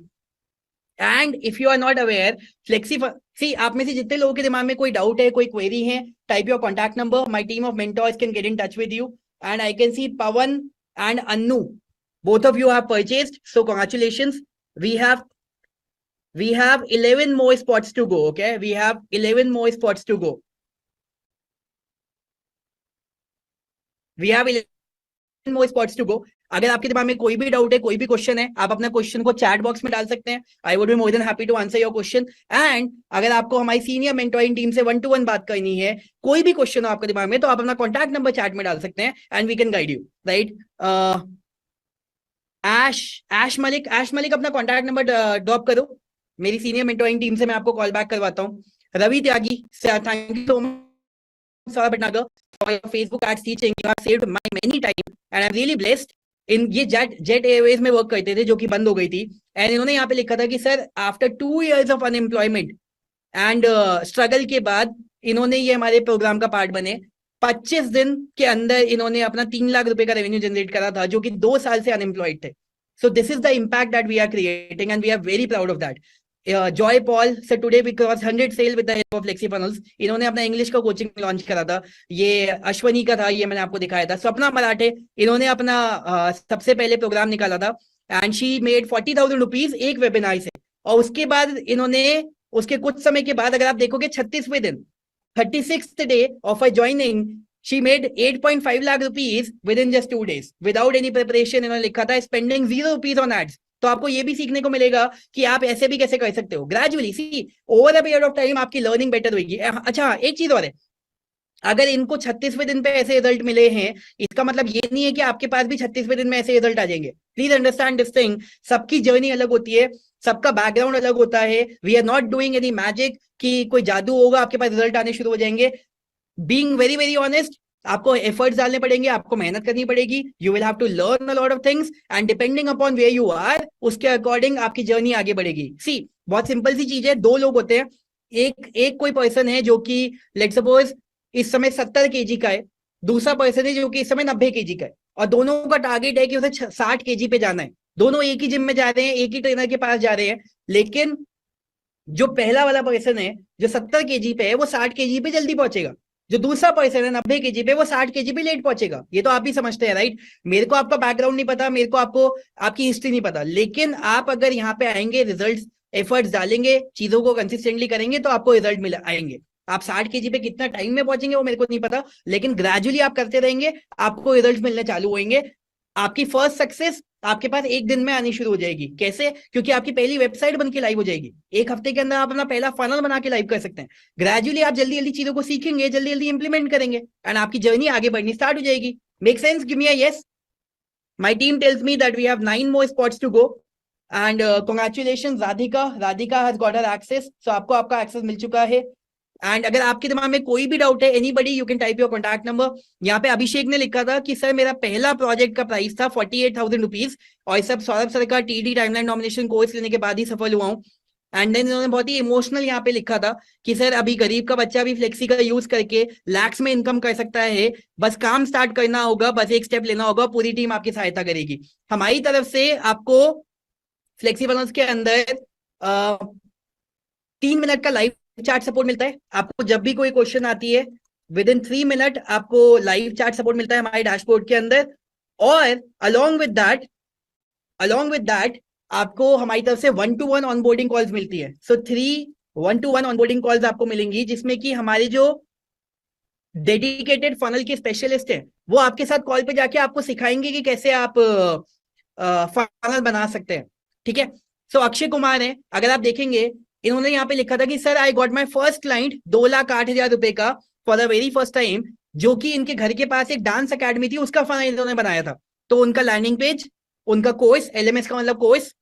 And if you are not aware फ्लेक्सी सी, आप में से जितने लोगों के दिमाग में कोई डाउट है, कोई क्वेरी है, type your contact number, my team of mentors can get in touch with you. And I can C Pawan and Annu, both of you have purchased, so congratulations. We have 11 more spots to go. Okay, we have 11 more spots to go. We have 11 more spots to go. अगर आपके दिमाग में कोई भी doubt है, कोई भी question है, आप अपना क्वेश्चन को चैट बॉक्स में डाल सकते हैं। I would be more than happy to answer your question. And अगर आपको हमारी सीनियर मेंटोरिंग टीम से 1-to-1 बात करनी है, कोई भी क्वेश्चन हो आपके दिमाग में, तो आप अपना कॉन्टैक्ट नंबर चैट में डाल सकते हैं and we can guide you, right. Ash Malik अपना कॉन्टैक्ट नंबर ड्रॉप करो, मेरी सीनियर मेंटोरिंग टीम से मैं आपको कॉल बैक करवाता हूँ। Ravi Tyagi, thank you so much Sara Bhatnagar for your Facebook ads teaching. You have saved my many time and I'm really blessed. इन ये jet Airways में work करते थे, जो कि बंद हो गई थी, एंड इन्होंने यहाँ पे लिखा था कि sir after 2 years of unemployment and struggle के बाद इन्होंने ये हमारे प्रोग्राम का पार्ट बने। 25 दिन के अंदर इन्होंने अपना 3 लाख रुपए का रेवेन्यू जनरेट करा था, जो कि 2 साल से अनएम्प्लॉयड थे। So this is the impact that we are creating and we are very proud of that. Joy Paul sir, today we cross 100 sale with the help of flexi Funnels. इन्होंने अपना इंग्लिश का कोचिंग लॉन्च करा था, ये अश्वनी का था, ये मैंने आपको दिखाया था। सपना मराठे, इन्होंने अपना सबसे पहले प्रोग्राम निकाला था एंड शी मेड 40,000 रुपीज एक वेबिनार से, और उसके बाद इन्होंने, उसके कुछ समय के बाद अगर आप देखोगे 36वें दिन, 36th day of her joining, she made 8.5 lakh rupees within just 2 days without any preparation। इन्होंने लिखा था spending 0 rupees on ads। तो आपको ये भी सीखने को मिलेगा कि आप ऐसे भी कैसे कर सकते हो। Gradually see over a period of time आपकी लर्निंग बेटर होगी। अच्छा, एक चीज और है, अगर इनको 36वें दिन पे ऐसे रिजल्ट मिले हैं, इसका मतलब ये नहीं है कि आपके पास भी 36वें दिन में ऐसे रिजल्ट आ जाएंगे। प्लीज अंडरस्टैंड दिस थिंग, सबकी जर्नी अलग होती है, सबका बैकग्राउंड अलग होता है। We are not doing any magic कि कोई जादू होगा आपके पास रिजल्ट आने शुरू हो जाएंगे। बीइंग वेरी वेरी ऑनेस्ट, आपको एफर्ट्स डालने पड़ेंगे, आपको मेहनत करनी पड़ेगी। You will have to learn a lot of things and depending upon where you are, उसके अकॉर्डिंग आपकी जर्नी आगे बढ़ेगी। सी, बहुत सिंपल सी चीज है, 2 लोग होते हैं, एक कोई पर्सन है जो कि लेट्स सपोज इस समय 70 kg का है, दूसरा पर्सन है जो कि इस समय 90 kg का है, और दोनों का टारगेट है कि उसे 60 kg पे जाना है। दोनों एक ही जिम में जा रहे हैं, एक ही ट्रेनर के पास जा रहे हैं, लेकिन जो पहला वाला पर्सन है जो 70 kg पे है, वो 60 kg पे जल्दी पहुंचेगा। जो दूसरा पर्सन है 90 kg पे, वो 60 kg पे लेट पहुंचेगा। ये तो आप भी समझते हैं, राइट। मेरे को आपका बैकग्राउंड नहीं पता, मेरे को आपको आपकी हिस्ट्री नहीं पता, लेकिन आप अगर यहाँ पे आएंगे, रिजल्ट एफर्ट्स डालेंगे, चीजों को कंसिस्टेंटली करेंगे, तो आपको रिजल्ट मिल आएंगे। आप 60 kg पे कितना टाइम में पहुंचेंगे वो मेरे को नहीं पता, लेकिन ग्रेजुअली आप करते रहेंगे, आपको रिजल्ट मिलने चालू होंगे। आपकी फर्स्ट सक्सेस आपके पास एक दिन में आनी शुरू हो जाएगी। कैसे? क्योंकि आपकी पहली वेबसाइट बन के लाइव हो जाएगी। एक हफ्ते के अंदर आप अपना पहला फनल बना के लाइव कर सकते हैं। ग्रेजुअली आप जल्दी जल्दी चीजों को सीखेंगे, जल्दी जल्दी इंप्लीमेंट करेंगे एंड आपकी जर्नी आगे बढ़नी स्टार्ट हो जाएगी। Make sense? Give me a yes. My team tells me that we have 9 more spots to go and congratulations Radhika has got her access। so आपको आपका एक्सेस मिल चुका है। एंड अगर आपके दिमाग में कोई भी डाउट है, anybody you can type your contact number. यहाँ पे अभिषेक ने लिखा था कि सर मेरा पहला प्रोजेक्ट का प्राइस था 48,000 रुपीज, और सब सौरभ सर का टीडी टाइमलाइन नॉमिनेशन कोर्स लेने के बाद ही सफल हुआ हूँ। एंड देन इन्होंने बहुत ही इमोशनल यहाँ पे लिखा था कि सर अभी गरीब का बच्चा भी फ्लेक्सी का यूज करके लैक्स में इनकम कर सकता है, बस काम स्टार्ट करना होगा, बस एक स्टेप लेना होगा, पूरी टीम आपकी सहायता करेगी। हमारी तरफ से आपको फ्लेक्सी फनल्स के अंदर 3 मिनट का लाइव चैट सपोर्ट मिलता है। आपको जब भी कोई क्वेश्चन आती है, विद इन 3 मिनट आपको लाइव चैट सपोर्ट मिलता है हमारे डैशबोर्ड के अंदर। और अलोंग विद दैट आपको हमारी तरफ से 1-to-1 ऑनबोर्डिंग कॉल्स मिलती है। सो 3 1-to-1 ऑनबोर्डिंग कॉल्स आपको मिलेंगी, जिसमें कि हमारे जो डेडिकेटेड फनल के स्पेशलिस्ट हैं, वो आपके साथ कॉल पे जाके आपको सिखाएंगे कि कैसे आप फनल बना सकते हैं। ठीक है। सो अक्षय कुमार है, अगर आप देखेंगे, इन्होंने यहाँ पे लिखा था कि sir I got my first client 2,08,000 रुपए का for the very first time, जो कि इनके घर के पास एक डांस अकेडमी थी, उसका फनल इन्होंने बनाया था। तो उनका लैंडिंग पेज, उनका कोर्स, LMS का मतलब कोर्स,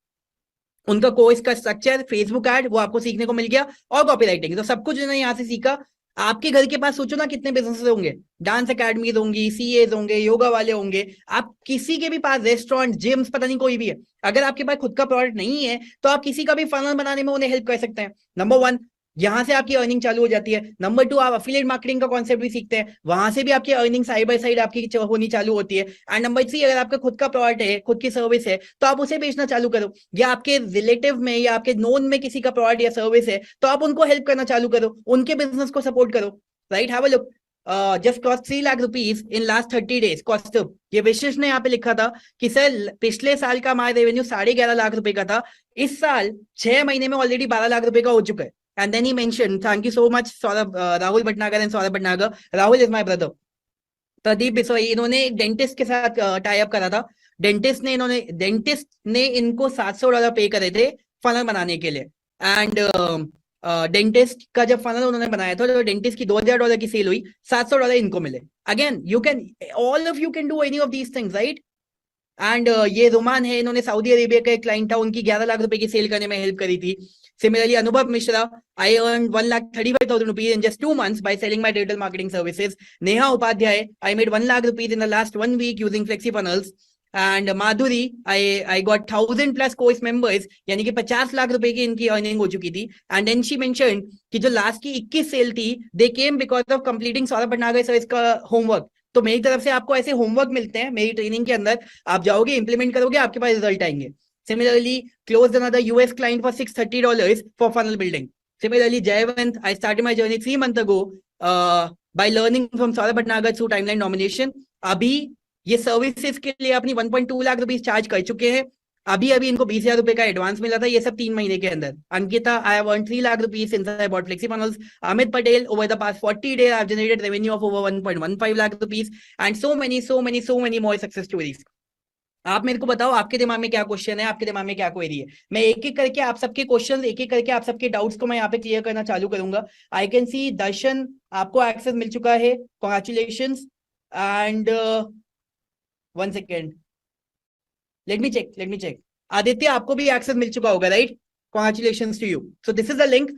उनका कोर्स का स्ट्रक्चर, फेसबुक एड, वो आपको सीखने को मिल गया, और कॉपी राइटिंग। तो सब कुछ इन्होंने यहाँ से सीखा। आपके घर के पास सोचो ना कितने बिजनेस होंगे, डांस अकेडमीज होंगी, सीएज होंगे, योगा वाले होंगे, आप किसी के भी पास रेस्टोरेंट, जिम्स, पता नहीं कोई भी है, अगर आपके पास खुद का प्रोडक्ट नहीं है तो आप किसी का भी फनल बनाने में उन्हें हेल्प कर सकते हैं। नंबर वन, यहां से आपकी अर्निंग चालू हो जाती है। नंबर टू, आप अफिलिएट मार्केटिंग का कॉन्सेप्ट भी सीखते हैं, वहां से भी आपकी अर्निंग साइड बाय साइड आपकी होनी चालू होती है। एंड नंबर थ्री, अगर आपका खुद का प्रोडक्ट है, खुद की सर्विस है, तो आप उसे बेचना चालू करो, या आपके रिलेटिव में या आपके नोन में किसी का प्रोडक्ट या सर्विस है तो आप उनको हेल्प करना चालू करो, उनके बिजनेस को सपोर्ट करो, right? Have a look, just cost 3 lakh rupees in last 30 days cost. ये विशेष ने यहाँ पे लिखा था कि सर पिछले साल का हमारा रेवेन्यू 11.5 लाख रुपए का था, इस साल 6 महीने में ऑलरेडी 12 लाख रुपए का हो चुका है। And then he mentioned, thank you so much, Saurabh, Rahul Bhatnagar and Saurabh Bhatnagar. Rahul is my brother. Pradeep Bisoi, इन्होंने एक डेंटिस्ट के साथ टाई अप करा था। डेंटिस्ट ने इनको $700 पे करे थे फनल बनाने के लिए। एंड डेंटिस्ट का जब फनल उन्होंने बनाया था तो डेंटिस्ट की $2000 की सेल हुई, $700 इनको मिले। Again you can, all of you can do any of these things, right? And ये रोमान है, इन्होंने सऊदी अरेबिया का एक क्लाइंट था, उनकी 11 लाख रुपए की सेल करने में हेल्प करी थी। Similarly, Anubhav Mishra, I earned 1,35,000 rupees in just 2 months by selling my digital marketing services. Neha Upadhyay, I made 1 lakh rupees in the last 1 week using FlexiFunnels. And Madhuri, I got 1,000 plus course members, यानी कि 50 लाख रुपए की इनकी earning हो चुकी थी। And then she mentioned कि जो लास्ट की 21 सेल थी, they came because of completing Saurabh Bhatnagar sir का होमवर्क। तो मेरी तरफ से आपको ऐसे होमवर्क मिलते हैं मेरी ट्रेनिंग के अंदर, आप जाओगे, इंप्लीमेंट करोगे, आपके पास रिजल्ट आएंगे। Similarly, closed another US client for $630 for funnel building. Similarly, Jayavant, I started my journey 3 months ago by learning from Saurabh Bhatnagar through timeline nomination. अभी ये सर्विसेज के लिए अपनी 1.2 लाख रुपीज चार्ज कर चुके हैं। अभी इनको 20,000 रुपए का एडवांस मिला था, ये सब 3 महीने के अंदर। Ankita, I have earned 3 lakh rupees since I bought FlexiFunnels. Amit Patel, over the past 40 days, I have generated revenue of over 1.15 lakh rupees, and so many more success stories. आप मेरे को बताओ, आपके दिमाग में क्या क्वेश्चन है, आपके दिमाग में क्या क्वेरी है? मैं एक एक करके आप सबके क्वेश्चन, एक एक करके आप सबके डाउट्स को मैं यहाँ पे क्लियर करना चालू करूंगा। आई कैन सी दर्शन, आपको एक्सेस मिल चुका है, congratulations. And 1 second, let me check. Aditya, आपको भी एक्सेस मिल चुका होगा, right? Congratulations to you. So this is the link.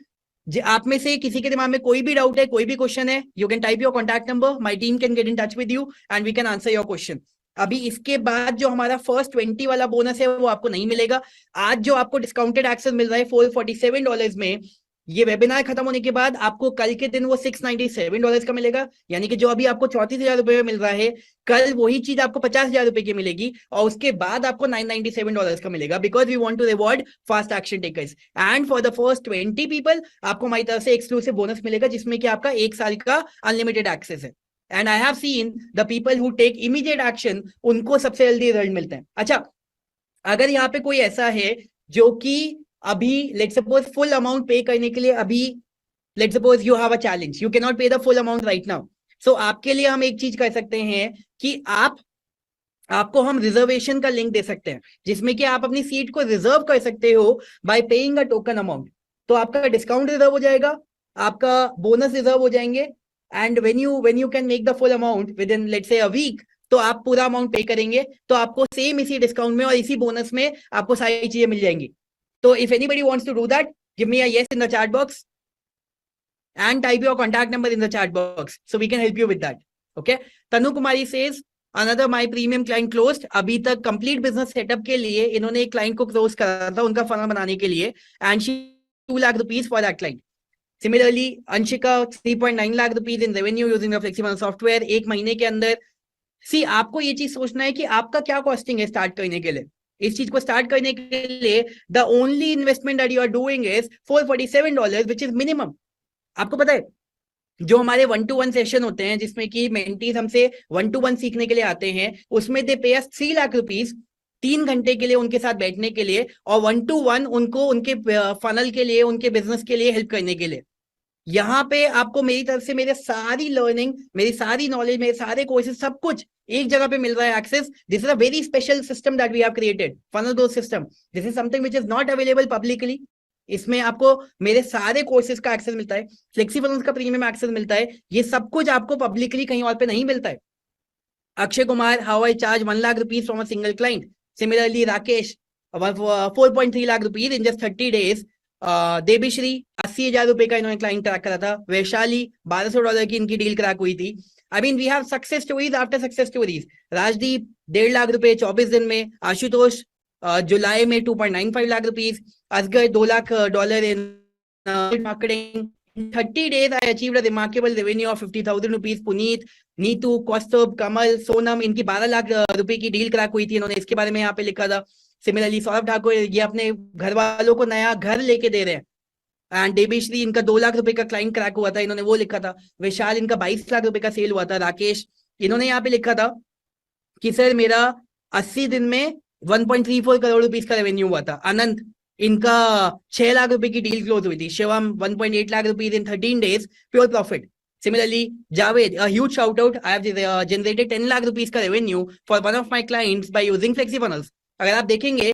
आप में से किसी के दिमाग में कोई भी डाउट है, कोई भी क्वेश्चन है, you can type your contact number, my team can get in touch with you and we can answer your question. अभी इसके बाद जो हमारा फर्स्ट 20 वाला बोनस है वो आपको नहीं मिलेगा। आज जो आपको डिस्काउंटेड एक्सेस मिल रहा है $447 में, ये वेबिनार खत्म होने के बाद आपको कल के दिन वो $697 का मिलेगा, यानी कि जो अभी आपको 34,000 रुपए में मिल रहा है, कल वही चीज आपको 50,000 रुपए की मिलेगी, और उसके बाद आपको $997 का मिलेगा, because we want to reward fast action takers. And for the first 20 people आपको हमारी तरफ से एक्सक्लूसिव बोनस मिलेगा, जिसमें कि आपका 1 साल का अनलिमिटेड एक्सेस है। And I have seen the people who take immediate action, उनको सबसे जल्दी रिजल्ट मिलते हैं। अच्छा, अगर यहाँ पे कोई ऐसा है जो कि अभी लेट्स सपोज फुल अमाउंट पे करने के लिए, अभी let's suppose you have a challenge, you can not pay the full amount right now, so आपके लिए हम एक चीज कर सकते हैं कि आपको हम रिजर्वेशन का लिंक दे सकते हैं, जिसमें कि आप अपनी सीट को रिजर्व कर सकते हो bye paying a token amount. तो आपका डिस्काउंट रिजर्व हो जाएगा, आपका बोनस रिजर्व हो जाएंगे, and when you can make the full amount within let's say a week, तो आप पूरा अमाउंट पे करेंगे, तो आपको सेम इसी डिस्काउंट में और इसी बोनस में आपको सारी चीजें मिल जाएंगी। तो if anybody wants to do that, give me a yes in the chat box and type your contact number in the chat box so we can help you with that. Okay? Tanu Kumari says, another my premium client closed. अभी तक complete business setup के लिए इन्होंने एक client को close करा था उनका funnel बनाने के लिए, and she 2 lakh rupees for that client. Similarly, Anshika 3.9 lakh rupees in revenue using the FlexiFunnel software 1 महीने के अंदर। सी, आपको ये चीज सोचना है कि आपका क्या कॉस्टिंग है स्टार्ट करने के लिए। इस चीज को स्टार्ट करने के लिए the only investment that you are doing is $447, which is minimum. आपको पता है, जो हमारे 1-to-1 सेशन होते हैं जिसमें कि मेंटीज हमसे 1-to-1 सीखने के लिए आते हैं, उसमें दे पे अस 3 लाख रुपीज 3 घंटे के लिए उनके साथ बैठने के लिए, और 1-to-1 उनको उनके फनल के लिए, उनके बिजनेस के लिए हेल्प करने के लिए। यहाँ पे आपको मेरी तरफ से मेरे सारी लर्निंग, मेरी सारी नॉलेज, मेरे सारे कोर्सेज, सब कुछ एक जगह पे मिल रहा है access. This is a very special system that we have created, funnel growth system. This is something which is not available publicly. इसमें आपको मेरे सारे कोर्सेज का एक्सेस मिलता है, फ्लेक्सीफुनल्स का प्रीमियम एक्सेस मिलता है, ये सब कुछ आपको पब्लिकली कहीं और पे नहीं मिलता है। Akshay Kumar, how I charge 1 lakh rupees from a single client. Similarly Rakesh, 4.3 lakh rupees in just 30 days Devi Sri $80,000 का इन्होंने क्लाइंट क्रैक करा था। वैशाली $1200 की इनकी डील क्रैक हुई थी। I mean we have success stories after success stories. Rajdeep $1.5 lakh 24 दिन में। आशुतोष जुलाई में $2.95 लाख। असगर $2 लाख इन marketing. In 30 days, I achieved a remarkable revenue of 50,000 rupees. Puneet, Neetu, कौस्तुभ, कमल, सोनम, इनकी 12 लाख रुपए की डील क्रैक हुई थी। इन्होंने इसके बारे में यहाँ पे लिखा था। सिमिलरली सौरभ ठाकुर ये अपने घर वालों को नया घर लेके दे रहे हैं। एंड देवीश्री इनका 2 लाख रुपए का क्लाइंट क्रैक हुआ था, इन्होंने वो लिखा था। विशाल इनका 22 लाख रुपए का सेल हुआ था। राकेश इन्होंने यहाँ पे लिखा था कि सर मेरा 80 दिन में 1.34 करोड़ रुपीस का रेवेन्यू हुआ था। अनंत इनका 6 लाख रुपए की डील क्लोज हुई थी। Shivam 1.8 lakh rupees in 13 days pure profit. Similarly, Javed, a huge shout out. I have generated 10 lakh rupees का revenue for one of my clients by using FlexiFunnels. अगर आप देखेंगे,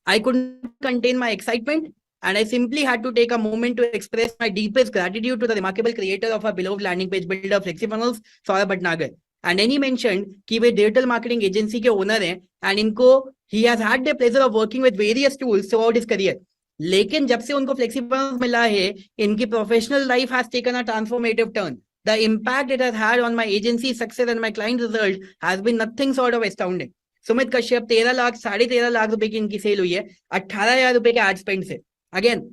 I couldn't contain my excitement and I simply had to take a moment to express my deepest gratitude to the remarkable creator of our beloved landing page builder FlexiFunnels, Saurabh Bhatnagar. And then he mentioned कि वे digital marketing agency के owner हैं and इनको he has had the pleasure of working with various tools throughout his career. लेकिन जब से उनको flexible मिला है, इनकी professional life has taken a transformative turn. The impact it has had on my agency success and my client result has been nothing short of astounding. Sumit Kashyap 13 lakh 13.5 lakh रुपए की इनकी सेल हुई है 18,000 रुपए के एड स्पेंड से. अगेन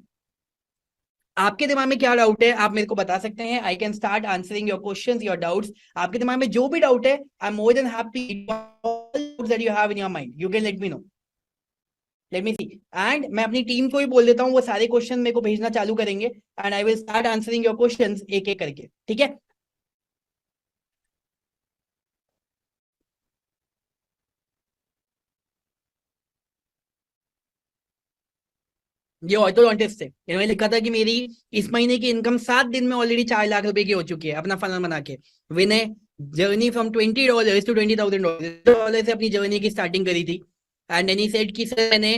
आपके दिमाग में क्या डाउट है आप मेरे को बता सकते हैं. I can start answering your questions, your doubts. आपके दिमाग में जो भी डाउट है, I am more than happy that you have in your mind. You can let me know. Let me see. And मैं अपनी टीम को भी बोल देता हूँ, वो सारे क्वेश्चन मेरे को भेजना चालू करेंगे and I will start answering your questions एक एक करके. ठीक है. ये ऑर्थोडोंटिस्ट से इन्होंने लिखा था कि मेरी इस महीने की इनकम 7 दिन में ऑलरेडी 4 लाख रुपए की हो चुकी है अपना फनल बना के. विनय जर्नी फ्रॉम $20 to $20,000 से अपनी जर्नी की स्टार्टिंग करी थी. एंड देन ही सेड कि सर मैंने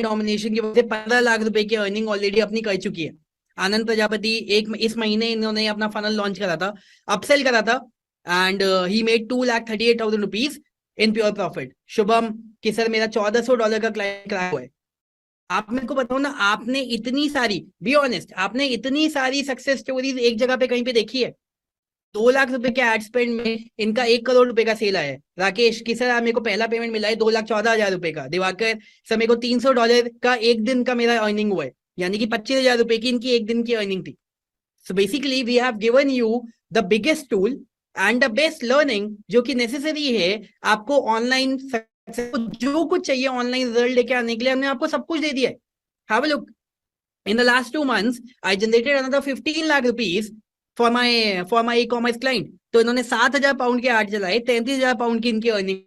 नॉमिनेशन की वजह से 15 लाख रुपए की अर्निंग ऑलरेडी अपनी कर चुकी है. आनंद प्रजापति इस महीने इन्होंने अपना फनल लॉन्च करा था, अपसेल करा था and he made 2,38,000 rupees in pure profit. Shubham कि सर मेरा $1,400 का क्लाइंट क्रैक हुआ है. आप मेरे को बताओ ना, आपने इतनी सारी, बी ऑनेस्ट, आपने इतनी सारी सक्सेस स्टोरीज एक जगह पे कहीं पे देखी है? 2 लाख रुपए के एड स्पेंड में इनका 1 करोड़ रुपए का सेल आया है. राकेश कि सर मेरे को पहला पेमेंट मिला है 2,14,000 रुपए का. दिवाकर सर मेरे को $300 का एक दिन का मेरा अर्निंग हुआ है, यानी कि 25,000 रुपए की इनकी एक दिन की अर्निंग थी. So basically we have given you the biggest tool and the best learning जो कि नेसेसरी है आपको ऑनलाइन जो कुछ चाहिए ऑनलाइन रिजल्ट लेके आने के लिए. हमने आपको सब कुछ दे दिया है. Have a look. In the last 2 months, I generated another 15 lakh rupees for my e-commerce client. तो इन्होंने 7,000 पाउंड के एड चलाए, 33,000 पाउंड की इनकी अर्निंग,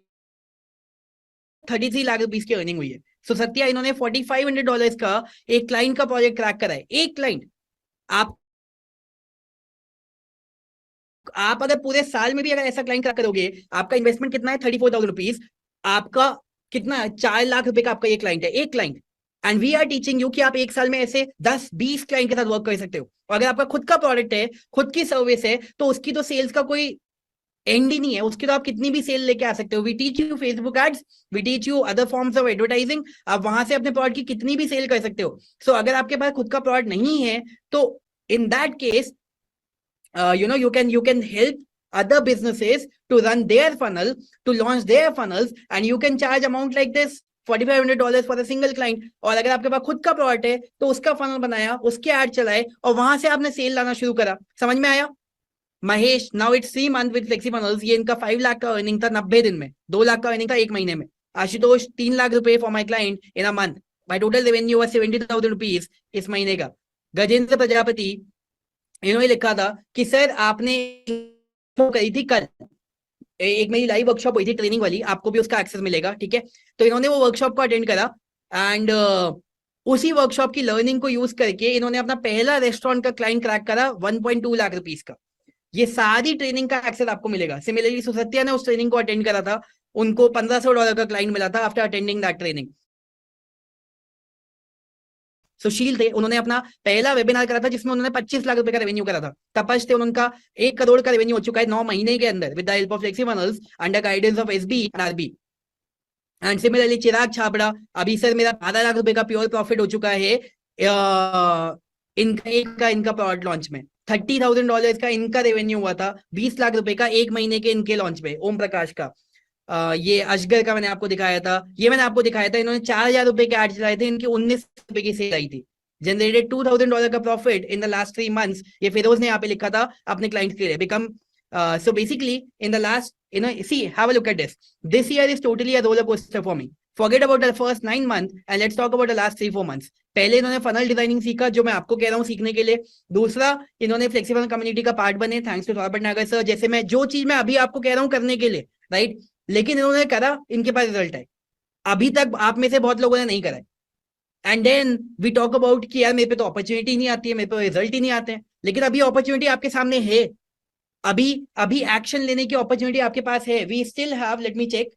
33 लाख रुपीस की अर्निंग हुई है. सो सत्या इन्होंने $4,500 का एक क्लाइंट का प्रोजेक्ट क्रैक करा है. एक क्लाइंट. आप अगर पूरे साल में भी अगर ऐसा क्लाइंट क्रैक करोगे, आपका इन्वेस्टमेंट कितना है? 34,000 रुपीज. आपका कितना है? 4 लाख रुपए का आपका ये क्लाइंट है, एक client. And we are teaching you कि आप एक साल में ऐसे 10-20 क्लाइंट के साथ वर्क कर सकते हो. और अगर आपका खुद का प्रोडक्ट है, खुद की सर्विस है, तो उसकी तो सेल्स का कोई एंड ही नहीं है. उसकी तो आप कितनी भी सेल लेके आ सकते हो. We teach you Facebook ads, we teach you other forms of advertising. आप वहां से अपने प्रोडक्ट की कितनी भी सेल कर सकते हो. सो अगर आपके पास खुद का प्रोडक्ट नहीं है, तो इन that case you can help other businesses to run their funnel, to launch their funnels, and you can charge amount like this, $4,500 for a single client. और अगर आपके पास खुद का प्रोडक्ट है तो उसका फनल बनाया, उसके ऐड चलाए और वहां से आपने सेल लाना शुरू करा. समझ में आया? Mahesh now it's 3 months with FlexiFunnels. ये इनका 5 लाख का अर्निंग था 90 दिन में. 2 लाख का अर्निंग था एक महीने में. आशुतोष 3 लाख रुपए for my client in a month. My total revenue was 70,000 rupees इस महीने का. गजेंद्र प्रजापति इन्होंने लिखा था कि सर आपने करी थी कल एक मेरी लाइव वर्कशॉप हुई थी ट्रेनिंग वाली, आपको भी उसका एक्सेस मिलेगा. ठीक है. तो इन्होंने वो वर्कशॉप को अटेंड करा एंड उसी वर्कशॉप की लर्निंग को यूज करके इन्होंने अपना पहला रेस्टोरेंट का क्लाइंट क्रैक करा 1.2 लाख रुपीस का. ये सारी ट्रेनिंग का एक्सेस आपको मिलेगा. सिमिलरली सुसत्या ने उस ट्रेनिंग को अटेंड करा था, उनको $1,500 का क्लाइंट मिला था आफ्टर अटेंडिंग दैट ट्रेनिंग. सुशील थे, उन्होंने अपना पहला वेबिनार करा था जिसमें उन्होंने 25 लाख रुपए का रेवेन्यू करा था. तपस थे, उनका 1 करोड़ का रेवेन्यू हो चुका है 9 महीने के अंदर विद the help of FlexiFunnels under guidance of SB and RB. And similarly Chirag Chhabra, अभी सर मेरा 12 लाख रुपए का प्योर प्रॉफिट हो चुका है इनका प्रोडक्ट लॉन्च में। $30,000 का इनका रेवेन्यू हुआ था, 20 लाख रुपए का एक महीने के इनके लॉन्च में। ओम प्रकाश का ये अजगर का मैंने आपको दिखाया था, ये मैंने आपको दिखाया था, इन्होंने 4,000 रुपए के एड चलाए थे, इनकी 19 रुपए की सेल आई थी, जनरेटेड $2,000 का profit in the last 3 months। ये फिरोज ने यहाँ पे लिखा था अपने क्लाइंट्स के लिए, become so basically in the last, see, have a look at this year is totally a roller coaster for me। Forget about the first 9 months and let's talk about the last 3-4 months। पहले इन्होंने funnel designing सीखा, जो मैं आपको कह रहा हूँ सीखने के लिए। दूसरा, इन्होंने फ्लेक्सिबल कम्युनिटी का पार्ट बने, thanks to Saurabh Bhatnagar sir. जैसे मैं जो चीज मैं अभी आपको कह रहा हूँ करने के लिए, राइट, लेकिन इन्होंने करा, इनके पास रिजल्ट है। अभी तक आप में से बहुत लोगों ने नहीं करा है। And then we talk about कि यार मेरे पे तो अपॉर्चुनिटी नहीं आती है, मेरे पे रिजल्ट ही नहीं आते हैं। लेकिन अभी अपॉर्चुनिटी आपके सामने है, अभी अभी एक्शन लेने की अपॉर्चुनिटी आपके पास है। We still have, let me check,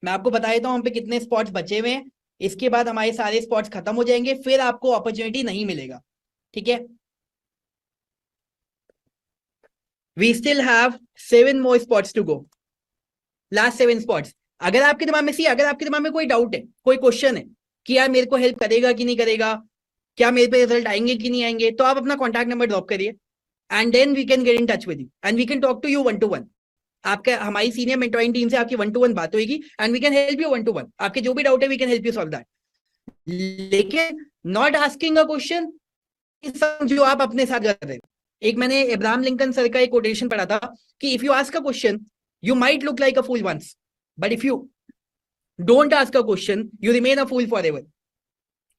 मैं आपको बता देता हूं हम पे कितने स्पॉट्स बचे हुए हैं। इसके बाद हमारे सारे स्पॉट्स खत्म हो जाएंगे, फिर आपको अपॉर्चुनिटी नहीं मिलेगा, ठीक है। We still have 7 more spots to go, last 7 spots। अगर आपके दिमाग में अगर आपके दिमाग में कोई डाउट है, कोई क्वेश्चन है कि यार मेरे को हेल्प करेगा कि नहीं करेगा, क्या मेरे पे रिजल्ट आएंगे कि नहीं आएंगे, तो आप अपना कॉन्टैक्ट नंबर ड्रॉप करिए and then we can get in touch with you and we can talk to you 1-to-1। आपका हमारी सीनियर मेंटोरिंग टीम से आपकी 1-to-1 बात होगी and we can help you 1-to-1। आपके जो भी डाउट है we can help you solve that. लेकिन नॉट आस्किंग अ क्वेश्चन जो आप अपने साथ कर रहे हैं। एक मैंने अब्राहम लिंकन सर का एक कोटेशन पढ़ा था कि if you ask a question you might look like a fool once, but if you don't ask a question you remain a fool for ever.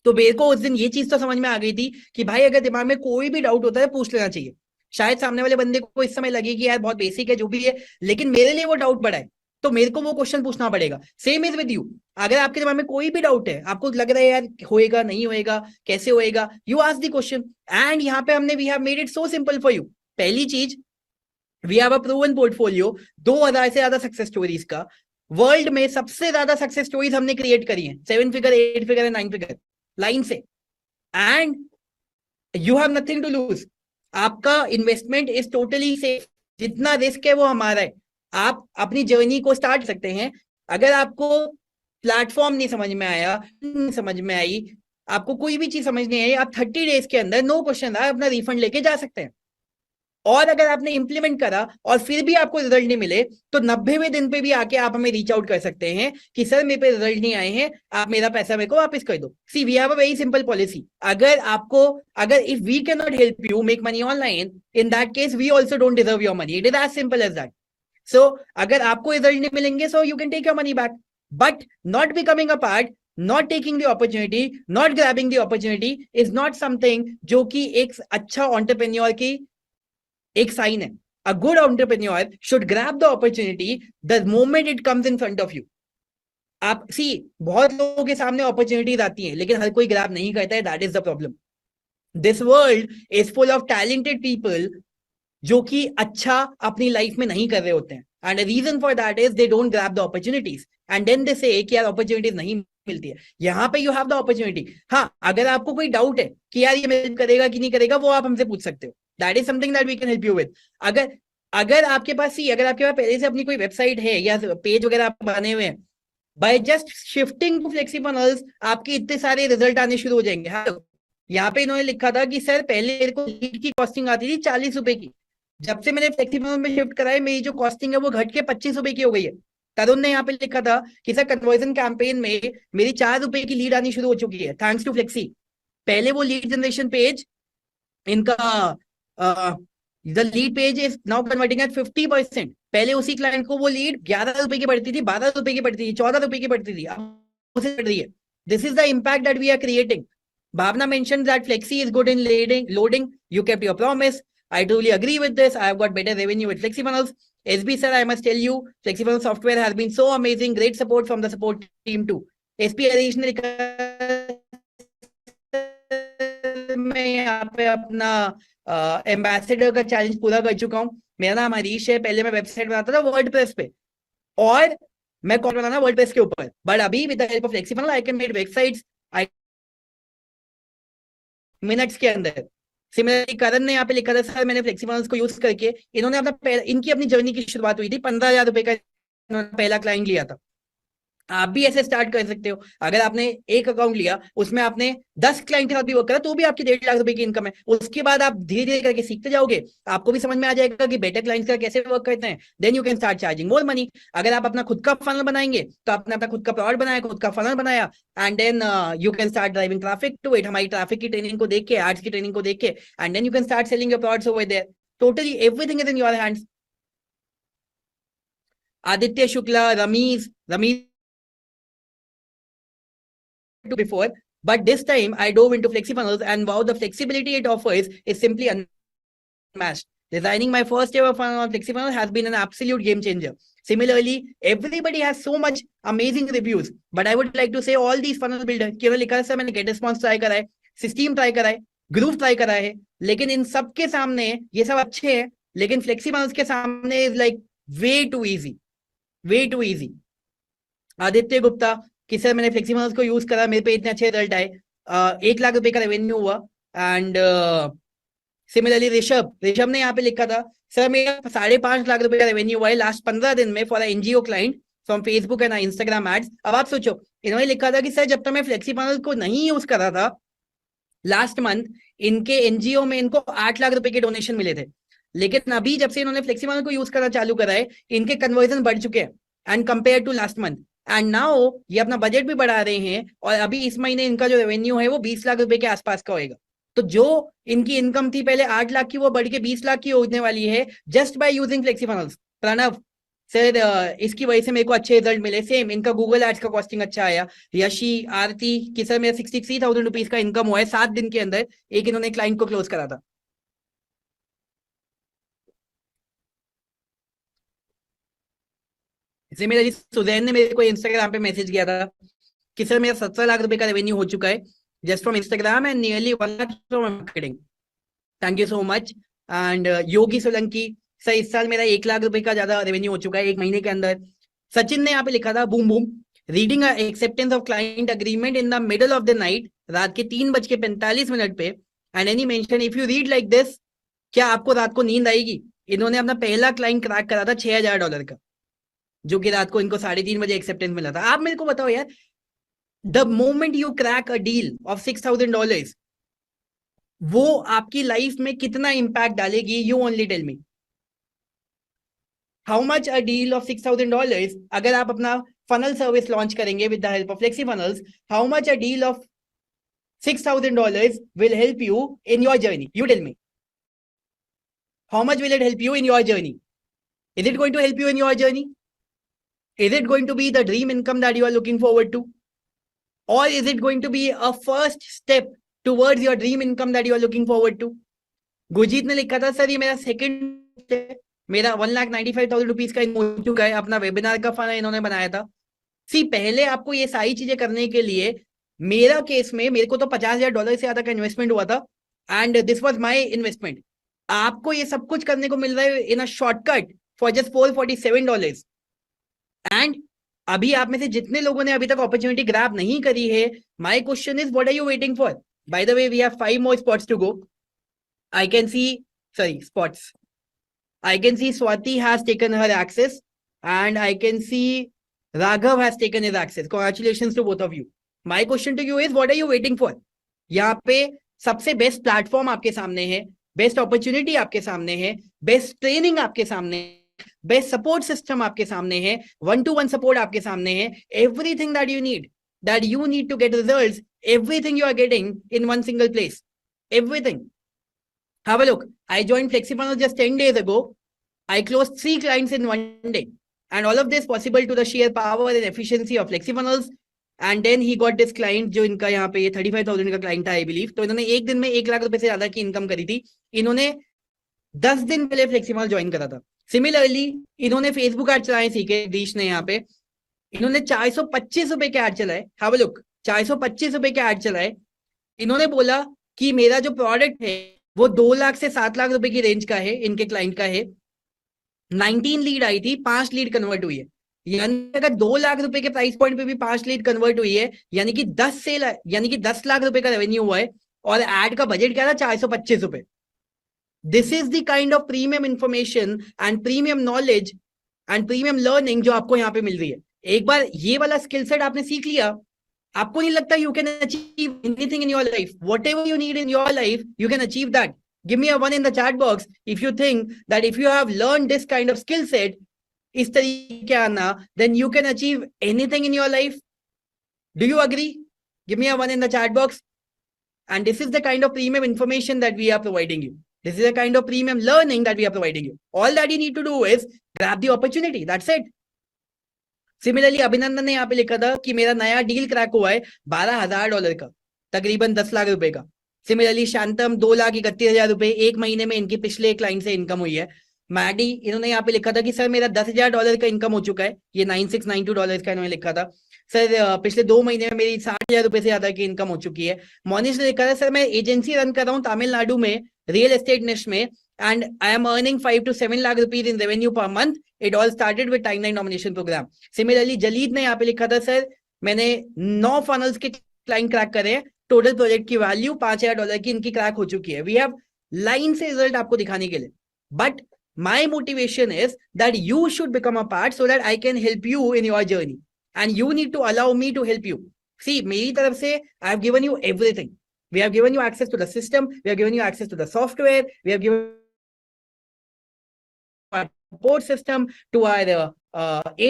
तो मेरे को उस दिन ये चीज तो समझ में आ गई थी कि भाई अगर दिमाग में कोई भी डाउट होता है पूछ लेना चाहिए। शायद सामने वाले बंदे को इस समय लगे कि यार बहुत बेसिक है जो भी है, लेकिन मेरे लिए वो डाउट बड़ा है, तो मेरे को वो क्वेश्चन पूछना पड़ेगा। Same is with you. अगर आपके दिमाग में कोई भी डाउट है, आपको लग रहा है यार होएगा नहीं होएगा कैसे होएगा, you ask the question. And यहाँ पे हमने we have made it so simple for you. पहली चीज, we have a proven portfolio 2,000 से ज्यादा सक्सेस स्टोरीज का। वर्ल्ड में सबसे ज्यादा सक्सेस स्टोरीज हमने क्रिएट करी है, 7 फिगर 8 फिगर 9 फिगर लाइन से। And you have nothing to lose. आपका इन्वेस्टमेंट इज टोटली सेफ, जितना रिस्क है वो हमारा है। आप अपनी जर्नी को स्टार्ट सकते हैं। अगर आपको प्लेटफॉर्म नहीं समझ में आया, नहीं समझ में आई, आपको कोई भी चीज समझ नहीं आई, आप 30 डेज के अंदर नो क्वेश्चन अपना रिफंड लेके जा सकते हैं। और अगर आपने इंप्लीमेंट करा और फिर भी आपको रिजल्ट नहीं मिले, तो 90वें दिन पे भी आके आप हमें रीच आउट कर सकते हैं कि सर मेरे पे रिजल्ट नहीं आए हैं, आप मेरा पैसा मेरे को वापस कर दो। See we have a very simple policy. अगर if we can not help you make money online, in that case we also don't deserve your money. It is as simple as that. So अगर आपको result नहीं मिलेंगे, so you can take your money back, but not becoming a part, not taking the opportunity, not grabbing the opportunity is not something जो कि एक अच्छा entrepreneur की एक साइन है। A good entrepreneur should grab the opportunity the moment it comes in front of you। आप बहुत लोगों के सामने अपॉर्चुनिटीज आती हैं, लेकिन हर कोई ग्रैब नहीं करता है। That is the problem. This world is full of talented people जो कि अच्छा अपनी लाइफ में नहीं कर रहे होते हैं, and reason for that is they don't grab the opportunities and then they say कि यार अपॉर्चुनिटीज नहीं मिलती है। यहाँ पे यू हैव द अपॉर्चुनिटी। हाँ, अगर आपको कोई डाउट है कि यार ये मेरे करेगा कि नहीं करेगा, वो आप हमसे पूछ सकते हो। That is something that we can help you with. अगर आपके पास पहले से अपनी कोई वेबसाइट है या पेज वगैरह आप बने हुए हैं, बाय जस्ट शिफ्टिंग टू फ्लेक्सिबनल्स आपके इतने सारे रिजल्ट आने शुरू हो जाएंगे। हाँ, यहाँ पे इन्होंने लिखा था कि सर पहले मेरे को लीड की कॉस्टिंग आती थी 40 रुपए की, जब से मैंने फ्लेक्सिबल में शिफ्ट करा है मेरी जो कॉस्टिंग है वो घट के 25 रुपए की हो गई है। तरुण ने यहाँ पे लिखा था कि सर कन्वर्जन कैंपेन में मेरी 4 रुपए की लीड आनी शुरू हो चुकी है थैंक्स टू फ्लेक्सी। पहले वो लीड जनरेशन पेज इनका the lead page is now converting at 50%। पहले उसी क्लाइंट को वो लीड 11 रुपए की पड़ती थी, 12 रुपए की पड़ती थी, 14 रुपए की पड़ती थी, अब उसे पड़ रही है। This is the impact that we are creating. Bhavna mentioned that Flexi is good in loading. You kept your promise. I truly agree with this. I have got better revenue with FlexiFunnels. SB sir, I must tell you, FlexiFunnels software has been so amazing. Great support from the support team too. SP Harish ने मैं यहाँ पे अपना ambassador का challenge पूरा कर चुका हूँ। मेरा नाम हरीश है। पहले मैं वेबसाइट बनाता था वर्डप्रेस पे और मैं कौन बनाना वर्डप्रेस के ऊपर, बट अभी with the help of FlexiFunnels I can make websites minutes के अंदर। सिमिलरली करण ने यहाँ पे लिखा था सर मैंने फ्लेक्सिबनल्स को यूज करके, इन्होंने इनकी अपनी जर्नी की शुरुआत हुई थी, 15,000 रुपए का इन्होंने पहला क्लाइंट लिया था। आप भी ऐसे स्टार्ट कर सकते हो। अगर आपने एक अकाउंट लिया, उसमें आपने 10 क्लाइंट के साथ भी वर्क करा, तो भी आपकी 1.5 लाख रुपए की इनकम है। उसके बाद आप धीरे धीरे करके सीखते जाओगे, आपको भी समझ में आ जाएगा कि बेटर क्लाइंट्स का कैसे वर्क करते हैं। Then you can start charging more money. अगर आप अपना खुद का फनल बनाएंगे, तो आपने अपना खुद का प्रोडक्ट बनाया, खुद का फनल बनाया, and then you can start driving traffic to it. हमारी ट्रैफिक की ट्रेनिंग को देख के, एड्स की ट्रेनिंग को देख के, and then you can start selling your products over there. Totally everything is in your hands. Aditya Shukla, Rameez before, but this time I dove into FlexiFunnels, and wow, the flexibility it offers is simply unmatched. Designing my first ever funnel on FlexiFunnels has been an absolute game changer. Similarly, everybody has so much amazing reviews, but I would like to say all these funnel builder, केवल लिखा है मैंने gate response try करा है, system try करा है, groove try करा है, लेकिन इन सब के सामने ये सब अच्छे हैं, लेकिन FlexiFunnels के सामने is like way too easy, way too easy. Aditya Gupta कि सर मैंने FlexiFunnels को यूज करा, मेरे पे इतने अच्छे रिजल्ट आए, 1 लाख रुपए का रेवेन्यू हुआ। एंड सिमिलरली ऋषभ ने यहाँ पे लिखा था, सर मेरा 5.5 लाख रुपए का रेवेन्यू हुआ है लास्ट 15 दिन में for NGO client from Facebook and Instagram ads. अब आप सोचो, इन्होंने लिखा था कि सर जब तक मैं FlexiFunnels को नहीं यूज कर रहा था, लास्ट मंथ इनके एनजीओ में इनको 8 लाख रुपए के डोनेशन मिले थे, लेकिन अभी जब से इन्होंने FlexiFunnels को यूज करना चालू करा है, इनके कन्वर्जन बढ़ चुके हैं and compare to last month. And now ये अपना बजट भी बढ़ा रहे हैं, और अभी इस महीने इनका जो रेवेन्यू है वो 20 लाख रुपए के आसपास का होएगा। तो जो इनकी इनकम थी पहले 8 लाख की, वो बढ़ के 20 लाख की होने वाली है just by using FlexiFunnels। Pranav sir इसकी वजह से मेरे को अच्छे रिजल्ट मिले। सेम इनका गूगल एड्स का कॉस्टिंग अच्छा आया। यशी आरती कि सर मेरा 63,000 रुपीज का इनकम हुआ है 7 दिन के अंदर, एक इन्होंने क्लाइंट को क्लोज करा था। सिमिलरली सुजैन ने मेरे को इंस्टाग्राम पे मैसेज किया था कि सर मेरा 17 लाख रुपए का रेवेन्यू हो चुका है just from Instagram and nearly 1 lakh from marketing. Thank you so much. And Yogi Solanki, sir इस साल मेरा 1 लाख रुपए का ज्यादा रेवेन्यू हो चुका है 1 महीने के अंदर। सचिन ने यहाँ पे लिखा था, boom boom reading acceptance of client agreement in the middle of the night, रात के 3:45 पे, and any mention if you read like this, क्या आपको रात को नींद आएगी? इन्होंने अपना पहला क्लाइंट क्रैक करा था $6,000 का, जो कि रात को इनको 3:30 बजे एक्सेप्टेंस मिला था। आप मेरे को बताओ यार, the moment you crack a deal of $6,000, वो आपकी लाइफ में कितना इंपैक्ट डालेगी? You only tell me how much a deal of $6,000, अगर आप अपना फनल सर्विस लॉन्च करेंगे with the help of FlexiFunnels, how much a deal of $6,000 will help you in your journey? You tell me. How much will it help you in your journey? Is it going to help you in your journey? Is it going to be the dream income that you are looking forward to? Or is it going to be a first step towards your dream income that you are looking forward to? Gurjeet ने लिखा था, sir ये मेरा second है, मेरा 1,95,000 rupees का हो चुका है, अपना वेबिनार का फंड इन्होंने बनाया था। सी पहले आपको ये सारी चीजें करने के लिए, मेरा केस में मेरे को तो $50,000 से ज्यादा का इन्वेस्टमेंट हुआ था, and this was my investment. आपको ये सब कुछ करने को मिल रहा है in a shortcut for just $447। And अभी आप में से जितने लोगों ने अभी तक अपॉर्चुनिटी ग्रैब नहीं करी है, my question is what are you waiting for? By the way we have 5 more spots to go. I can see, sorry, spots. I can see Swati has taken her access, and I can see Raghav has taken his access. Congratulations to both of you. My question to you is, what are you waiting for? यहाँ पे सबसे best platform आपके सामने है, best opportunity आपके सामने है, best training आपके सामने है, बेस्ट सपोर्ट सिस्टम आपके सामने है, 1-to-1 सपोर्ट आपके सामने है, everything that you need to get results, everything you are getting in one single place. Everything. Have a look. I joined FlexiFunnels just 10 days ago. I closed 3 clients in 1 day. And all of this possible to the sheer power and efficiency of FlexiFunnels. And then he got this client, जो इनका यहाँ पे ये 35,000 का client था I believe. तो इन्होंने एक दिन में 1 लाख रुपए से ज्यादा की इनकम करी थी। इन्होंने 10 दिन पहले FlexiFunnels ज्वाइन करा था। सिमिलरली इन्होंने फेसबुक एड चलाए सीखे, दीश ने यहाँ पे, इन्होंने 425 रुपए के एड चलाए। हैव अ लुक, 425 रुपए के एड चलाए। इन्होंने बोला कि मेरा जो प्रोडक्ट है वो 2 लाख से 7 लाख रुपए की रेंज का है, इनके क्लाइंट का है। 19 लीड आई थी, 5 लीड कन्वर्ट हुई है। यानी अगर 2 लाख रुपए के प्राइस पॉइंट पे भी 5 लीड कन्वर्ट हुई है, यानी कि 10 लाख रुपए का रेवेन्यू हुआ है, और एड का बजट क्या था? 425 रुपए। This is the kind of premium information and premium knowledge and premium learning जो आपको यहाँ पे मिल रही है। एक बार ये वाला स्किल सेट आपने सीख लिया, आपको नहीं लगता you can achieve anything in your life, whatever you need in your life you can achieve that. Give me a 1 in the chat box if you think that if you have learn this kind of skill set, इस तरीके आना, then you can achieve anything in your life. Do you agree? Give me a 1 in the chat box. And this is the kind of premium information that we are providing you. This is the kind of premium learning that we are providing you. All that you need to do is grab the opportunity. That's it. Similarly, अभिनंदन ने यहाँ पे लिखा था कि मेरा नया deal crack हुआ है $12,000 का, तकरीबन 10 लाख रुपए का. सिमिलरली शांतम 2,31,000 रुपए एक महीने में इनकी पिछले क्लाइंट से इनकम हुई है. मैडी, इन्होंने यहाँ पे लिखा था कि सर मेरा $10,000 का इनकम हो चुका है. ये $9692 का इन्होंने लिखा था. सर पिछले 2 महीने में मेरी 60,000 रुपए से ज्यादा की इनकम हो चुकी है. मोनिश ने लिखा था सर मैं एजेंसी रन कर रहा हूँ तमिलनाडु में रियल एस्टेट निश में, and I am earning 5 to 7 lakh rupees in revenue per month. It all started with timeline nomination program. Similarly, जलीद ने यहाँ पे लिखा था सर मैंने 9 funnels के क्लाइंट क्रैक करे हैं, टोटल प्रोजेक्ट की वैल्यू $5,000 की इनकी क्रैक हो चुकी है. वी हैव लाइन से रिजल्ट आपको दिखाने के लिए, but my motivation is that you should become a part so that I can help you in your journey, and you need to allow me to help you. See, मेरी तरफ से I have given you everything. We have given you access to the system. We have given you access to the software. We have given our support system, to our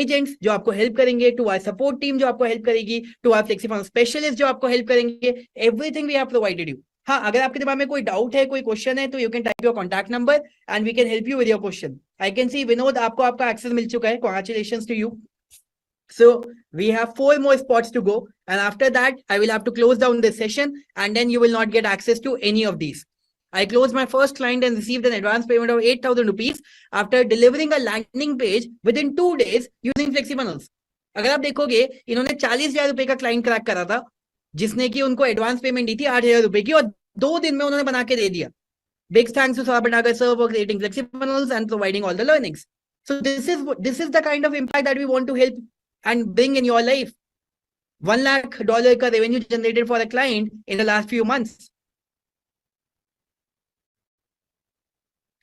agents जो आपको help करेंगे, to our support team जो आपको help करेगी, to our FlexiFunnels specialist जो आपको help करेंगे. Everything we have provided you. हाँ, अगर आपके दिमाग में कोई डाउट है, कोई क्वेश्चन है, तो you can type your contact number and we can help you with your question. I can see Vinod आपको आपका एक्सेस मिल चुका है. Congratulations to you. So we have 4 more spots to go, and after that I will have to close down this session, and then you will not get access to any of these. I closed my first client and received an advance payment of 8,000 rupees after delivering a landing page within 2 days using FlexiFunnels. अगर आप देखोगे इन्होंने 40,000 रुपए का client crack करा था, जिसने की उनको एडवांस पेमेंट दी थी 8,000 रुपए की, और 2 दिन में उन्होंने बना के दे दिया. Big thanks to Saurabh sir for creating FlexiFunnels and providing all the learnings. So this is the kind of impact that we want to help and bring in your life. $1 lakh का revenue generated for a client in the last few months.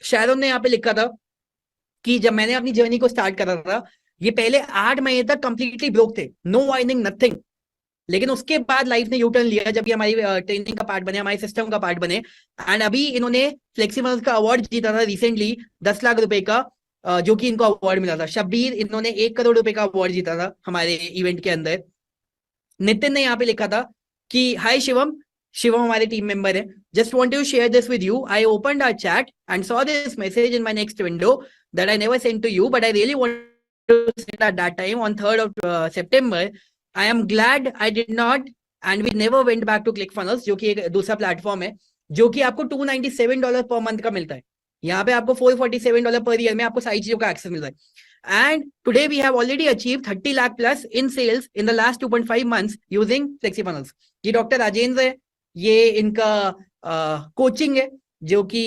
शायरों ने यहाँ पे लिखा था कि जब मैंने अपनी जर्नी को स्टार्ट करा था, ये पहले 8 महीने तक कंप्लीटली ब्रोक थे, नो अर्निंग, नथिंग. लेकिन उसके बाद लाइफ ने यूटर्न लिया जब ये हमारी ट्रेनिंग का पार्ट बने, हमारे सिस्टम का पार्ट बने. एंड अभी इन्होंने FlexiFunnels का अवार्ड जीता था रिसेंटली, 10 लाख रुपए का, जो कि इनको अवार्ड मिला था. शब्बीर, इन्होंने 1 करोड़ रुपए का अवार्ड जीता था हमारे इवेंट के अंदर. नितिन ने यहाँ पे लिखा था कि हाय शिवम हमारे टीम मेंबर है. Just want to share this with you. I opened our chat and saw this message in my next window that I never send to you, but I really want to send at that time on 3rd of September. I am glad I did not, and we never went back to ClickFunnels, जो कि एक दूसरा platform है जो कि आपको $297 per month का मिलता है. यहाँ पे आपको $447 पर ईयर में आपको सारी चीजों का एक्सेस मिल रहा है. And today we have already achieve 30 lakh plus in sales in the last 2.5 months using FlexiFunnels. ये डॉक्टर राजेंद्र है, ये इनका कोचिंग है, जो कि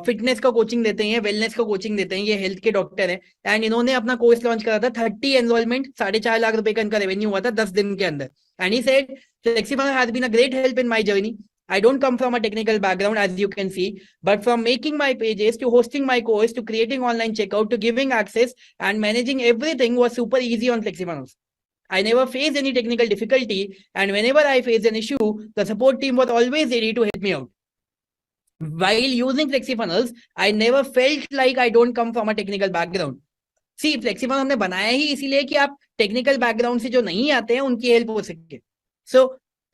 फिटनेस का कोचिंग देते हैं, वेलनेस का कोचिंग देते हैं. ये हेल्थ के डॉक्टर है, एंड इन्होंने अपना कोर्स लॉन्च करा था. 30 एनरोलमेंट, 4.5 लाख रुपए का इनका रेवेन्यू हुआ था 10 दिन के अंदर. And he said FlexiFunnels has been a great help in my journey. I don't come from a technical background, as you can see, but from making my pages to hosting my course to creating online checkout to giving access and managing everything was super easy on FlexiFunnels. I never faced any technical difficulty, and whenever I faced an issue, the support team was always ready to help me out. While using FlexiFunnels, I never felt like I don't come from a technical background. See, FlexiFunnels हमने बनाया ही इसीलिए कि आप technical background से जो नहीं आते हैं उनकी हेल्प हो सके. So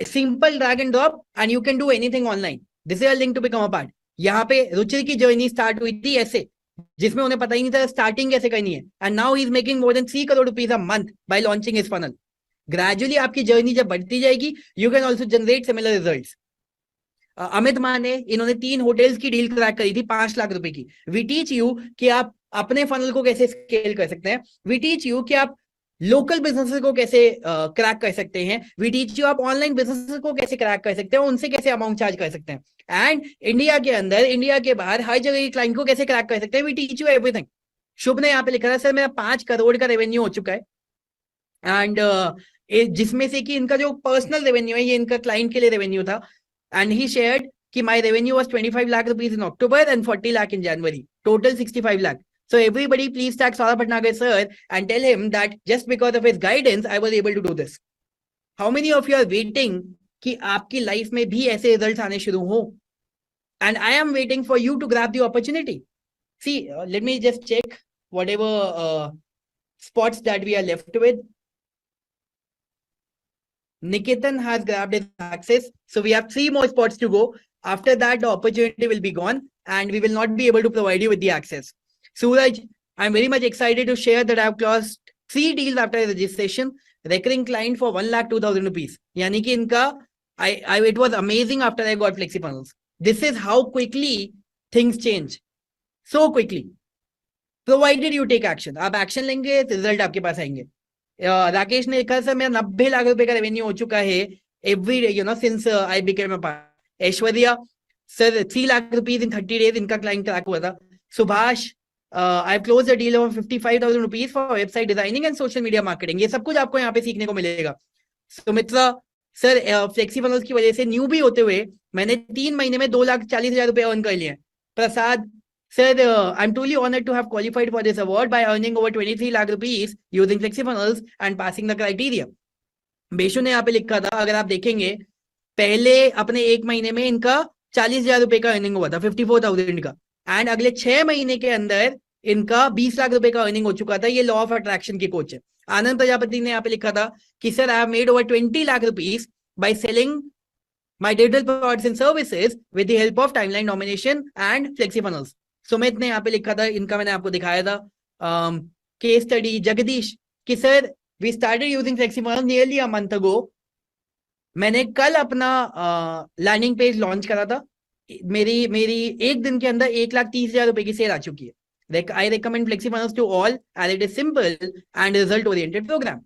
simple drag and drop and you can do anything online. This is a link to become a part. यहाँ पे रुचिर की जर्नी स्टार्ट हुई थी ऐसे, जिसमें उन्हें पता ही नहीं था स्टार्टिंग कैसे करनी है. And now he is making more than 3 crore rupees a month by launching his funnel. Gradually आपकी जर्नी जब बढ़ती जाएगी, you can also generate similar results. Amit माने, इन्होंने 3 होटल्स की डील क्रैक करी थी 5 लाख रुपए की. वी टीच यू कि आप अपने फनल को कैसे स्केल कर सकते हैं. वी टीच यू कि आप लोकल बिजनेसेस को कैसे क्रैक कर सकते हैं. वी टीच यू आप ऑनलाइन बिजनेसेस को कैसे क्रैक कर सकते हैं, उनसे कैसे अमाउंट चार्ज कर सकते हैं. एंड इंडिया के अंदर, इंडिया के बाहर, हर जगह की क्लाइंट को कैसे क्रैक कर सकते हैं. We teach you everything. Shubh ने यहाँ पे लिखा था सर मेरा 5 करोड़ का रेवेन्यू हो चुका है, एंड जिसमें से कि इनका जो पर्सनल रेवेन्यू है ये इनका क्लाइंट के लिए रेवेन्यू था. And he shared कि my revenue was 25 lakh rupees in October and 40 lakh in January. Total 65 lakh. So everybody please tag Saurabh Bhatnagar sir and tell him that just because of his guidance, I was able to do this. How many of you are waiting कि आपकी life में भी ऐसे results आने शुरू हो? And I am waiting for you to grab the opportunity. See, let me just check whatever spots that we are left with. Nikitan has grabbed his access. So we have 3 more spots to go. After that, the opportunity will be gone and we will not be able to provide you with the access. Suraj, I'm very much excited to share that I've closed 3 deals after registration. Recurring client for 1,02,000 rupees. Yani ki inka, it was amazing after I got FlexiFunnels. This is how quickly things change. So quickly. Provided you take action. आप action लेंगे, result आपके पास आएंगे. राकेश ने लिखा sir मेरा 90 लाख रुपए का revenue हो चुका है every since I became a part. Aishwarya sir 3 lakh rupees in 30 days इनका क्लाइंट क्रैक हुआ था. Subhash I have closed a deal of 55,000 rupees for website designing and social media marketing. ये सब कुछ आपको यहाँ पे सीखने को मिलेगा. सुमित्रा सर फ्लेक्सीफुनल्स की वजह से न्यू भी होते हुए मैंने 3 महीने में 2,40,000 रुपए अर्न कर लिए. प्रसाद sir, I'm truly honored to have qualified for this award by earning over 23 lakh rupees using FlexiFunnels and passing the criteria. बेशु ने यहाँ पे लिखा था, अगर आप देखेंगे पहले अपने 1 महीने में इनका 40,000 रुपए का अर्निंग हुआ था, 54,000 का, एंड अगले 6 महीने के अंदर इनका 20 लाख रुपए का अर्निंग हो चुका था. ये लॉ ऑफ अट्रैक्शन के कोच है. आनंद प्रजापति ने यहाँ पे लिखा था कि sir I have made over 20 lakh rupees by selling my digital products and services with the help of timeline domination and FlexiFunnels. Sumit ने यहाँ पे लिखा था, इनका मैंने आपको दिखाया था केस स्टडी. जगदीश कि sir we started using FlexiFunnels nearly a month ago. मैंने कल अपना लैंडिंग पेज लॉन्च करा था. मेरी 1 दिन के अंदर 1,30,000 रुपए की सेल आ चुकी है. I recommend FlexiFunnels to all as it is simple and result oriented program.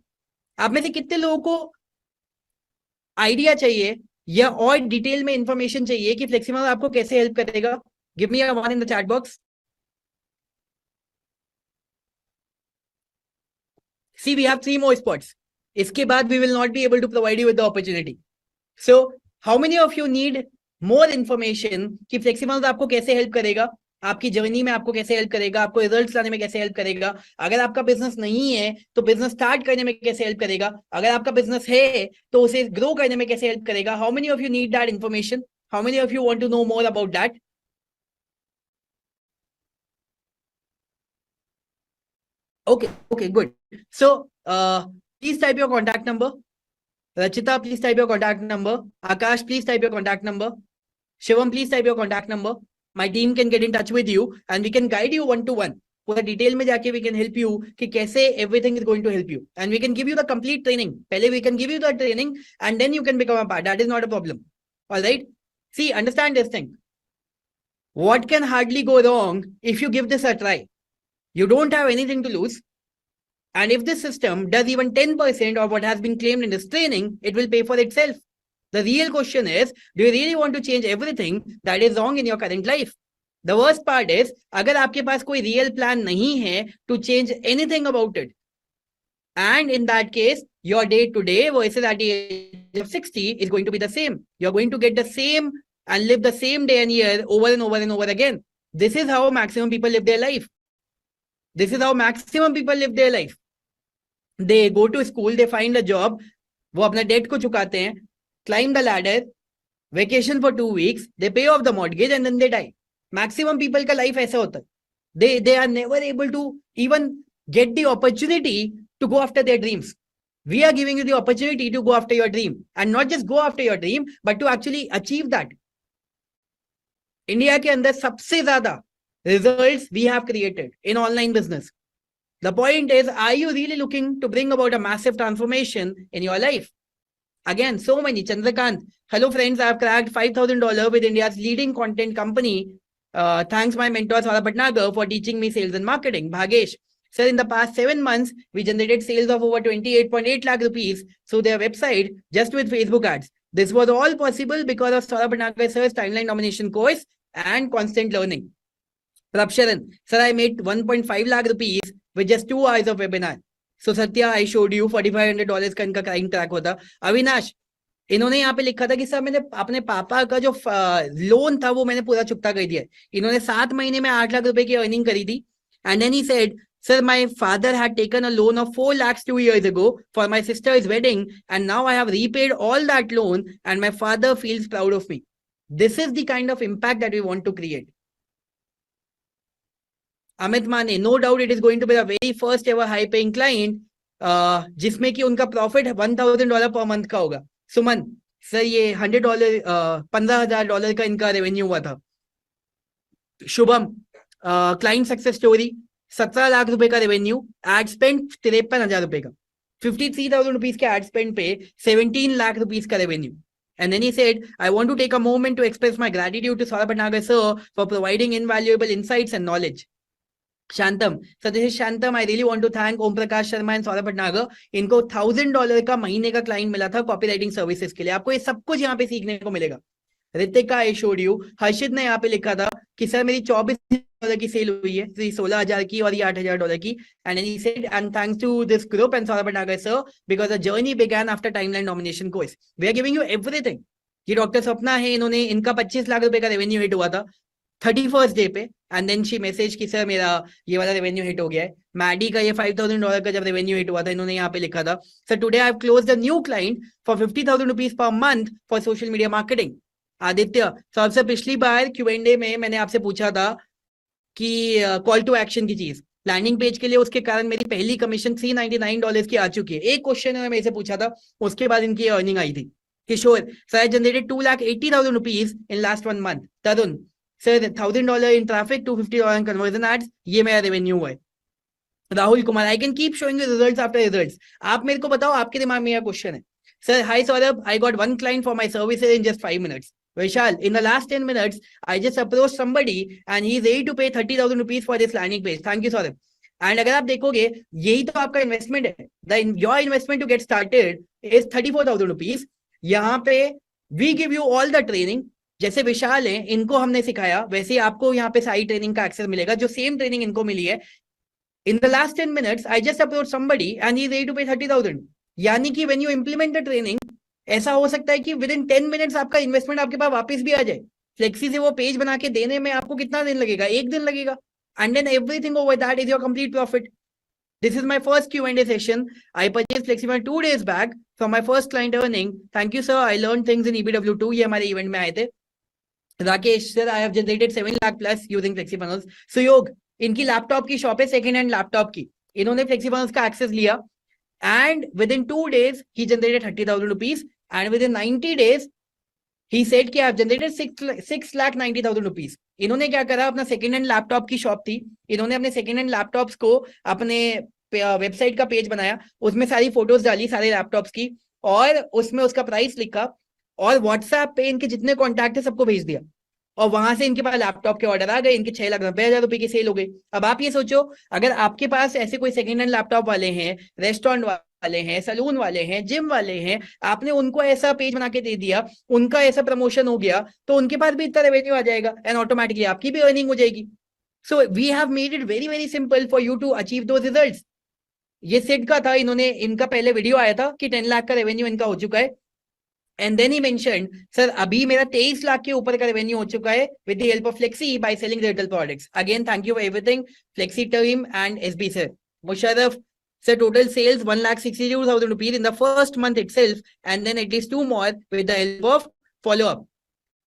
आप में से कितने लोगों को आइडिया चाहिए या और डिटेल में इंफॉर्मेशन चाहिए कि FlexiFunnels आपको कैसे हेल्प करेगा? Give me a 1 in the chat box. See, we have 3 more spots. इसके बाद we will not be able to provide you with the opportunity. So, how many of you need more information कि FlexiFunnels आपको कैसे help करेगा, आपकी journey में आपको कैसे हेल्प करेगा, आपको रिजल्ट्स लाने में कैसे हेल्प करेगा, अगर आपका बिजनेस नहीं है तो बिजनेस स्टार्ट करने में कैसे हेल्प करेगा, अगर आपका बिजनेस है तो उसे ग्रो करने में कैसे हेल्प करेगा? How many of you need that information? How many of you want to know more about that? Okay, good. So, please type your contact number. Rachita, please type your contact number. Akash, please type your contact number. Shivam, please type your contact number. My team can get in touch with you and we can guide you one-to-one. पूरा detail में जाके we can help you कि कैसे everything is going to help you. And we can give you the complete training. पहले we can give you the training and then you can become a part. That is not a problem. All right? See, understand this thing. What can hardly go wrong if you give this a try? You don't have anything to lose. And if this system does even 10% of what has been claimed in this training, it will pay for itself. The real question is, do you really want to change everything that is wrong in your current life? The worst part is, अगर आपके पास कोई real plan नहीं है to change anything about it, and in that case, your day to day versus at the age of 60 is going to be the same. You're going to get the same and live the same day and year over and over and over again. This is how maximum people live their life. This is how maximum people live their life. They go to school, they find a job, वो अपना debt को चुकाते हैं, climb the ladder, vacation for 2 weeks, they pay off the mortgage and then they die. Maximum people का life ऐसा होता है. They are never able to even get the opportunity to go after their dreams. We are giving you the opportunity to go after your dream, and not just go after your dream, but to actually achieve that. India के अंदर सबसे ज्यादा results we have created in online business. The point is, are you really looking to bring about a massive transformation in your life? Again, so many. Chandrakant, hello friends, I have cracked $5,000 with India's leading content company. Thanks my mentor Saurabh Bhatnagar for teaching me sales and marketing. Bhagesh, sir, in the past 7 months, we generated sales of over 28.8 lakh rupees through their website just with Facebook ads. This was all possible because of Saurabh Bhatnagar sir's timeline domination course and constant learning. Prabsharan, sir, I made 1.5 lakh rupees with just 2 hours of webinar. So Satya, I showed you $4,500 का इनका client track होता. अविनाश, इन्होंने यहाँ पे लिखा था कि sir मैंने अपने पापा का जो लोन था वो मैंने पूरा चुकता कर दिया. इन्होंने 7 महीने में 8 लाख रुपए की अर्निंग करी थी And then he said, sir, my father had taken a loan of 4 lakhs 2 years ago for my sister's wedding, and now I have repaid all that loan, and my father feels proud of me. This is the kind of impact that we want to create. Amit Mane, no doubt it is going to be the very first ever high paying client, जिसमें कि उनका profit $1,000 per month का होगा. सुमन sir, ये $100 $15,000 का इनका revenue हुआ था. Shubham, client success story, 17 lakh रुपए का रेवेन्यू, एड स्पेंड 53,000 रुपए का, 53,000 रुपीज के एड स्पेंड पे 17 लाख रुपीज का revenue. And then he said, I want to take a moment to express my gratitude to Saurabh Bhatnagar sir for providing invaluable insights and knowledge. Shantam, so this is Shantam. I really want to thank Om Prakash Sharma and Saurabh Bhatnagar. इनको $1,000 का महीने का client मिला था copywriting services के लिए. आपको ये सब कुछ यहाँ पे सीखने को मिलेगा. Ritika, I showed you. Harshit ने यहाँ पे लिखा था कि सर मेरी $24 की सेल हुई है, $16,000 की और ये $8,000 की. And then he said, and thanks to this group and Saurabh Bhatnagar sir, because the journey began after timeline nomination course. We are giving you everything. ये डॉक्टर सपना है, इन्होंने इनका 25 लाख रुपए का रेवेन्यू हिट हुआ था 31st डे पे. एंड देन शी मैसेज कि सर मेरा ये वाला रेवेन्यू हिट हो गया है. मैडी का ये $5,000 का जब रेवेन्यू हिट हुआ था, इन्होंने यहाँ पे लिखा था, sir today I have closed the new client for 50,000 rupees per month for social media marketing. Aditya, सबसे पिछली बार Q&A में मैंने आपसे पूछा था कि कॉल टू एक्शन की चीज, लैंडिंग पेज के लिए, उसके कारण मेरी पहली कमीशन $399 की आ चुकी है. एक क्वेश्चन मेरे से पूछा था, उसके बाद इनकी अर्निंग आई थी. Kishore, sir I generated 2,80,000 rupees in last 1 month. Tarun sir, $1,000 in traffic, $250 in conversion ads, ये मेरा रेवेन्यू हुआ है. Rahul Kumar, I can keep showing you results after results. आप मेरे को बताओ, आपके दिमाग में यह क्वेश्चन है. Sir, hi Saurabh, I got 1 client for my services in just 5 minutes. Vishal, in the last 10 minutes, I just approached somebody and he is ready to pay 30,000 rupees for this landing page. Thank you, Saurabh. And अगर आप देखोगे, यही तो आपका investment है. Your investment to get started is 34,000 rupees. यहाँ पे we give you all the training. जैसे विशाल है, इनको हमने सिखाया, वैसे ही आपको यहाँ पे सारी ट्रेनिंग का एक्सेस मिलेगा, जो सेम ट्रेनिंग इनको मिली है. In the last 10 minutes, I just approached somebody and he is ready to pay 30,000. यानी कि when you implement the training, ऐसा हो सकता है कि विद इन 10 मिनट्स आपका इन्वेस्टमेंट आपके पास वापस भी आ जाए. फ्लेक्सी से वो पेज बना के देने में आपको कितना दिन लगेगा? 1 दिन लगेगा. And then everything over that is your complete profit. This is my first Q&A session. I purchase Flexi 2 days back from my first client earning. Thank you sir, I learn things in EBW2. ये हमारे event में आए थे. Rakesh sir, I have generated 7 lakh plus using FlexiFunnels. Suyog, इनकी laptop की shop है, second hand laptop की. इन्होंने फ्लेक्सी फनल्स का एक्सेस लिया and within 2 days he generated 30,000 rupees, and within 90 days he said कि I've generated 6,90,000 rupees. इन्होंने क्या करा, अपना सेकंड हैंड लैपटॉप की शॉप थी, इन्होंने अपने सेकंड हैंड लैपटॉप्स को अपने वेबसाइट का पेज बनाया, उसमें सारी फोटोज डाली सारे लैपटॉप्स की, और उसमें उसका प्राइस लिखा, और व्हाट्सएप पे इनके जितने कॉन्टैक्ट है सबको भेज दिया, और वहां से इनके पास लैपटॉप के ऑर्डर आ गए. इनके 6,90,000 रुपए की सेल हो गई. अब आप ये सोचो, अगर आपके पास ऐसे कोई सेकंड हैंड लैपटॉप वाले हैं, रेस्टोरेंट वाले हैं, सलून वाले हैं, जिम वाले हैं, आपने उनको ऐसा पेज बना के दे दिया, उनका ऐसा प्रमोशन हो गया, तो उनके पास भी इतना रेवेन्यू आ जाएगा एंड ऑटोमेटिकली आपकी भी अर्निंग हो जाएगी. So we have made it very very simple for you to achieve those results. ये सेट का था, इन्होंने, इनका पहले वीडियो आया था कि 10 लाख का रेवेन्यू इनका हो चुका है. And then he mentioned, sir, अभी मेरा 23 लाख के ऊपर का रेवेन्यू हो चुका है with the help of Flexi by selling digital products. Again, thank you for everything, Flexi team and SB sir. Musharraf, sir, total sales 1,62,000 rupees in the first month itself, and then at least 2 more with the help of follow-up.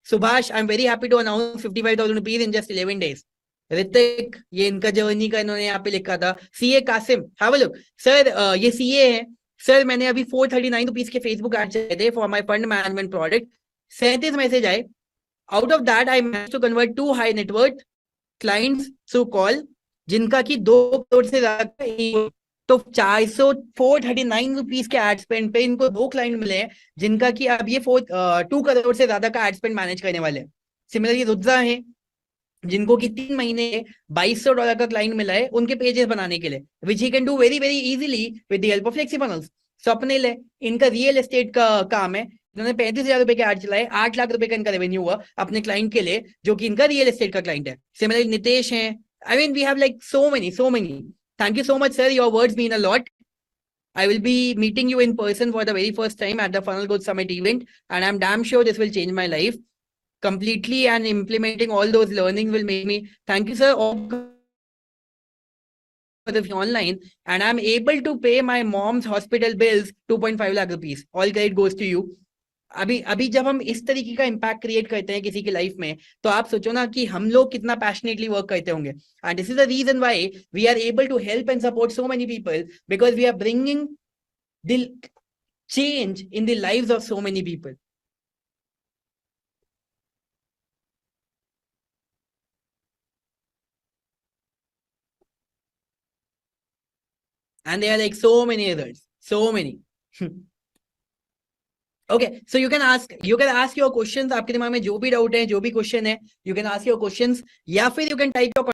Subhash, I'm very happy to announce 55,000 rupees in just 11 days. Hrithik, ये इनका journey का इन्होंने यहाँ पे लिखा था. CA Qasim, have a look. Sir, ये CA है. सर, मैंने अभी 439 रुपीज के फेसबुक एड चाहिए थे for my fund management product. 37 message आए. Out of that I manage to convert 2 high net worth clients through call, जिनका की 2 करोड़ से ज्यादा. तो 439 रुपीज के एड स्पेंड पे इनको 2 क्लाइंट मिले हैं, जिनका की अब ये 2 करोड़ से ज्यादा का एड स्पेंड मैनेज करने वाले हैं. सिमिलरली रुद्रा है, जिनको कि 3 महीने $2,200 का क्लाइंट मिला है उनके पेजेस बनाने के लिए, which he can do very very easily with the help of flexi Funnels. Swapnil है, इनका रियल एस्टेट का काम है, इन्होंने 35,000 रुपए के एड चलाए, 8 लाख रुपए का इनका रेवेन्यू हुआ अपने क्लाइंट के लिए, जो कि इनका रियल एस्टेट का क्लाइंट है. सिमिलरली नितेश है. I mean we have like so many. Thank you so much sir, your words mean a lot. I will be meeting you in person for the very first time at the Funnel Growth Summit event, and I'm damn sure this will change my life completely, and implementing all those learnings will make me. Thank you sir. online and I'm able to pay my mom's hospital bills 2.5 lakh rupees. All credit goes to you. अभी अभी जब हम इस तरीके का impact create करते हैं किसी की लाइफ में, तो आप सोचो ना कि हम लोग कितना पैशनेटली वर्क करते होंगे. And this is the reason why we are able to help and support so many people, because we are bringing the change in the lives of so many people. And there are like so many others, so many. Okay, so you can ask your questions. आपके दिमाग में जो भी doubt है, जो भी question है, you can ask your questions, या फिर you can type your